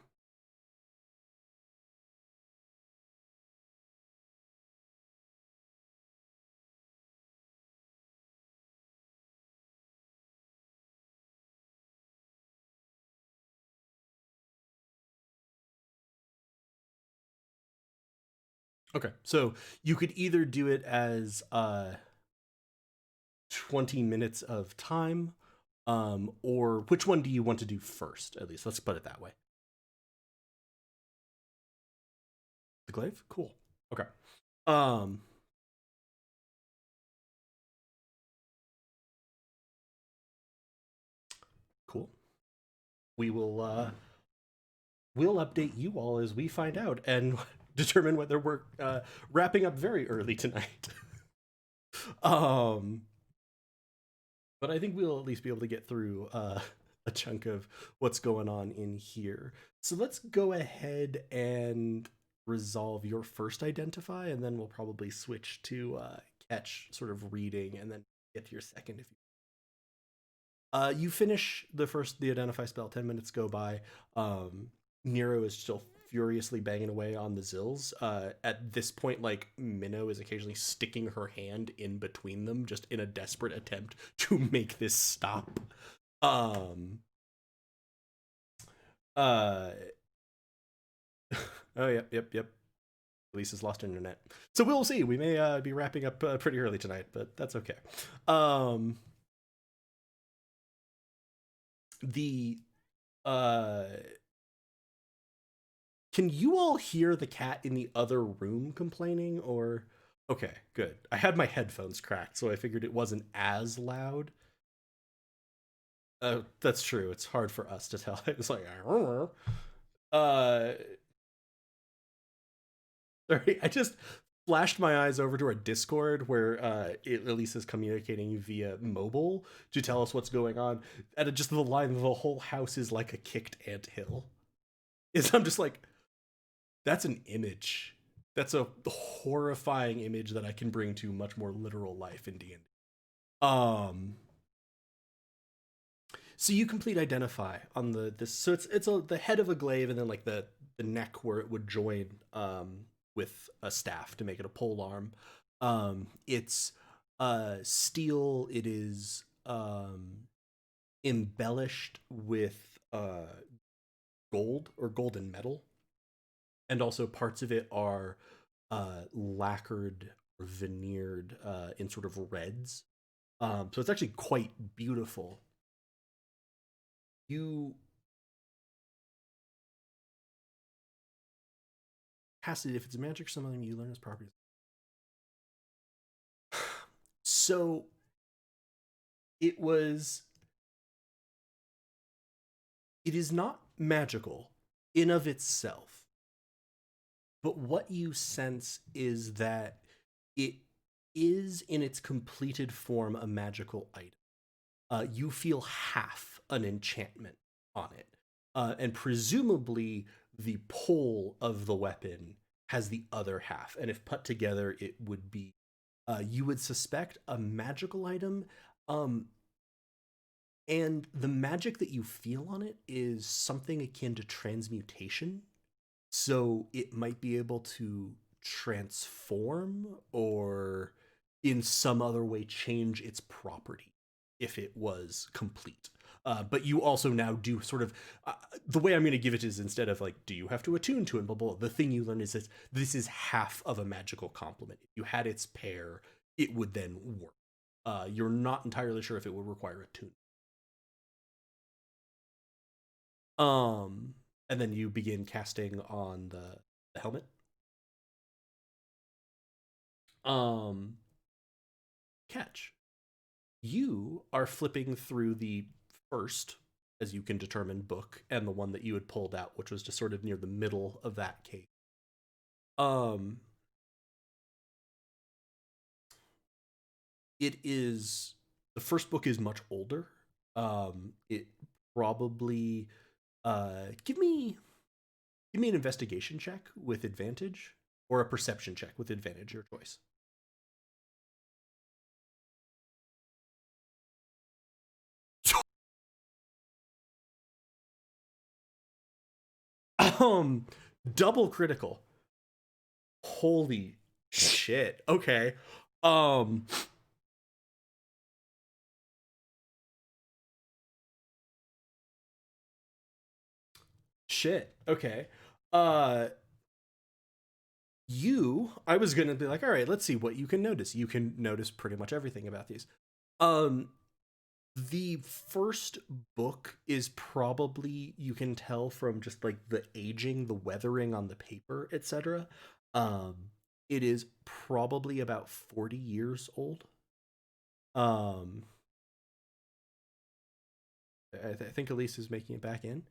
Okay, so you could either do it as 20 minutes of time, or which one do you want to do first? At least let's put it that way. The glaive? Cool. Okay. Cool. We will we'll update you all as we find out and determine whether we're wrapping up very early tonight. But I think we'll at least be able to get through a chunk of what's going on in here. So let's go ahead and resolve your first Identify, and then we'll probably switch to catch sort of reading, and then get to your second if you. You finish the Identify spell. 10 minutes go by. Nero is still furiously banging away on the zills. At this point, like, Minnow is occasionally sticking her hand in between them, just in a desperate attempt to make this stop. Oh, yep. Lisa's lost internet. So we'll see. We may be wrapping up pretty early tonight, but that's okay. Can you all hear the cat in the other room complaining, or... Okay, good. I had my headphones cracked, so I figured it wasn't as loud. That's true. It's hard for us to tell. It's like... Sorry, I just flashed my eyes over to our Discord where Elisa's communicating via mobile to tell us what's going on. And just the line, the whole house is like a kicked anthill. I'm just like... That's an image. That's a horrifying image that I can bring to much more literal life in D&D. So you complete Identify on this. So it's the head of a glaive, and then like the neck where it would join with a staff to make it a pole arm. It's steel. It is embellished with gold or golden metal. And also parts of it are lacquered or veneered in sort of reds. So it's actually quite beautiful. You cast it if it's magic or something you learn its properties. So it is not magical in of itself. But what you sense is that it is, in its completed form, a magical item. You feel half an enchantment on it. And presumably, the pole of the weapon has the other half. And if put together, it would be, you would suspect, a magical item. And the magic that you feel on it is something akin to transmutation. So it might be able to transform or in some other way change its property if it was complete. But you also now do sort of... the way I'm going to give it is, instead of like, do you have to attune to it, blah, blah, blah, the thing you learn is that this is half of a magical complement. If you had its pair, it would then work. You're not entirely sure if it would require attune. And then you begin casting on the helmet. Catch. You are flipping through the first, as you can determine, book, and the one that you had pulled out, which was just sort of near the middle of that cave. It is, the first book is much older. It probably, give me an investigation check with advantage, or a perception check with advantage, your choice. Double critical. Holy shit. Okay. Shit. Okay. I was gonna be like, all right, let's see what you can notice. You can notice pretty much everything about these. The first book is probably, you can tell from just like the aging, the weathering on the paper, etc. It is probably about 40 years old. I think Elise is making it back in.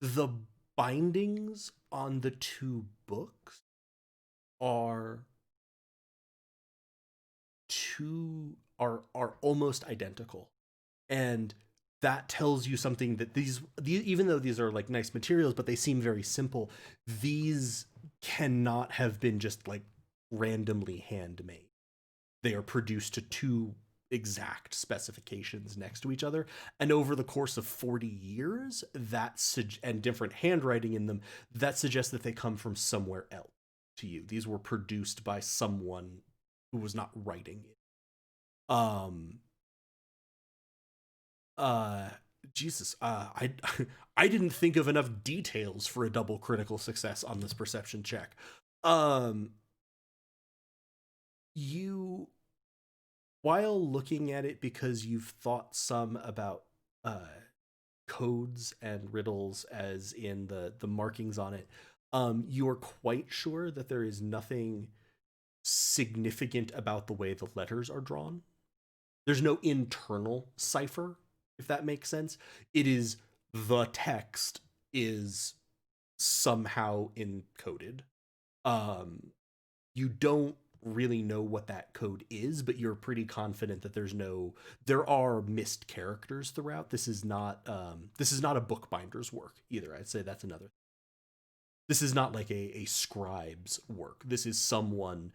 The bindings on the two books are almost identical, and that tells you something, that these even though these are like nice materials, but they seem very simple, these cannot have been just like randomly handmade. They are produced to two exact specifications next to each other, and over the course of 40 years, and different handwriting in them, that suggests that they come from somewhere else to you. These were produced by someone who was not writing it. Jesus, I didn't think of enough details for a double critical success on this perception check. You, while looking at it, because you've thought some about codes and riddles, as in the markings on it, you are quite sure that there is nothing significant about the way the letters are drawn. There's no internal cipher, if that makes sense. It is, the text is somehow encoded. You don't really know what that code is, but you're pretty confident that there are missed characters throughout. This is not a bookbinder's work either. I'd say that's another. This is not like a scribe's work. This is someone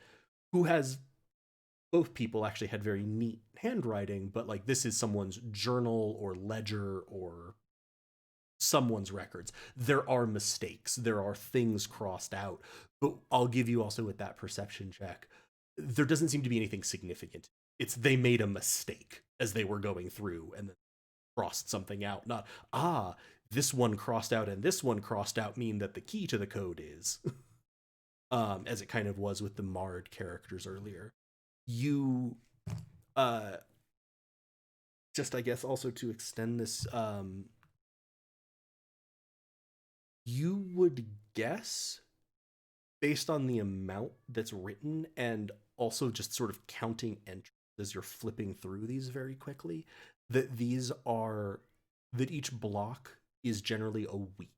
who has, both people actually had very neat handwriting, but like, this is someone's journal or ledger or someone's records. There are mistakes, there are things crossed out, but I'll give you also, with that perception check, there doesn't seem to be anything significant. It's, they made a mistake as they were going through and then crossed something out. Not, this one crossed out and this one crossed out mean that the key to the code is as it kind of was with the Marred characters earlier. You just, I guess, also to extend this, you would guess, based on the amount that's written and also just sort of counting entries as you're flipping through these very quickly, that each block is generally a week.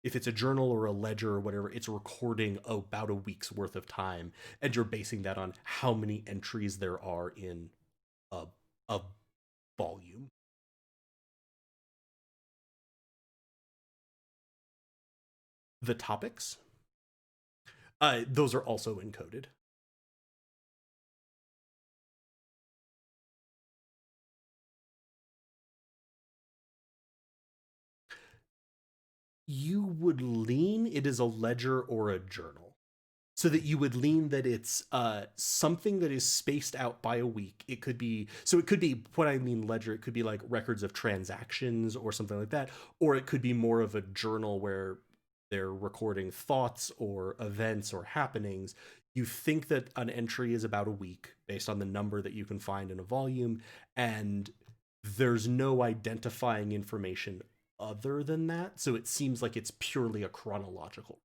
If it's a journal or a ledger or whatever, it's recording about a week's worth of time, and you're basing that on how many entries there are in a volume. The topics, those are also encoded. You would lean it is a ledger or a journal, so that you would lean that it's something that is spaced out by a week. It could be, when I mean ledger, it could be like records of transactions or something like that, or it could be more of a journal where they're recording thoughts or events or happenings. You think that an entry is about a week based on the number that you can find in a volume, and there's no identifying information other than that, so it seems like it's purely a chronological.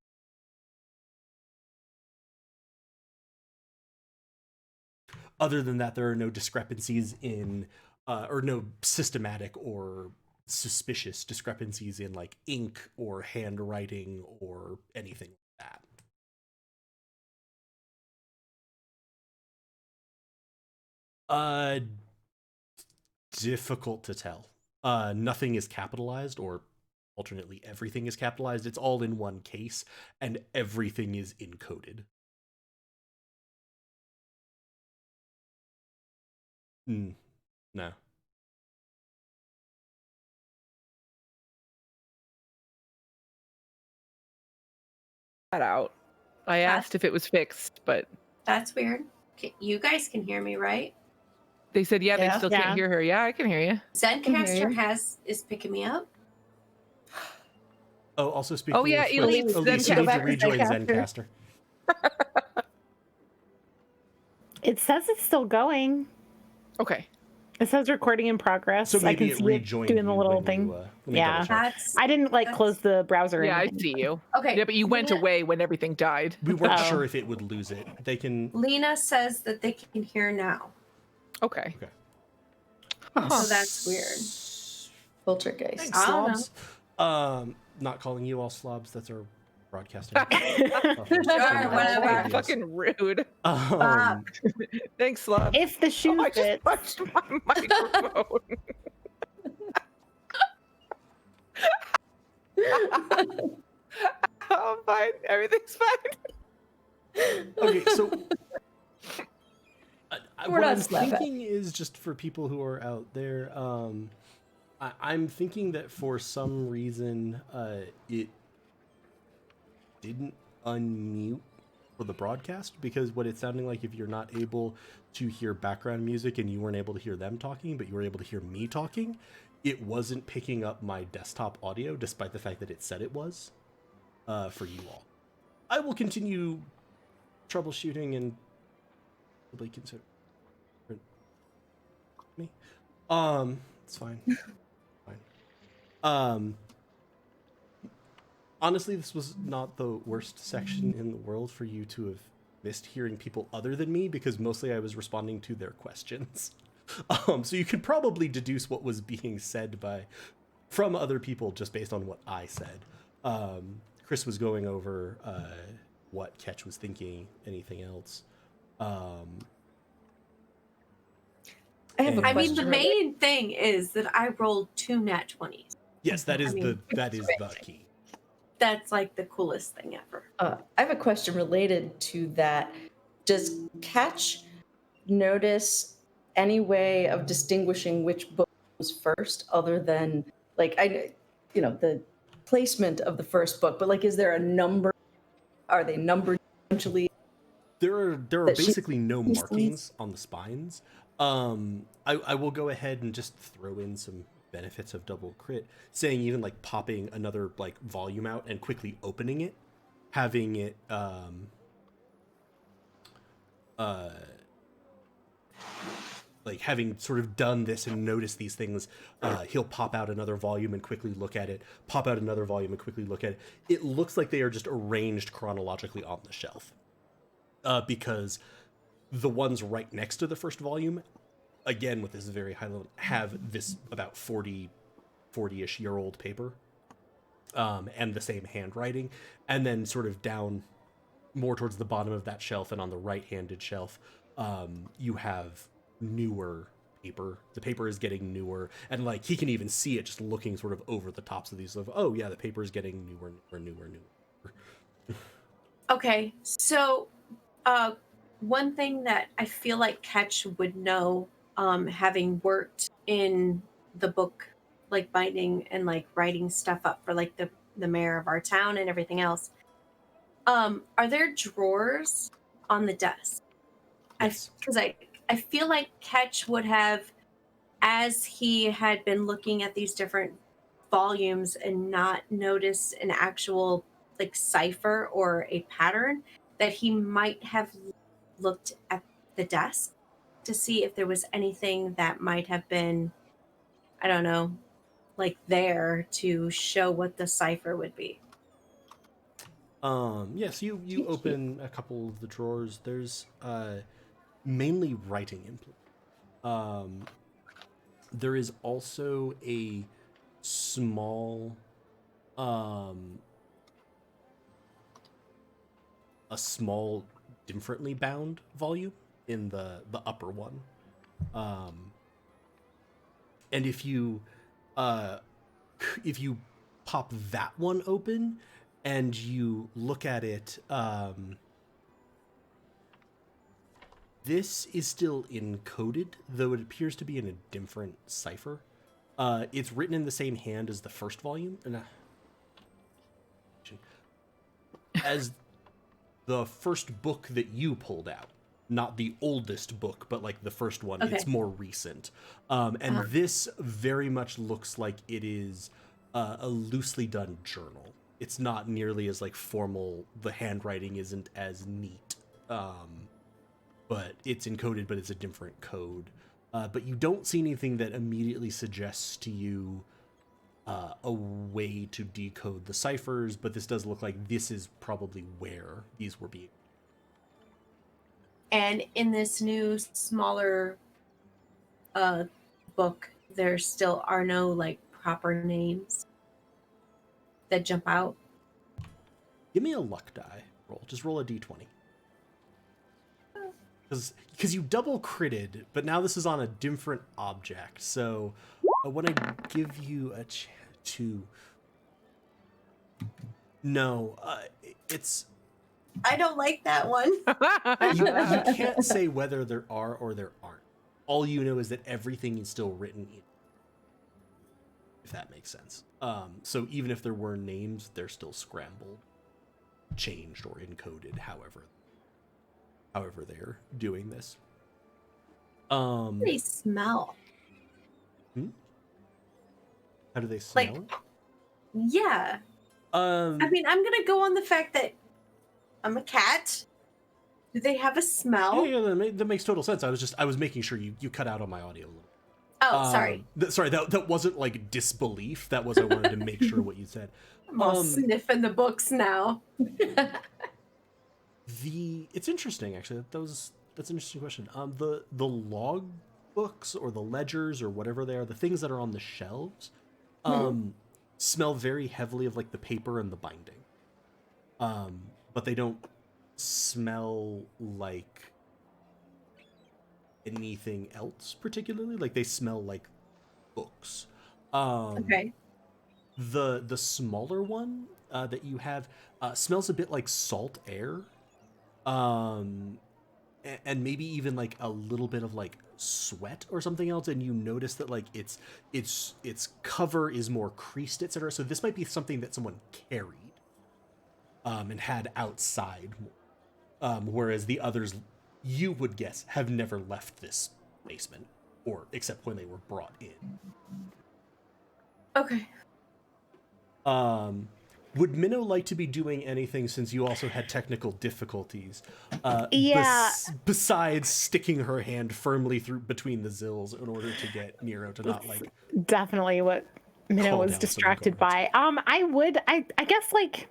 Other than that, there are no discrepancies in or no systematic or suspicious discrepancies in like ink or handwriting or anything like that. Difficult to tell. Nothing is capitalized, or alternately everything is capitalized. It's all in one case, and everything is encoded. No. That out. I asked if it was fixed, but That's weird. Okay, you guys can hear me, right? they said, yeah, they Yeah. still Yeah. can't hear her. Yeah, I can hear you. Zencaster is picking me up. Oh, also speaking Oh, yeah, of Elite which, Elise, you Zencaster. need to to rejoin Zencaster. Zencaster. It says it's still going. Okay. It says recording in progress. So I maybe can it see rejoined doing the you little when thing. you, let me Yeah. double check. That's I didn't That's- close the browser. or Yeah, I anything. see you. okay. Yeah, but you went Lena, away when everything died. We weren't Oh. sure if it would lose it. They can. Lena says that they can hear now. Okay. Okay. So that's weird. Poltergeist. Thanks, I don't slobs. Not calling you all slobs. That's our broadcasting. Sure, whatever. Fucking rude. Thanks, Slob. If the shoe I fits. just touched my microphone. I'm fine. Everything's fine. Okay, so We're what not I'm slap thinking is, just for people who are out there, I'm thinking that for some reason it didn't unmute for the broadcast, because what it's sounding like, if you're not able to hear background music and you weren't able to hear them talking, but you were able to hear me talking, it wasn't picking up my desktop audio, despite the fact that it said it was, for you all. I will continue troubleshooting and probably consider me. It's fine. Fine. Honestly, this was not the worst section in the world for you to have missed hearing people other than me, because mostly I was responding to their questions. So you could probably deduce what was being said from other people just based on what I said. Chris was going over what Ketch was thinking, anything else. I have a I question. mean, the main thing is that I rolled 2 nat 20s. Yes, that is I mean, the key. That's like the coolest thing ever. I have a question related to that. Does Catch notice any way of distinguishing which book was first, other than like the placement of the first book? But like, is there a number? Are they numbered essentially? There are that she basically no sees? markings on the spines. I will go ahead and just throw in some benefits of double crit, saying even like popping another like volume out and quickly opening it, having it like having sort of done this and noticed these things, he'll pop out another volume and quickly look at it, pop out another volume and quickly look at it. It looks like they are just arranged chronologically on the shelf, because the ones right next to the first volume, again with this very high level, have this about 40-ish year old paper, and the same handwriting, and then sort of down more towards the bottom of that shelf and on the right-handed shelf, you have newer paper. The paper is getting newer, and like he can even see it just looking sort of over the tops of these. Of, oh yeah, the paper is getting newer. Okay, so one thing that I feel like Ketch would know, having worked in the book, like binding and like writing stuff up for like the mayor of our town and everything else. Are there drawers on the desk? Yes. Because I feel like Ketch would have, as he had been looking at these different volumes and not noticed an actual like cipher or a pattern, that he might have looked at the desk to see if there was anything that might have been, I don't know, like there to show what the cipher would be. Yes, you open a couple of the drawers. There's mainly writing implements. There is also a small, a small differently bound volume in the upper one. And if you pop that one open and you look at it, this is still encoded, though it appears to be in a different cipher. It's written in the same hand as the first volume, and as the first book that you pulled out, not the oldest book, but like the first one. Okay. It's more recent. And this very much looks like it is a loosely done journal. It's not nearly as like formal. The handwriting isn't as neat. But it's encoded, but it's a different code. But you don't see anything that immediately suggests to you a way to decode the ciphers, but this does look like this is probably where these were being. And in this new, smaller book, there still are no like proper names that jump out. Give me a luck die roll. Just roll a d20. Because you double critted, but now this is on a different object. So I want to give you a chance to. No, it's. I don't like that one. You can't say whether there are or there aren't. All you know is that everything is still written in. If that makes sense. So even if there were names, they're still scrambled, changed, or encoded, however they're doing this. They smell. How do they smell? Like, yeah. I mean, I'm gonna go on the fact that I'm a cat. Do they have a smell? Yeah, that makes total sense. I was making sure you cut out on my audio a little. Oh, sorry. Sorry, that wasn't like disbelief. That was I wanted to make sure what you said. I'm all sniffing the books now. It's interesting actually. That's an interesting question. The log books or the ledgers or whatever they are, the things that are on the shelves, smell very heavily of like the paper and the binding. But they don't smell like anything else particularly. Like they smell like books. Okay. The smaller one that you have smells a bit like salt air. And maybe even like a little bit of like sweat or something else, and you notice that like its cover is more creased, etc. So this might be something that someone carried and had outside, whereas the others, you would guess, have never left this basement, or except when they were brought in. Okay. Would Minnow like to be doing anything since you also had technical difficulties? Yeah. Besides sticking her hand firmly through between the zills in order to get Nero to not like. Definitely what Minnow was distracted by. I guess like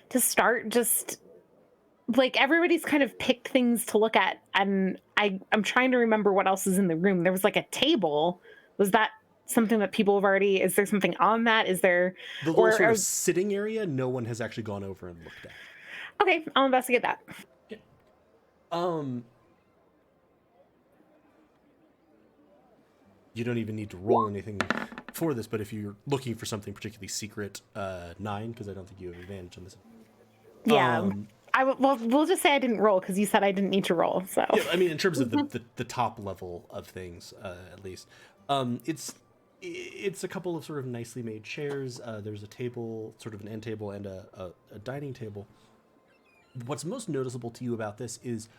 to start, just like everybody's kind of picked things to look at, and I'm trying to remember what else is in the room. There was like a table. Was that something that people have already? Is there something on that? Is there the little sort of sitting area? No one has actually gone over and looked at. Okay, I'll investigate that. Yeah. You don't even need to roll anything for this, but if you're looking for something particularly secret, 9, because I don't think you have advantage on this. Yeah. We'll just say I didn't roll because you said I didn't need to roll. So yeah, I mean, in terms of the top level of things, at least, it's a couple of sort of nicely made chairs. There's a table, sort of an end table, and a dining table. What's most noticeable to you about this is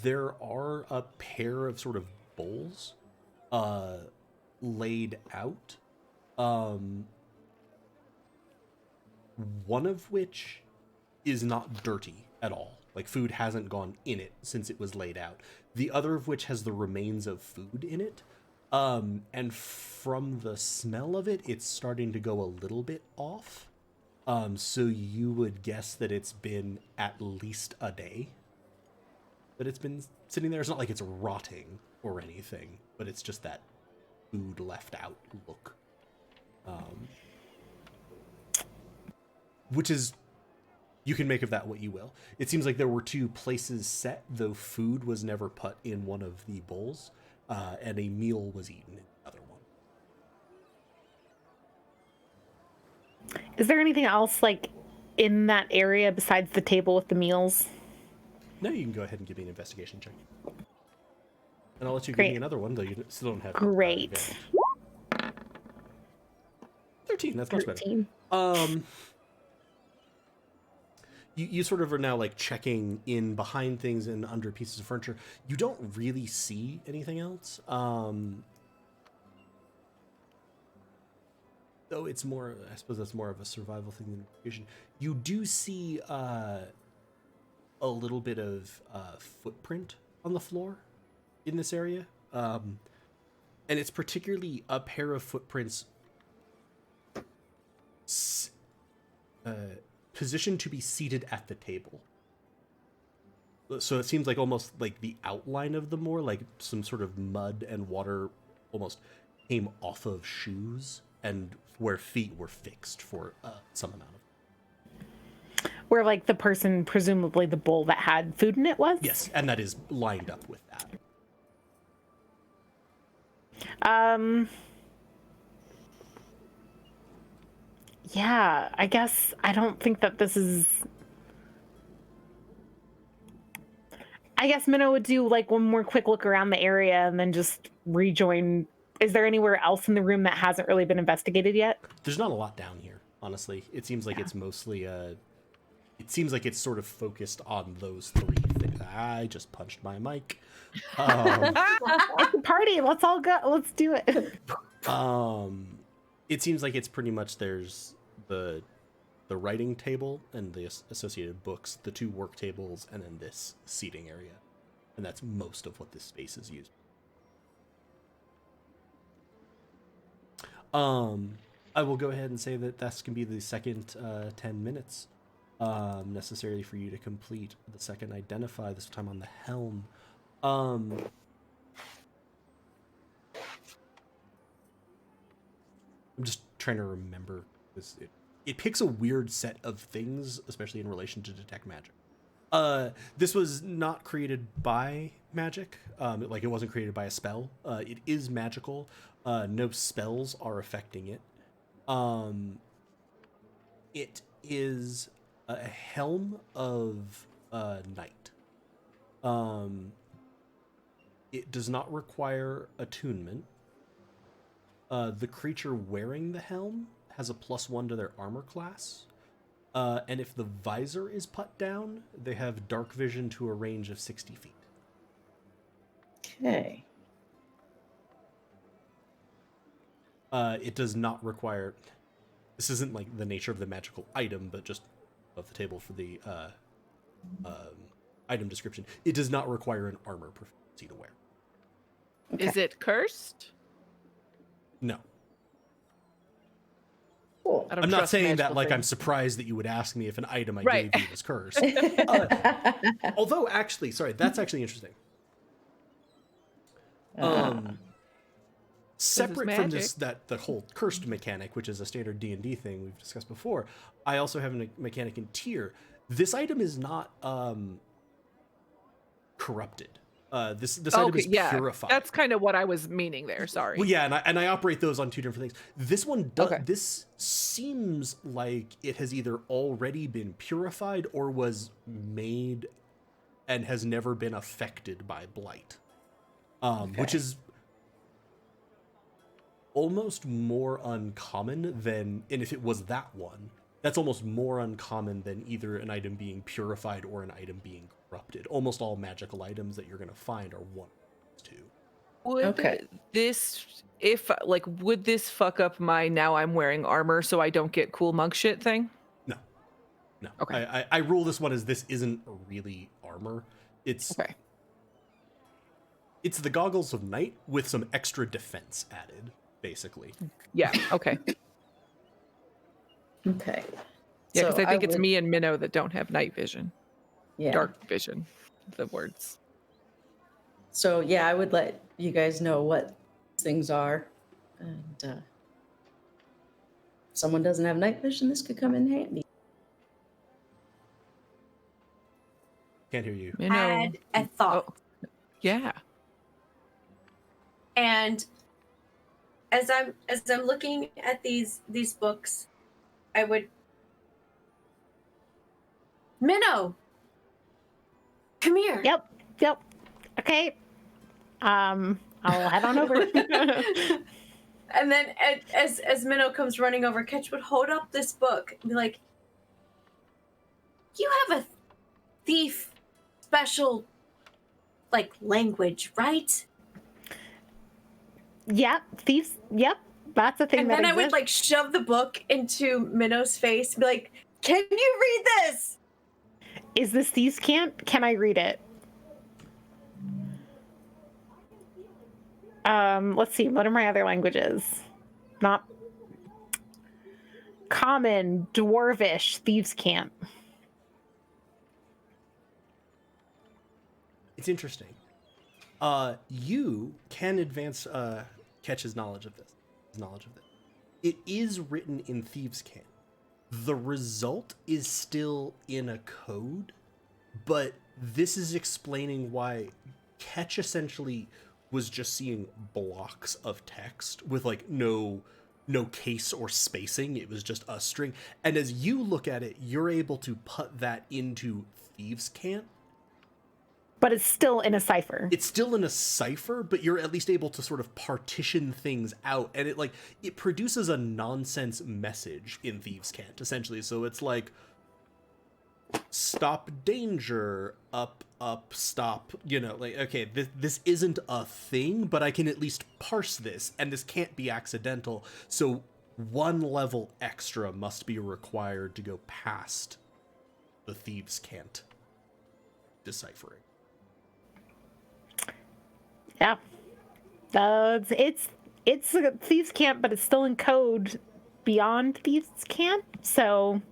there are a pair of sort of bowls laid out. One of which is not dirty at all. Like food hasn't gone in it since it was laid out. The other of which has the remains of food in it. And from the smell of it, it's starting to go a little bit off. So you would guess that it's been at least a day that it's been sitting there. It's not like it's rotting or anything, but it's just that food left out look. Which is, you can make of that what you will. It seems like there were 2 places set, though food was never put in one of the bowls, and a meal was eaten in the other one. Is there anything else like in that area besides the table with the meals? No, you can go ahead and give me an investigation check. And I'll let you Great. give me another one, though you still don't have Great. advantage. 13, that's much 13. better. You sort of are now like checking in behind things and under pieces of furniture. You don't really see anything else. Though it's more, I suppose that's more of a survival thing than investigation. You do see a little bit of footprint on the floor in this area. And it's particularly a pair of footprints positioned to be seated at the table. So it seems like almost like the outline of them, more like some sort of mud and water almost came off of shoes, and where feet were fixed for some amount of. Where like the person, presumably the bowl that had food in it was? Yes, and that is lined up with that. Yeah, I guess I don't think that this is... I guess Minnow would do like one more quick look around the area and then just rejoin. Is there anywhere else in the room that hasn't really been investigated yet? There's not a lot down here, honestly. It seems like it's mostly it seems like it's sort of focused on those 3 things. I just punched my mic. It's a party. Let's all go. Let's do it. It seems like it's pretty much there's the writing table and the associated books, the 2 work tables, and then this seating area. And that's most of what this space is used. I will go ahead and say that that's going to be the second 10 minutes necessary for you to complete the second identify, this time on the helm. I'm just trying to remember this. It picks a weird set of things, especially in relation to detect magic. This was not created by magic. Like it wasn't created by a spell. It is magical. No spells are affecting it. It is a helm of night. It does not require attunement. The creature wearing the helm has a +1 to their armor class. And if the visor is put down, they have dark vision to a range of 60 feet. Okay. It does not require... This isn't like the nature of the magical item, but just of the table for the item description. It does not require an armor proficiency to wear. Okay. Is it cursed? No. Cool. I don't I'm not trust saying that magical like I'm things. surprised that you would ask me if an item I Right. gave you was cursed. Although, actually, sorry, that's actually interesting. Separate from this, the whole cursed mechanic, which is a standard D&D thing we've discussed before, I also have a mechanic in tier. This item is not corrupted. This item is purified. That's kind of what I was meaning there. Sorry. Well, yeah, and I operate those on 2 different things. This one does. Okay. This seems like it has either already been purified or was made and has never been affected by blight, which is almost more uncommon than. And if it was that one, that's almost more uncommon than either an item being purified or an item being corrupted. Almost all magical items that you're going to find are one of those 2. Would would this fuck up my now I'm wearing armor so I don't get cool monk shit thing? No. Okay. I rule this one as this isn't really armor. It's Okay. It's the goggles of night with some extra defense added, basically. Yeah. Okay. Okay. Yeah, because So I think it's would- me and Minnow that don't have night vision. Yeah. Dark vision. The words. So yeah, I would let you guys know what things are, and someone doesn't have night vision, this could come in handy. Can't hear you. Minnow. Had a thought. Oh, yeah. And as I'm looking at these books, I would, Minnow, come here. Yep. Okay. I'll head on over. And then as Minnow comes running over, Ketch would hold up this book and be like, "You have a thief special, like, language, right?" Yep, thieves. Yep, that's a thing. And that then I would exists. like shove the book into Minnow's face and be like, "Can you read this?" Is this thieves' cant? Can I read it? Let's see. What are my other languages? Not common, dwarvish, thieves' cant. It's interesting. You can advance Ketch's knowledge of this. It is written in Thieves' Cant. The result is still in a code, but this is explaining why Ketch essentially was just seeing blocks of text with like no case or spacing. It was just a string. And as you look at it, you're able to put that into Thieves' Cant. But it's still in a cipher. It's still in a cipher, but you're at least able to sort of partition things out, and it produces a nonsense message in Thieves' Cant, essentially. So it's like, stop danger, up, stop, like, okay, this isn't a thing, but I can at least parse this, and this can't be accidental, so one level extra must be required to go past the Thieves' Cant deciphering. Yeah. It's a Thieves' Cant, but it's still in code beyond Thieves' Cant. So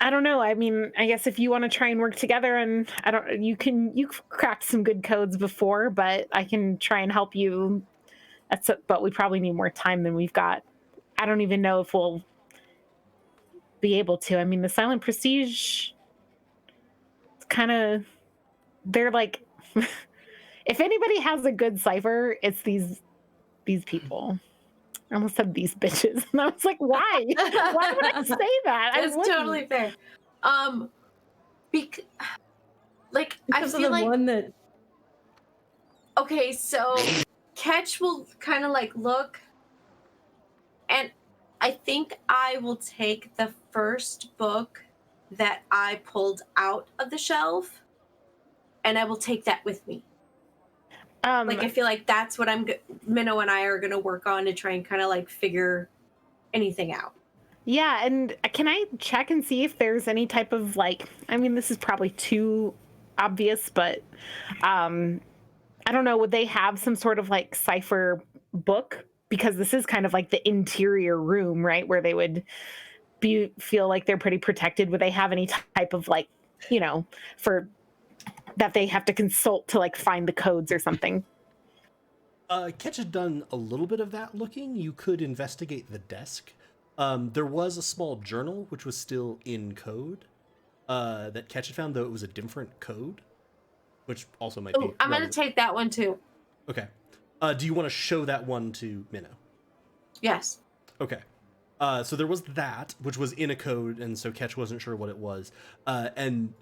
I don't know. I mean, I guess if you want to try and work together, and you've cracked some good codes before, but I can try and help you. But we probably need more time than we've got. I don't even know if we'll be able to. I mean, the Silent Prestige, it's kind of, they're like, if anybody has a good cipher, it's these people. I almost said these bitches, and I was like, why? Why would I say that? It's totally fair. Because I of feel the like one that okay, so Ketch will kind of like look, and I think I will take the first book that I pulled out of the shelf, and I will take that with me. Like, I feel like that's what Minnow and I are going to work on to try and kind of like figure anything out. Yeah, and can I check and see if there's any type of like, I mean, this is probably too obvious, but I don't know, would they have some sort of like cipher book? Because this is kind of like the interior room, right? Where they would feel like they're pretty protected. Would they have any type of like, for that they have to consult to like find the codes or something? Ketch had done a little bit of that looking. You could investigate the desk. There was a small journal which was still in code that Ketch had found, though it was a different code, which also might be. I'm going to take that one too. Okay. Do you want to show that one to Minnow? Yes. Okay. So there was that, which was in a code, and so Ketch wasn't sure what it was. And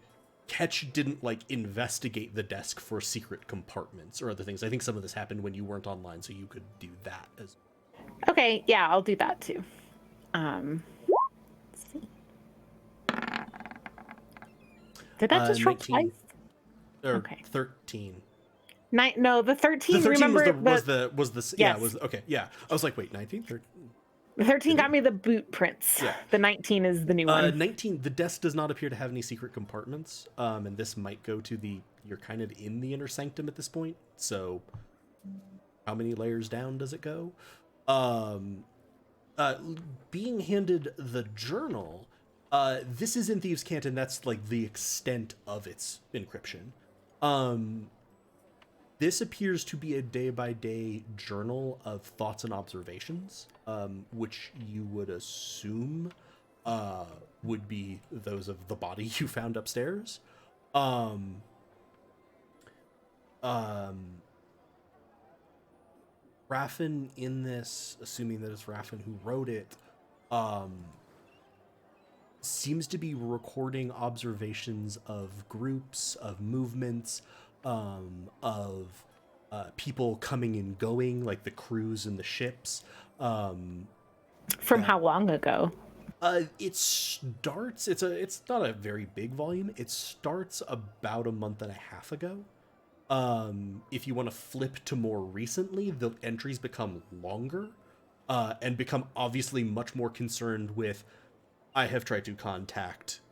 Ketch didn't like investigate the desk for secret compartments or other things. I think some of this happened when you weren't online, so you could do that as well. Okay, yeah, I'll do that too. Let's see. Did that just roll 19, twice? or Okay. 13. No, the 13. The 13 remember was the yeah, yes. was okay. Yeah, I was like, wait, 19, 13. The 13 got me the boot prints. Yeah. The 19 is the new one. 19. The desk does not appear to have any secret compartments, and this might go to you're kind of in the inner sanctum at this point. So, how many layers down does it go? Being handed the journal, this is in Thieves' Cant, and that's like the extent of its encryption. This appears to be a day-by-day journal of thoughts and observations, which you would assume would be those of the body you found upstairs. Raffin in this, assuming that it's Raffin who wrote it, seems to be recording observations of groups, of movements, of people coming and going, like the crews and the ships. From Yeah. how long ago? It starts. It's not a very big volume. It starts about a month and a half ago. If you want to flip to more recently, the entries become longer, and become obviously much more concerned with, I have tried to contact,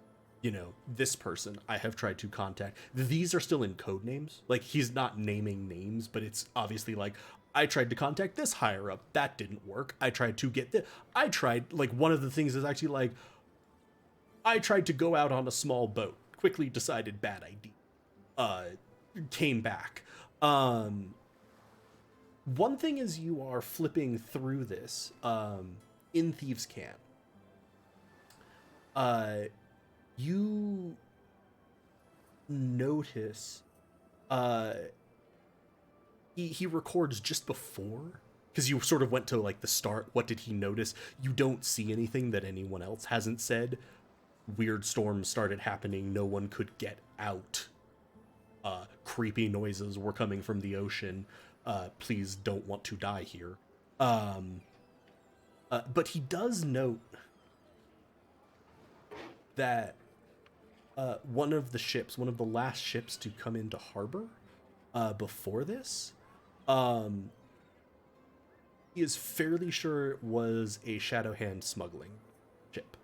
this person. I have tried to contact. These are still in code names. Like, he's not naming names, but it's obviously like, I tried to contact this higher up. That didn't work. I tried to get this. Like, one of the things is actually like, I tried to go out on a small boat. Quickly decided bad idea. Came back. One thing is, you are flipping through this in Thieves' Camp. You notice he records just before, because you sort of went to like the start. What did he notice? You don't see anything that anyone else hasn't said. Weird storms started happening. No one could get out. Creepy noises were coming from the ocean. Please don't want to die here. But he does note that one of the last ships to come into harbor before this, he is fairly sure it was a Shadow Hand smuggling ship.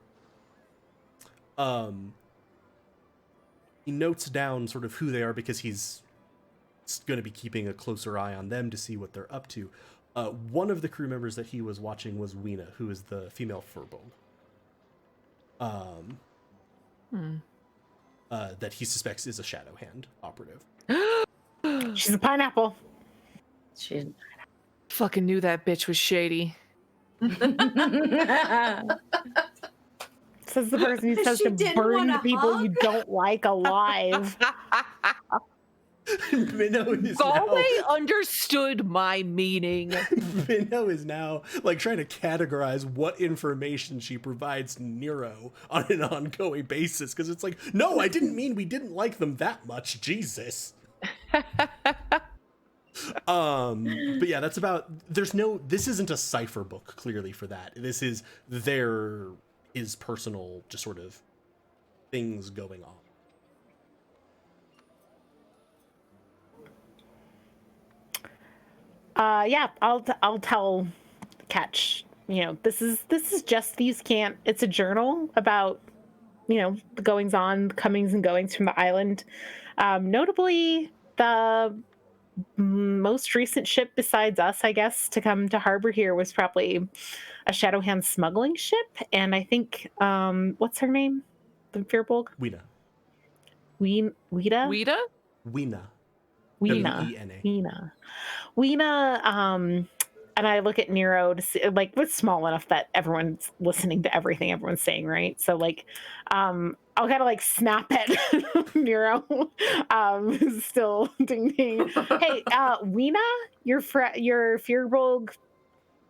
He notes down sort of who they are because he's going to be keeping a closer eye on them to see what they're up to. One of the crew members that he was watching was Winnie, who is the female furbolg. That he suspects is a Shadow Hand operative. She's a pineapple. She Fucking knew that bitch was shady. Says the person who says She to didn't burn want the a people hug? you don't like alive. Minnow is Galway understood my meaning. Minnow is now like trying to categorize what information she provides Nero on an ongoing basis, because it's like, no, I didn't mean we didn't like them that much. Jesus. But yeah, that's about. This isn't a cipher book clearly for that. This is his personal just sort of things going on. Yeah, I'll tell Catch. This is just Thieves' Camp. It's a journal about the goings on, comings and goings from the island. Notably, the most recent ship besides us, I guess, to come to harbor here was probably a Shadow Hand smuggling ship. And I think what's her name? The Fearbolg? Winnie. Weena? Weta? Weena. Weena. And I look at Nero to see, like, it's small enough that everyone's listening to everything everyone's saying, right? So, like, I'll kind of like snap at Nero, who's still ding. Hey, Weena, your Fearbolg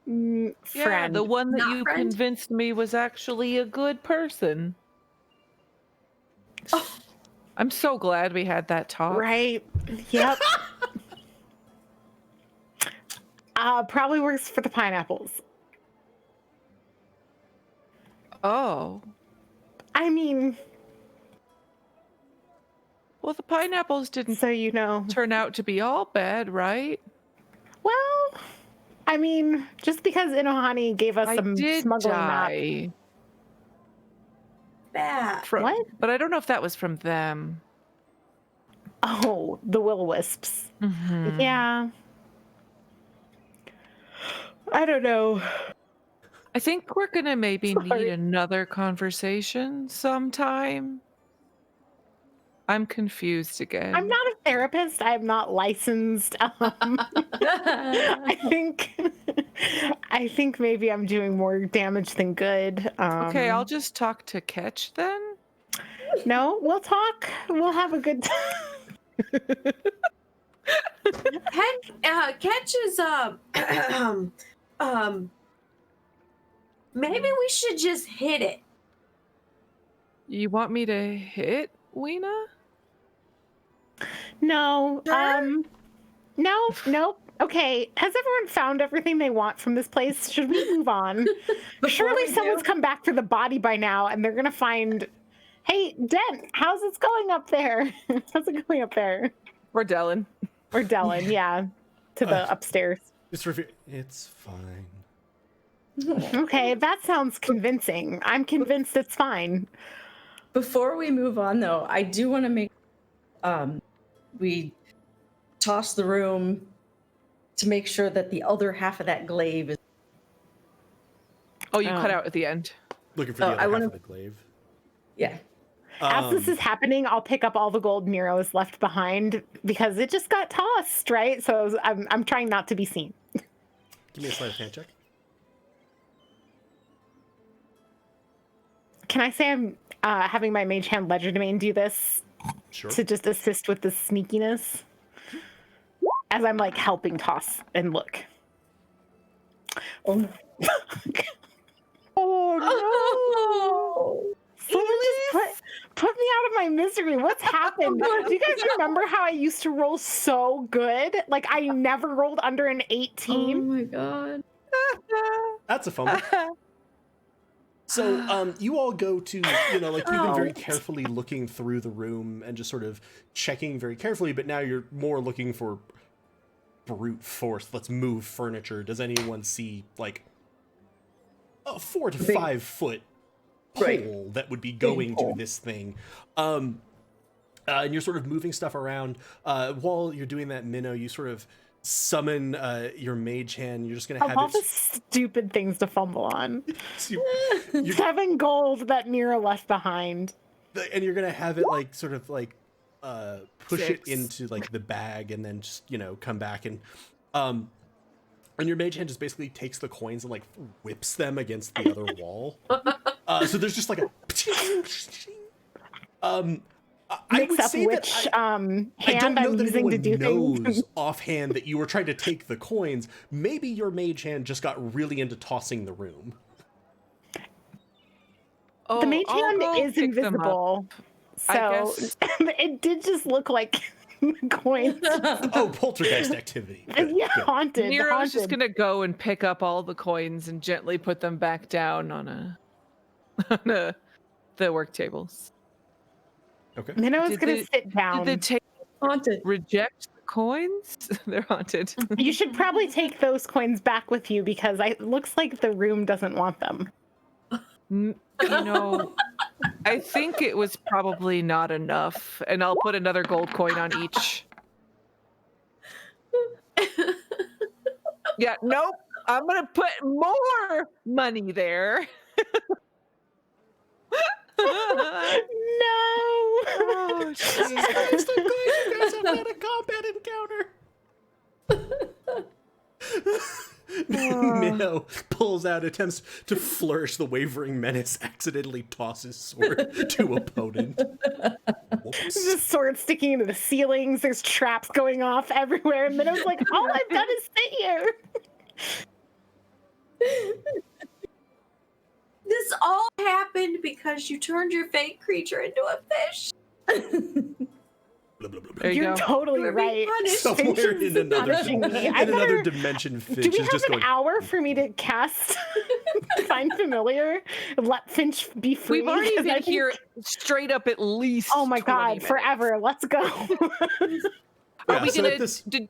friend. Yeah, the one that Not you friend? convinced me was actually a good person. Oh. I'm so glad we had that talk. Right. Yep. Probably works for the pineapples. Oh. I mean, Well, the pineapples didn't so turn out to be all bad, right? Well, I mean, just because Inohani gave us I some did smuggling map. die. Bad. What? But I don't know if that was from them. Oh, the will-o-wisps. Mhm. Yeah. I don't know. I think we're gonna maybe Sorry. need another conversation sometime. I'm confused again. I'm not a therapist. I am not licensed. I think maybe I'm doing more damage than good. Okay, I'll just talk to Ketch then. No, we'll talk. We'll have a good time. Catch is maybe we should just hit it. You want me to hit Weena? No. Sure? No. Okay. Has everyone found everything they want from this place? Should we move on? Surely someone's come back for the body by now, and they're gonna find. Hey, Dent, how's it going up there? How's it going up there? Or Dylan. Or Dylan, yeah, to the upstairs. It's fine. Okay, that sounds convincing. I'm convinced it's fine. Before we move on, though, I do want to make we toss the room to make sure that the other half of that glaive is. Oh, you cut out at the end. Looking for the other half of the glaive. Yeah. As this is happening, I'll pick up all the gold Nero's left behind because it just got tossed, right? So I'm trying not to be seen. Give me a sleight of hand check. Can I say I'm having my mage hand legerdemain do this Sure. to just assist with the sneakiness as I'm like helping toss and look? Oh, Oh no! Someone just put me out of my misery. What's happened? Do you guys remember how I used to roll so good? Like I never rolled under an 18. oh my god. That's a fumble. So, you all go to, like you've been very carefully looking through the room and just sort of checking very carefully, but now you're more looking for brute force. Let's move furniture. Does anyone see, like, a 4 to 5 foot pole that would be going to this thing? And you're sort of moving stuff around. While you're doing that, Minnow, you sort of summon your mage hand. You're just gonna have all the stupid things to fumble on. you're, 7 gold that Mira left behind. and you're gonna have it like sort of like push 6. it into like the bag and then just come back and your mage hand just basically takes the coins and like whips them against the other wall. So there's just like a I would up say which that hand I don't know I'm that using to do knows things. offhand that you were trying to take the coins. Maybe your mage hand just got really into tossing the room. Oh, The mage I'll hand go is pick them up. invisible, I so guess- it did just look like coins. Oh, poltergeist activity. Good, Yeah, good. haunted. Nero's just haunted. gonna go and pick up all the coins and gently put them back down on the work tables. Okay. Minnow is Did gonna the- sit down. Did the table Haunted. reject the coins? They're haunted. You should probably take those coins back with you because it looks like the room doesn't want them. I think it was probably not enough, and I'll put another gold coin on each. Yeah, nope. I'm gonna put more money there. No. Oh, I'm so glad you guys have had a combat encounter. Minnow pulls out, attempts to flourish the wavering menace, accidentally tosses sword to opponent. Whoops. There's just swords sticking into the ceilings. There's traps going off everywhere. And Minnow's like, all I've done is sit here. This all happened because you turned your fake creature into a fish. Blah, blah, blah, blah. There you You're go. totally You're being right. punished. Somewhere Finches in another punishing me. in I another better- dimension, Finch Do we is have just an going. hour for me to cast Find Familiar? Let Finch be free? We've already 'Cause I been think- here straight up at least. Oh my 20 god, minutes. forever. Let's go. Are Yeah, we so gonna? this- Did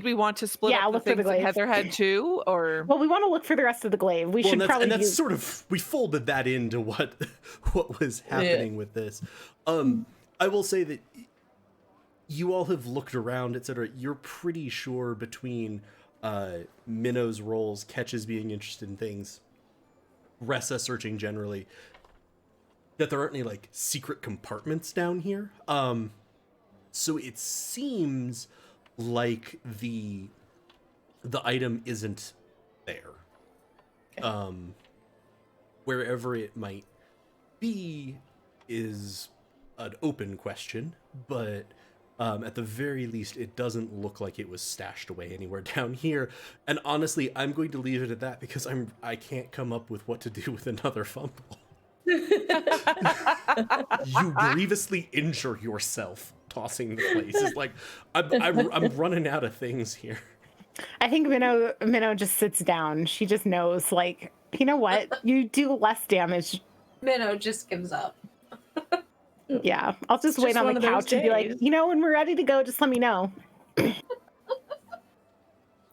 we want to split Yeah, up the look for the things that glaive. Heather had too, or Well, we want to look for the rest of the glaive. We Well, should probably and that's use... sort of, we folded that into what was happening with this. I will say that you all have looked around, etc. You're pretty sure between Minnow's roles, Ketch's being interested in things, Ressa searching generally, that there aren't any like secret compartments down here. So it seems like the item isn't there. Okay. Wherever it might be is an open question, but at the very least, it doesn't look like it was stashed away anywhere down here. And honestly, I'm going to leave it at that because I can't come up with what to do with another fumble. You grievously injure yourself tossing the place. It's like I'm running out of things here. I think Minnow just sits down. She just knows, like, you know what? You do less damage. Minnow just gives up. Yeah, I'll just wait on one the of those couch and be like, days. you know, when we're ready to go, just let me know.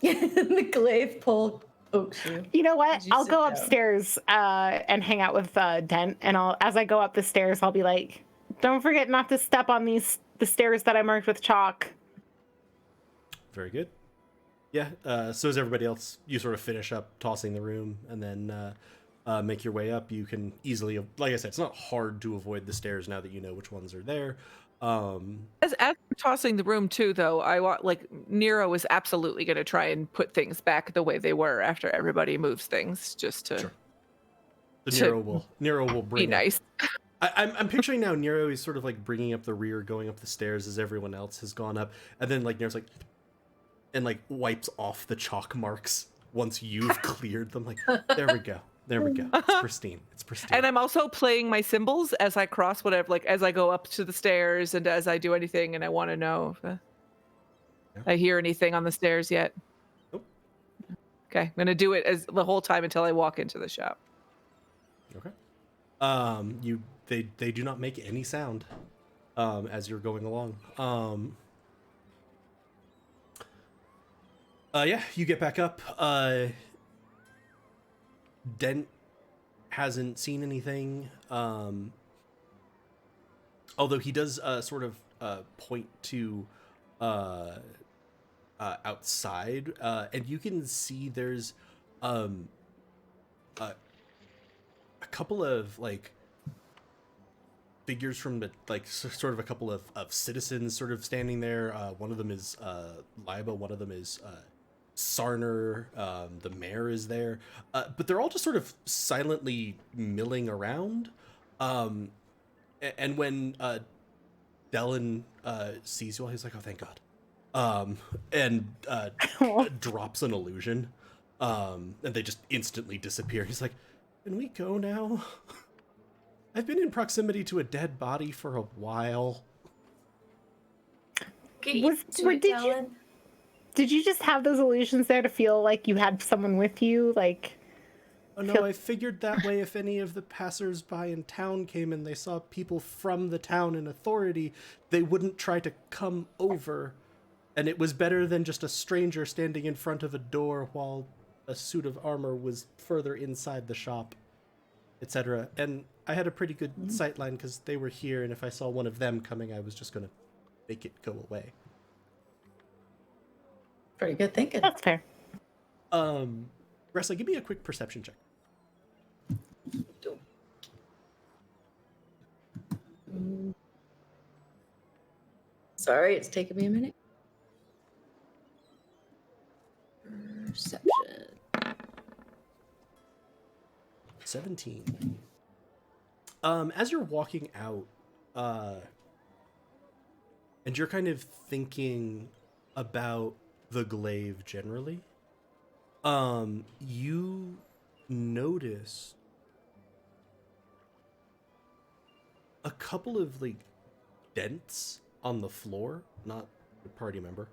The glaive pole pokes you. You know what? As you I'll sit go down. upstairs and hang out with Dent, and as I go up the stairs, I'll be like, don't forget not to step on the stairs that I marked with chalk. Very good. Yeah, so as everybody else, you sort of finish up tossing the room and then make your way up. You can easily, like I said, it's not hard to avoid the stairs now that you know which ones are there. As we're tossing the room too, though, I want like Nero is absolutely going to try and put things back the way they were after everybody moves things, just to Sure. So Nero will be bring nice. I'm picturing now Nero is sort of like bringing up the rear, going up the stairs as everyone else has gone up, and then like Nero's like, and like wipes off the chalk marks once you've cleared them. Like, there we go. It's pristine. And I'm also playing my cymbals as I cross whatever, like as I go up to the stairs and as I do anything, and I want to know if I hear anything on the stairs yet. Nope. Okay, I'm gonna do it as the whole time until I walk into the shop. Okay. They do not make any sound as you're going along. Yeah, you get back up. Dent hasn't seen anything. Although he does sort of point to outside, and you can see there's a couple of like figures from the like sort of a couple of citizens sort of standing there. One of them is Liba, one of them is Sarner, the mayor is there, but they're all just sort of silently milling around. And when Dellen sees you all, he's like, "Oh, thank God," and drops an illusion, and they just instantly disappear. He's like, "Can we go now? I've been in proximity to a dead body for a while." Did you just have those illusions there to feel like you had someone with you? Like, oh no, I figured that way if any of the passers-by in town came and they saw people from the town in authority, they wouldn't try to come over. And it was better than just a stranger standing in front of a door while a suit of armor was further inside the shop, etc. And I had a pretty good sightline because they were here, and if I saw one of them coming, I was just going to make it go away. Pretty good thinking. that's fair. Ressa, give me a quick perception check. Sorry, it's taking me a minute. Perception. 17. As you're walking out, and you're kind of thinking about the glaive generally, you notice a couple of like dents on the floor, not the party member,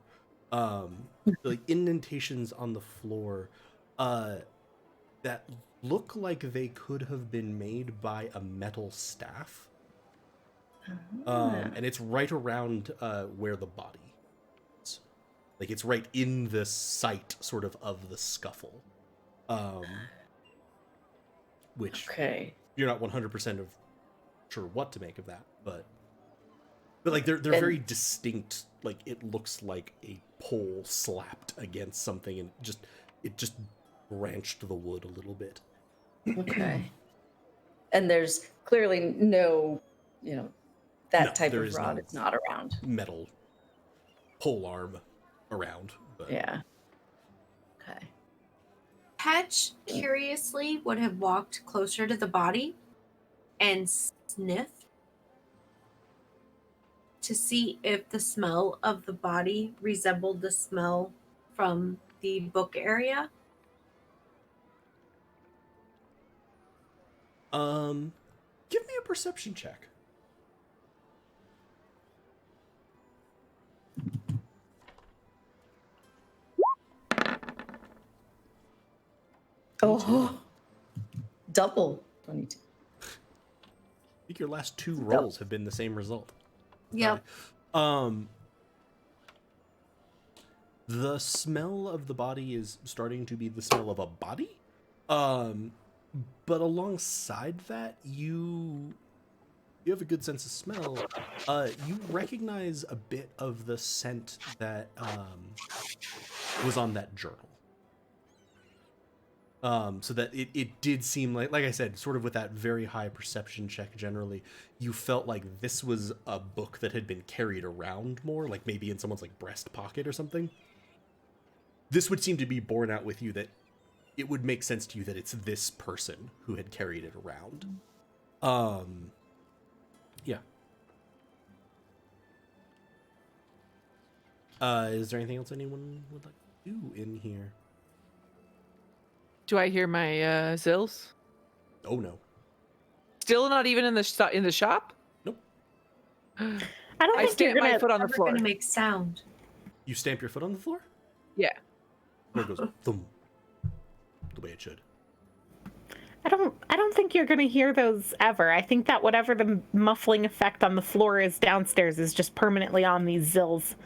like indentations on the floor, that look like they could have been made by a metal staff. And it's right around where the body is. Like it's right in the site sort of the scuffle. Which you're not 100% of sure what to make of that, but like they're very distinct. Like it looks like a pole slapped against something and it just branched the wood a little bit. Okay. And there's clearly no, that No, type there of is rod. no It's not around. metal pole arm around. But Yeah. Okay. Patch curiously would have walked closer to the body and sniffed to see if the smell of the body resembled the smell from the book area. Give me a perception check. Oh, double 22. I think your last two Double. rolls have been the same result. Yep. The smell of the body is starting to be the smell of a body. But alongside that, you have a good sense of smell. You recognize a bit of the scent that was on that journal. So that it did seem like I said, sort of with that very high perception check generally, you felt like this was a book that had been carried around more, like maybe in someone's like breast pocket or something. This would seem to be borne out with you that it would make sense to you that it's this person who had carried it around. Yeah. Is there anything else anyone would like to do in here? Do I hear my zills? Oh no. Still not even in the shop? Nope. I don't I think you're stamp my gonna. foot on the Never floor. going to make sound. You stamp your foot on the floor? Yeah. Where it goes thump. The way it should. I don't think you're gonna hear those ever. I think that whatever the muffling effect on the floor is downstairs is just permanently on these zills.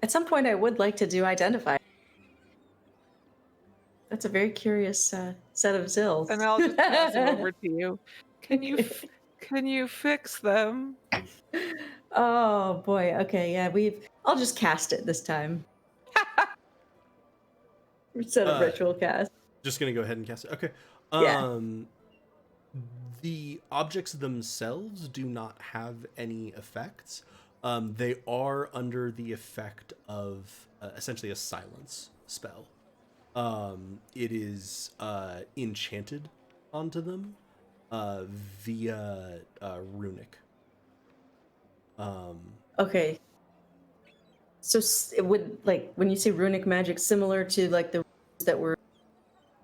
At some point, I would like to do identify. That's a very curious set of zills. And I'll just pass them over to you. Can you fix them? Oh boy. Okay. Yeah. I'll just cast it this time. Instead of ritual cast. Just gonna go ahead and cast it. Okay. Yeah. The objects themselves do not have any effects. They are under the effect of essentially a silence spell. It is enchanted onto them via runic. Okay. So it would, like, when you say runic magic, similar to like the runes that were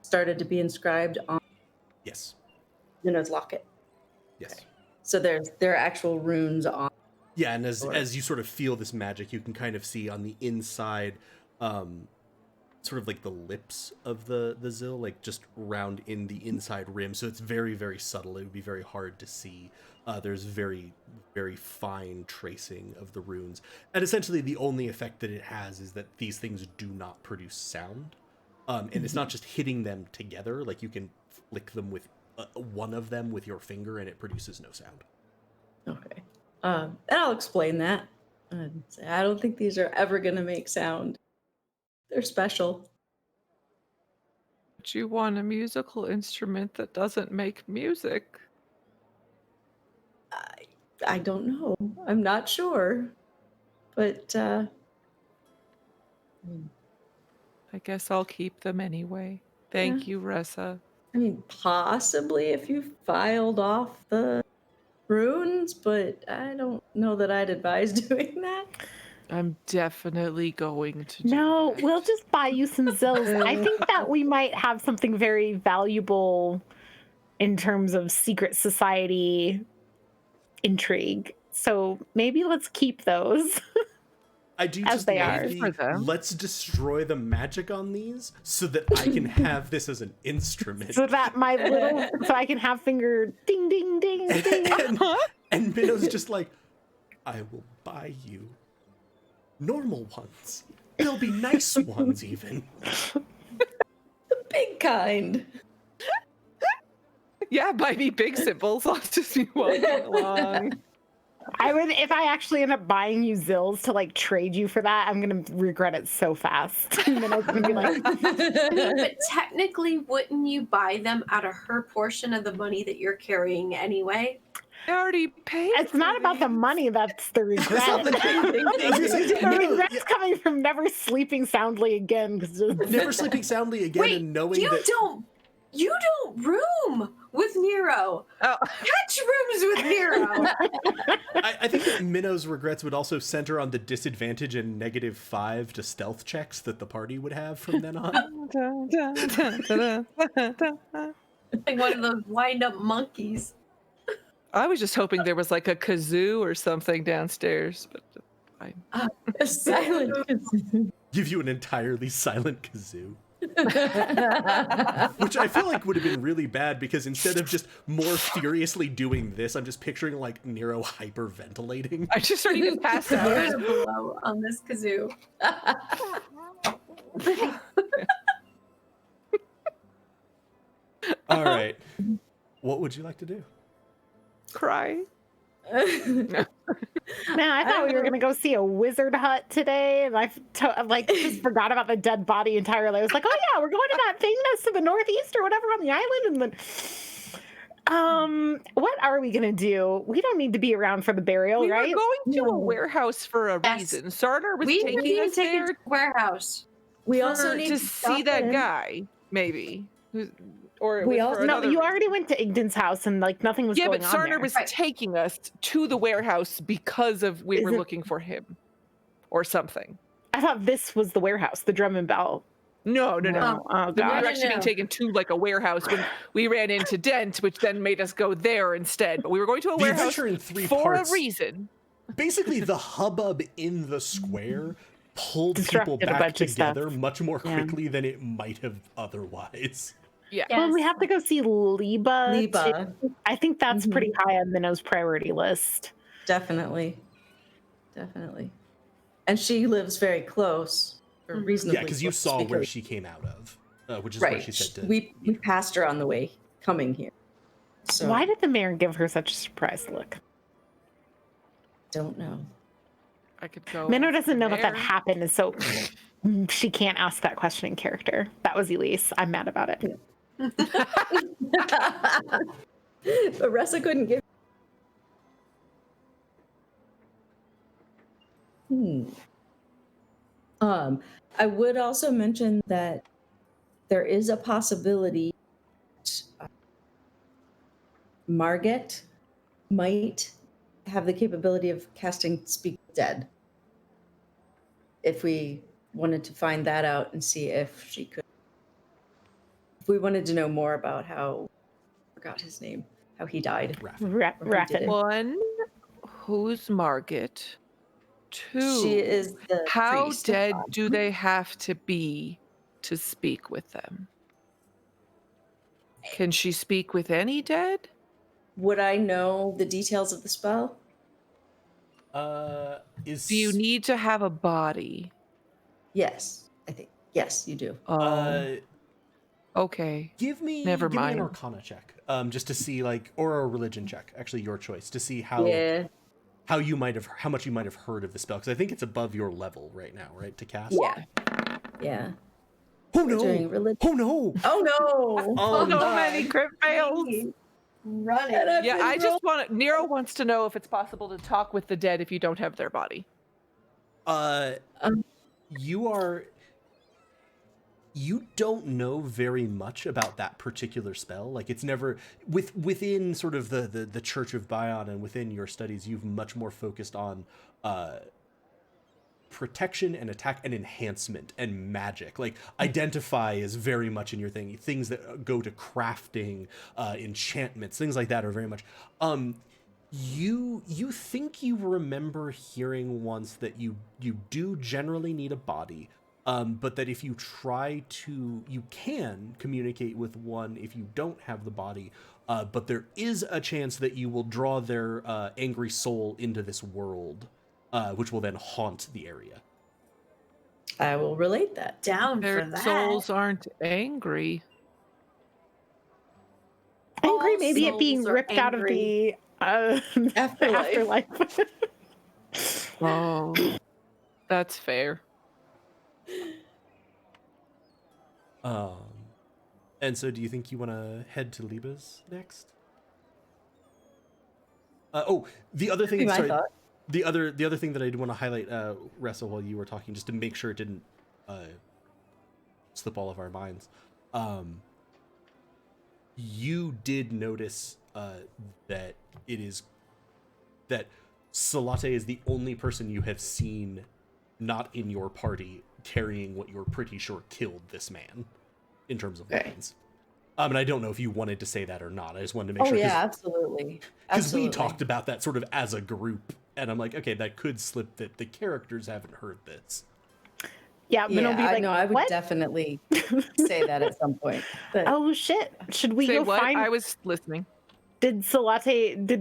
started to be inscribed on Yes. Minnow's locket. Yes. Okay. So there are actual runes on. Yeah, and as you sort of feel this magic, you can kind of see on the inside, sort of like the lips of the Zill, like just round in the inside rim. So it's very, very subtle. It would be very hard to see. There's very, very fine tracing of the runes. And essentially the only effect that it has is that these things do not produce sound. And it's not just hitting them together. Like you can flick them with one of them with your finger and it produces no sound. Okay. And I'll explain that. I don't think these are ever going to make sound. They're special. But you want a musical instrument that doesn't make music. I don't know. I'm not sure. But I guess I'll keep them anyway. Thank you, Ressa. I mean, possibly if you filed off the runes, but I don't know that I'd advise doing that. I'm definitely going to do No, that. we'll just buy you some zills. I think that we might have something very valuable in terms of secret society intrigue. So maybe let's keep those. I do As just they love are. the, For them. let's destroy the magic on these so that I can have this as an instrument. So that so I can have finger ding ding ding ding. And Minnow's just like, I will buy you normal ones. They'll be nice ones even. The big kind. Yeah, buy me big symbols. I'll just be walking along. if I actually end up buying you Zills to like trade you for that, I'm gonna regret it so fast. And then I was gonna be like, But technically, wouldn't you buy them out of her portion of the money that you're carrying anyway? I already paid. it's not about the money, that's the regret. The regret's coming from never sleeping soundly again. Never sleeping soundly again and knowing that You don't room with Nero. Oh. Catch rooms with Nero. I think that Minnow's regrets would also center on the disadvantage and -5 to stealth checks that the party would have from then on. Like one of those wind-up monkeys. I was just hoping there was like a kazoo or something downstairs, but fine. A silent kazoo. Give you an entirely silent kazoo. Which I feel like would have been really bad because instead of just more furiously doing this, I'm just picturing like Nero hyperventilating. I just started to pass out. Below on this kazoo. All right. What would you like to do? Cry. Man, I thought we were gonna go see a wizard hut today, and I like just forgot about the dead body entirely. I was like, oh yeah, we're going to that thing that's to the northeast or whatever on the island, and then what are we gonna do? We don't need to be around for the burial, We right? were going to a warehouse for a reason. Sarner was We taking need to us take there it to the warehouse. We also need to stop see that in. guy, maybe. Or it We was also- for No, another you reason. already went to Igden's house, and like nothing was Yeah, going but on Sarner there. was Right. taking us to the warehouse because of we Is were it- looking for him or something. I thought this was the warehouse, the drum and bell. No. Oh We were god. actually being taken to like a warehouse when we ran into Dent, which then made us go there instead. But we were going to a The warehouse adventure in 3 for parts. a reason. Basically, the hubbub in the square pulled people Distracted a back bunch of stuff. together much more Yeah. quickly than it might have otherwise. Yeah. Well, we Yes. have to go see Liba. Liba. too. I think that's Mhm. pretty high on Minnow's priority list. Definitely. And she lives very close, or reasonably. Yeah, because you close, saw where she came out of, which is where right. she said to. We passed her on the way coming here. So Why did the mayor give her such a surprised look? don't know. I could go. Minnow doesn't know that there. happened, and so she can't ask that question in character. That was Elise. I'm mad about it. But Ressa couldn't give. I would also mention that there is a possibility Margit might have the capability of casting Speak Dead. If we wanted to find that out and see if she could. If we wanted to know more about how, I forgot his name, how he died. Raffin. One, who's Margit? Two, She is the how priest. dead do they have to be to speak with them? Can she speak with any dead? Would I know the details of the spell? Do you need to have a body? Yes, I think. Yes, you do. Okay. Give me Never give me mind. an Arcana check, just to see or a religion check. Actually, your choice to see how Yeah. how much you might have heard of the spell because I think it's above your level right now, right, to cast. Yeah. Yeah. Oh Doing no! religion. Oh no! Oh no! Oh, So no. many crit fails. Running. Yeah, I just want to. Nero wants to know if it's possible to talk with the dead if you don't have their body. You don't know very much about that particular spell. Like it's never within sort of the Church of Bion and within your studies, you've much more focused on protection and attack and enhancement and magic. Like identify is very much in your thing. Things that go to crafting, enchantments, things like that are very much. You think you remember hearing once that you do generally need a body. But that if you try to, you can communicate with one if you don't have the body, but there is a chance that you will draw their angry soul into this world, which will then haunt the area. I will relate that. Down for Their that. souls aren't angry. Angry, All maybe it being souls are ripped out of angry. the Afterlife. Oh, that's fair. And so do you think you want to head to Liba's next? The other thing, My sorry, thought. the other thing that I did want to highlight, Ressa, while you were talking, just to make sure it didn't slip all of our minds. You did notice that Salate is the only person you have seen not in your party carrying what you're pretty sure killed this man in terms of weapons. And I don't know if you wanted to say that or not. I just wanted to make sure. Oh yeah, absolutely. Because we talked about that sort of as a group, and I'm like, okay, that could slip that the characters haven't heard this. Yeah, Yeah, be like, I would what? definitely say that at some point. But Oh shit! Should we Say go what? find? I was listening. Did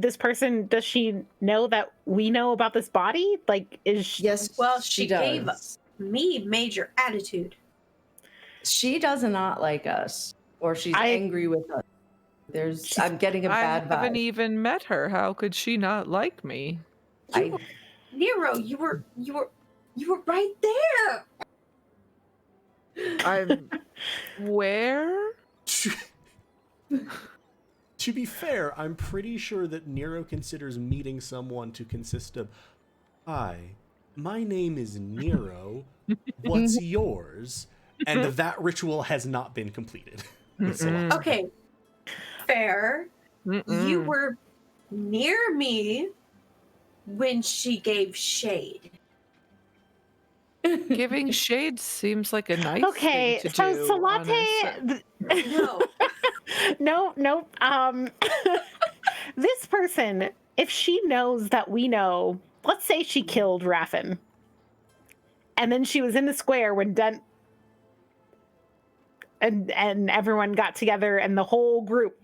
this person? Does she know that we know about this body? Like, is she? yes, Well, she gave does. me major attitude. She does not like us, or she's angry with us. I'm getting a bad I haven't vibe. even met her. How could she not like me? Nero, you were right there. I'm where? To be fair, I'm pretty sure that Nero considers meeting someone to consist of, "Hi, my name is Nero. What's yours?" And that ritual has not been completed. Okay, fair. You Mm-mm. were near me when she gave shade. Giving shade seems like a nice Okay, thing to so do. Salate. No. No. This person, if she knows that we know, let's say she killed Raffin, and then she was in the square when Dent and everyone got together, and the whole group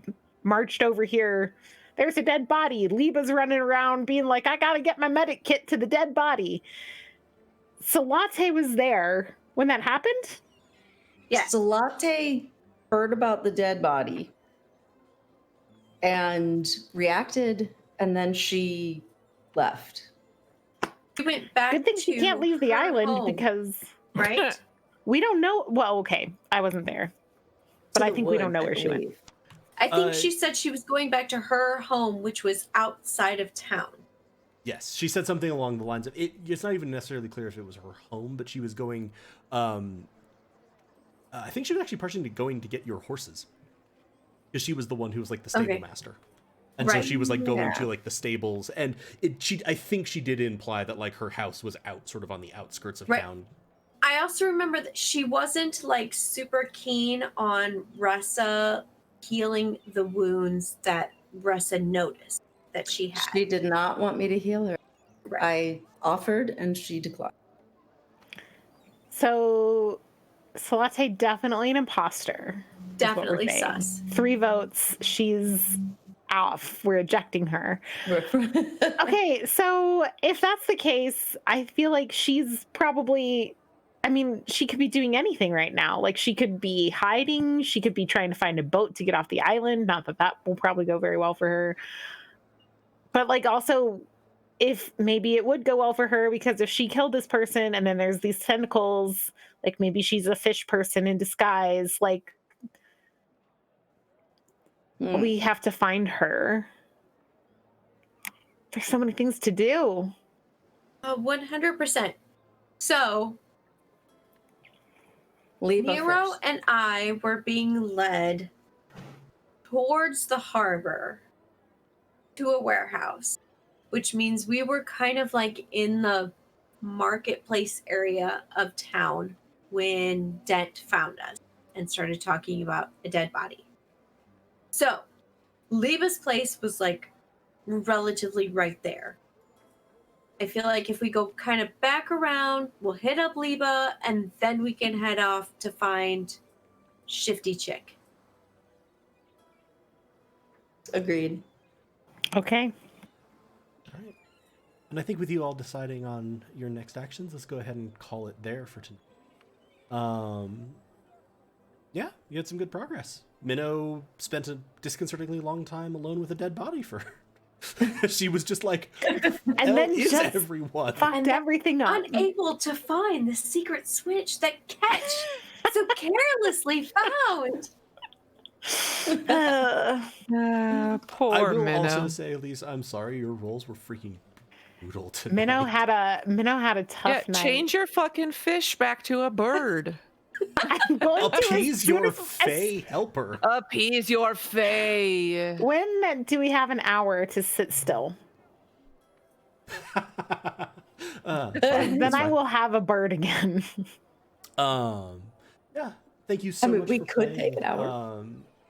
marched over here. There's a dead body. Liba's running around being like, I gotta get my medic kit to the dead body. Salate was there when that happened? Yeah. Salate heard about the dead body and reacted, and then she left. She went back. Good thing she to can't leave the her island home, because right? we don't know. Well, okay, I wasn't there, but To I the think we don't woods, know I where she went. believe. I think she said she was going back to her home, which was outside of town. Yes, she said something along the lines of it. It's not even necessarily clear if it was her home, but she was going. I think she was actually partially going to get your horses, because she was the one who was like the stable master, and so she was like going to like the stables, and I think she did imply that like her house was out, sort of on the outskirts of town. I also remember that she wasn't like super keen on Ressa healing the wounds that Ressa noticed that she had. She did not want me to heal her. Right. I offered and she declined. So, Salate definitely an imposter. Definitely sus. 3 votes. She's off. We're ejecting her. Okay, so if that's the case, I feel like she's probably. I mean, she could be doing anything right now. Like, she could be hiding. She could be trying to find a boat to get off the island. Not that that will probably go very well for her. But, like, also, if maybe it would go well for her, because if she killed this person and then there's these tentacles, like, maybe she's a fish person in disguise. Like, we have to find her. There's so many things to do. 100%. So, Nero first. And I were being led towards the harbor to a warehouse, which means we were kind of like in the marketplace area of town when Dent found us and started talking about a dead body. So, Liba's place was like relatively right there. I feel like if we go kind of back around, we'll hit up Liba, and then we can head off to find Shifty Chick. Agreed. Okay. All right. And I think with you all deciding on your next actions, let's go ahead and call it there for tonight. Yeah, you had some good progress. Minnow spent a disconcertingly long time alone with a dead body for She was just like, And then is just everyone? fucked everything up. Unable to find the secret switch that Ketch so carelessly found. Poor I will Minnow. also say, Elise, I'm sorry, your rolls were freaking brutal tonight. Minnow had a tough night. Change your fucking fish back to a bird. I'm going to Appease your fey helper. Appease your fae. When do we have an hour to sit still? Then I will have a bird again. Yeah. Thank you so much. We for could playing. take an hour.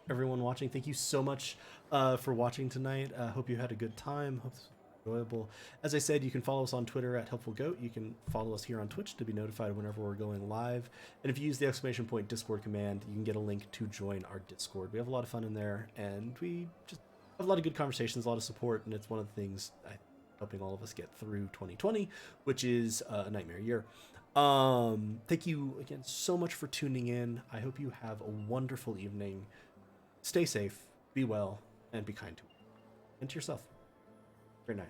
Everyone watching, thank you so much for watching tonight. Hope you had a good time. Hope this was enjoyable. As I said, you can follow us on Twitter at HelpfulGoat. You can follow us here on Twitch to be notified whenever we're going live. And if you use the ! Discord command, you can get a link to join our Discord. We have a lot of fun in there, and we just have a lot of good conversations, a lot of support, and it's one of the things helping all of us get through 2020, which is a nightmare year. Thank you again so much for tuning in. I hope you have a wonderful evening. Stay safe, be well, and be kind to yourself. Good night.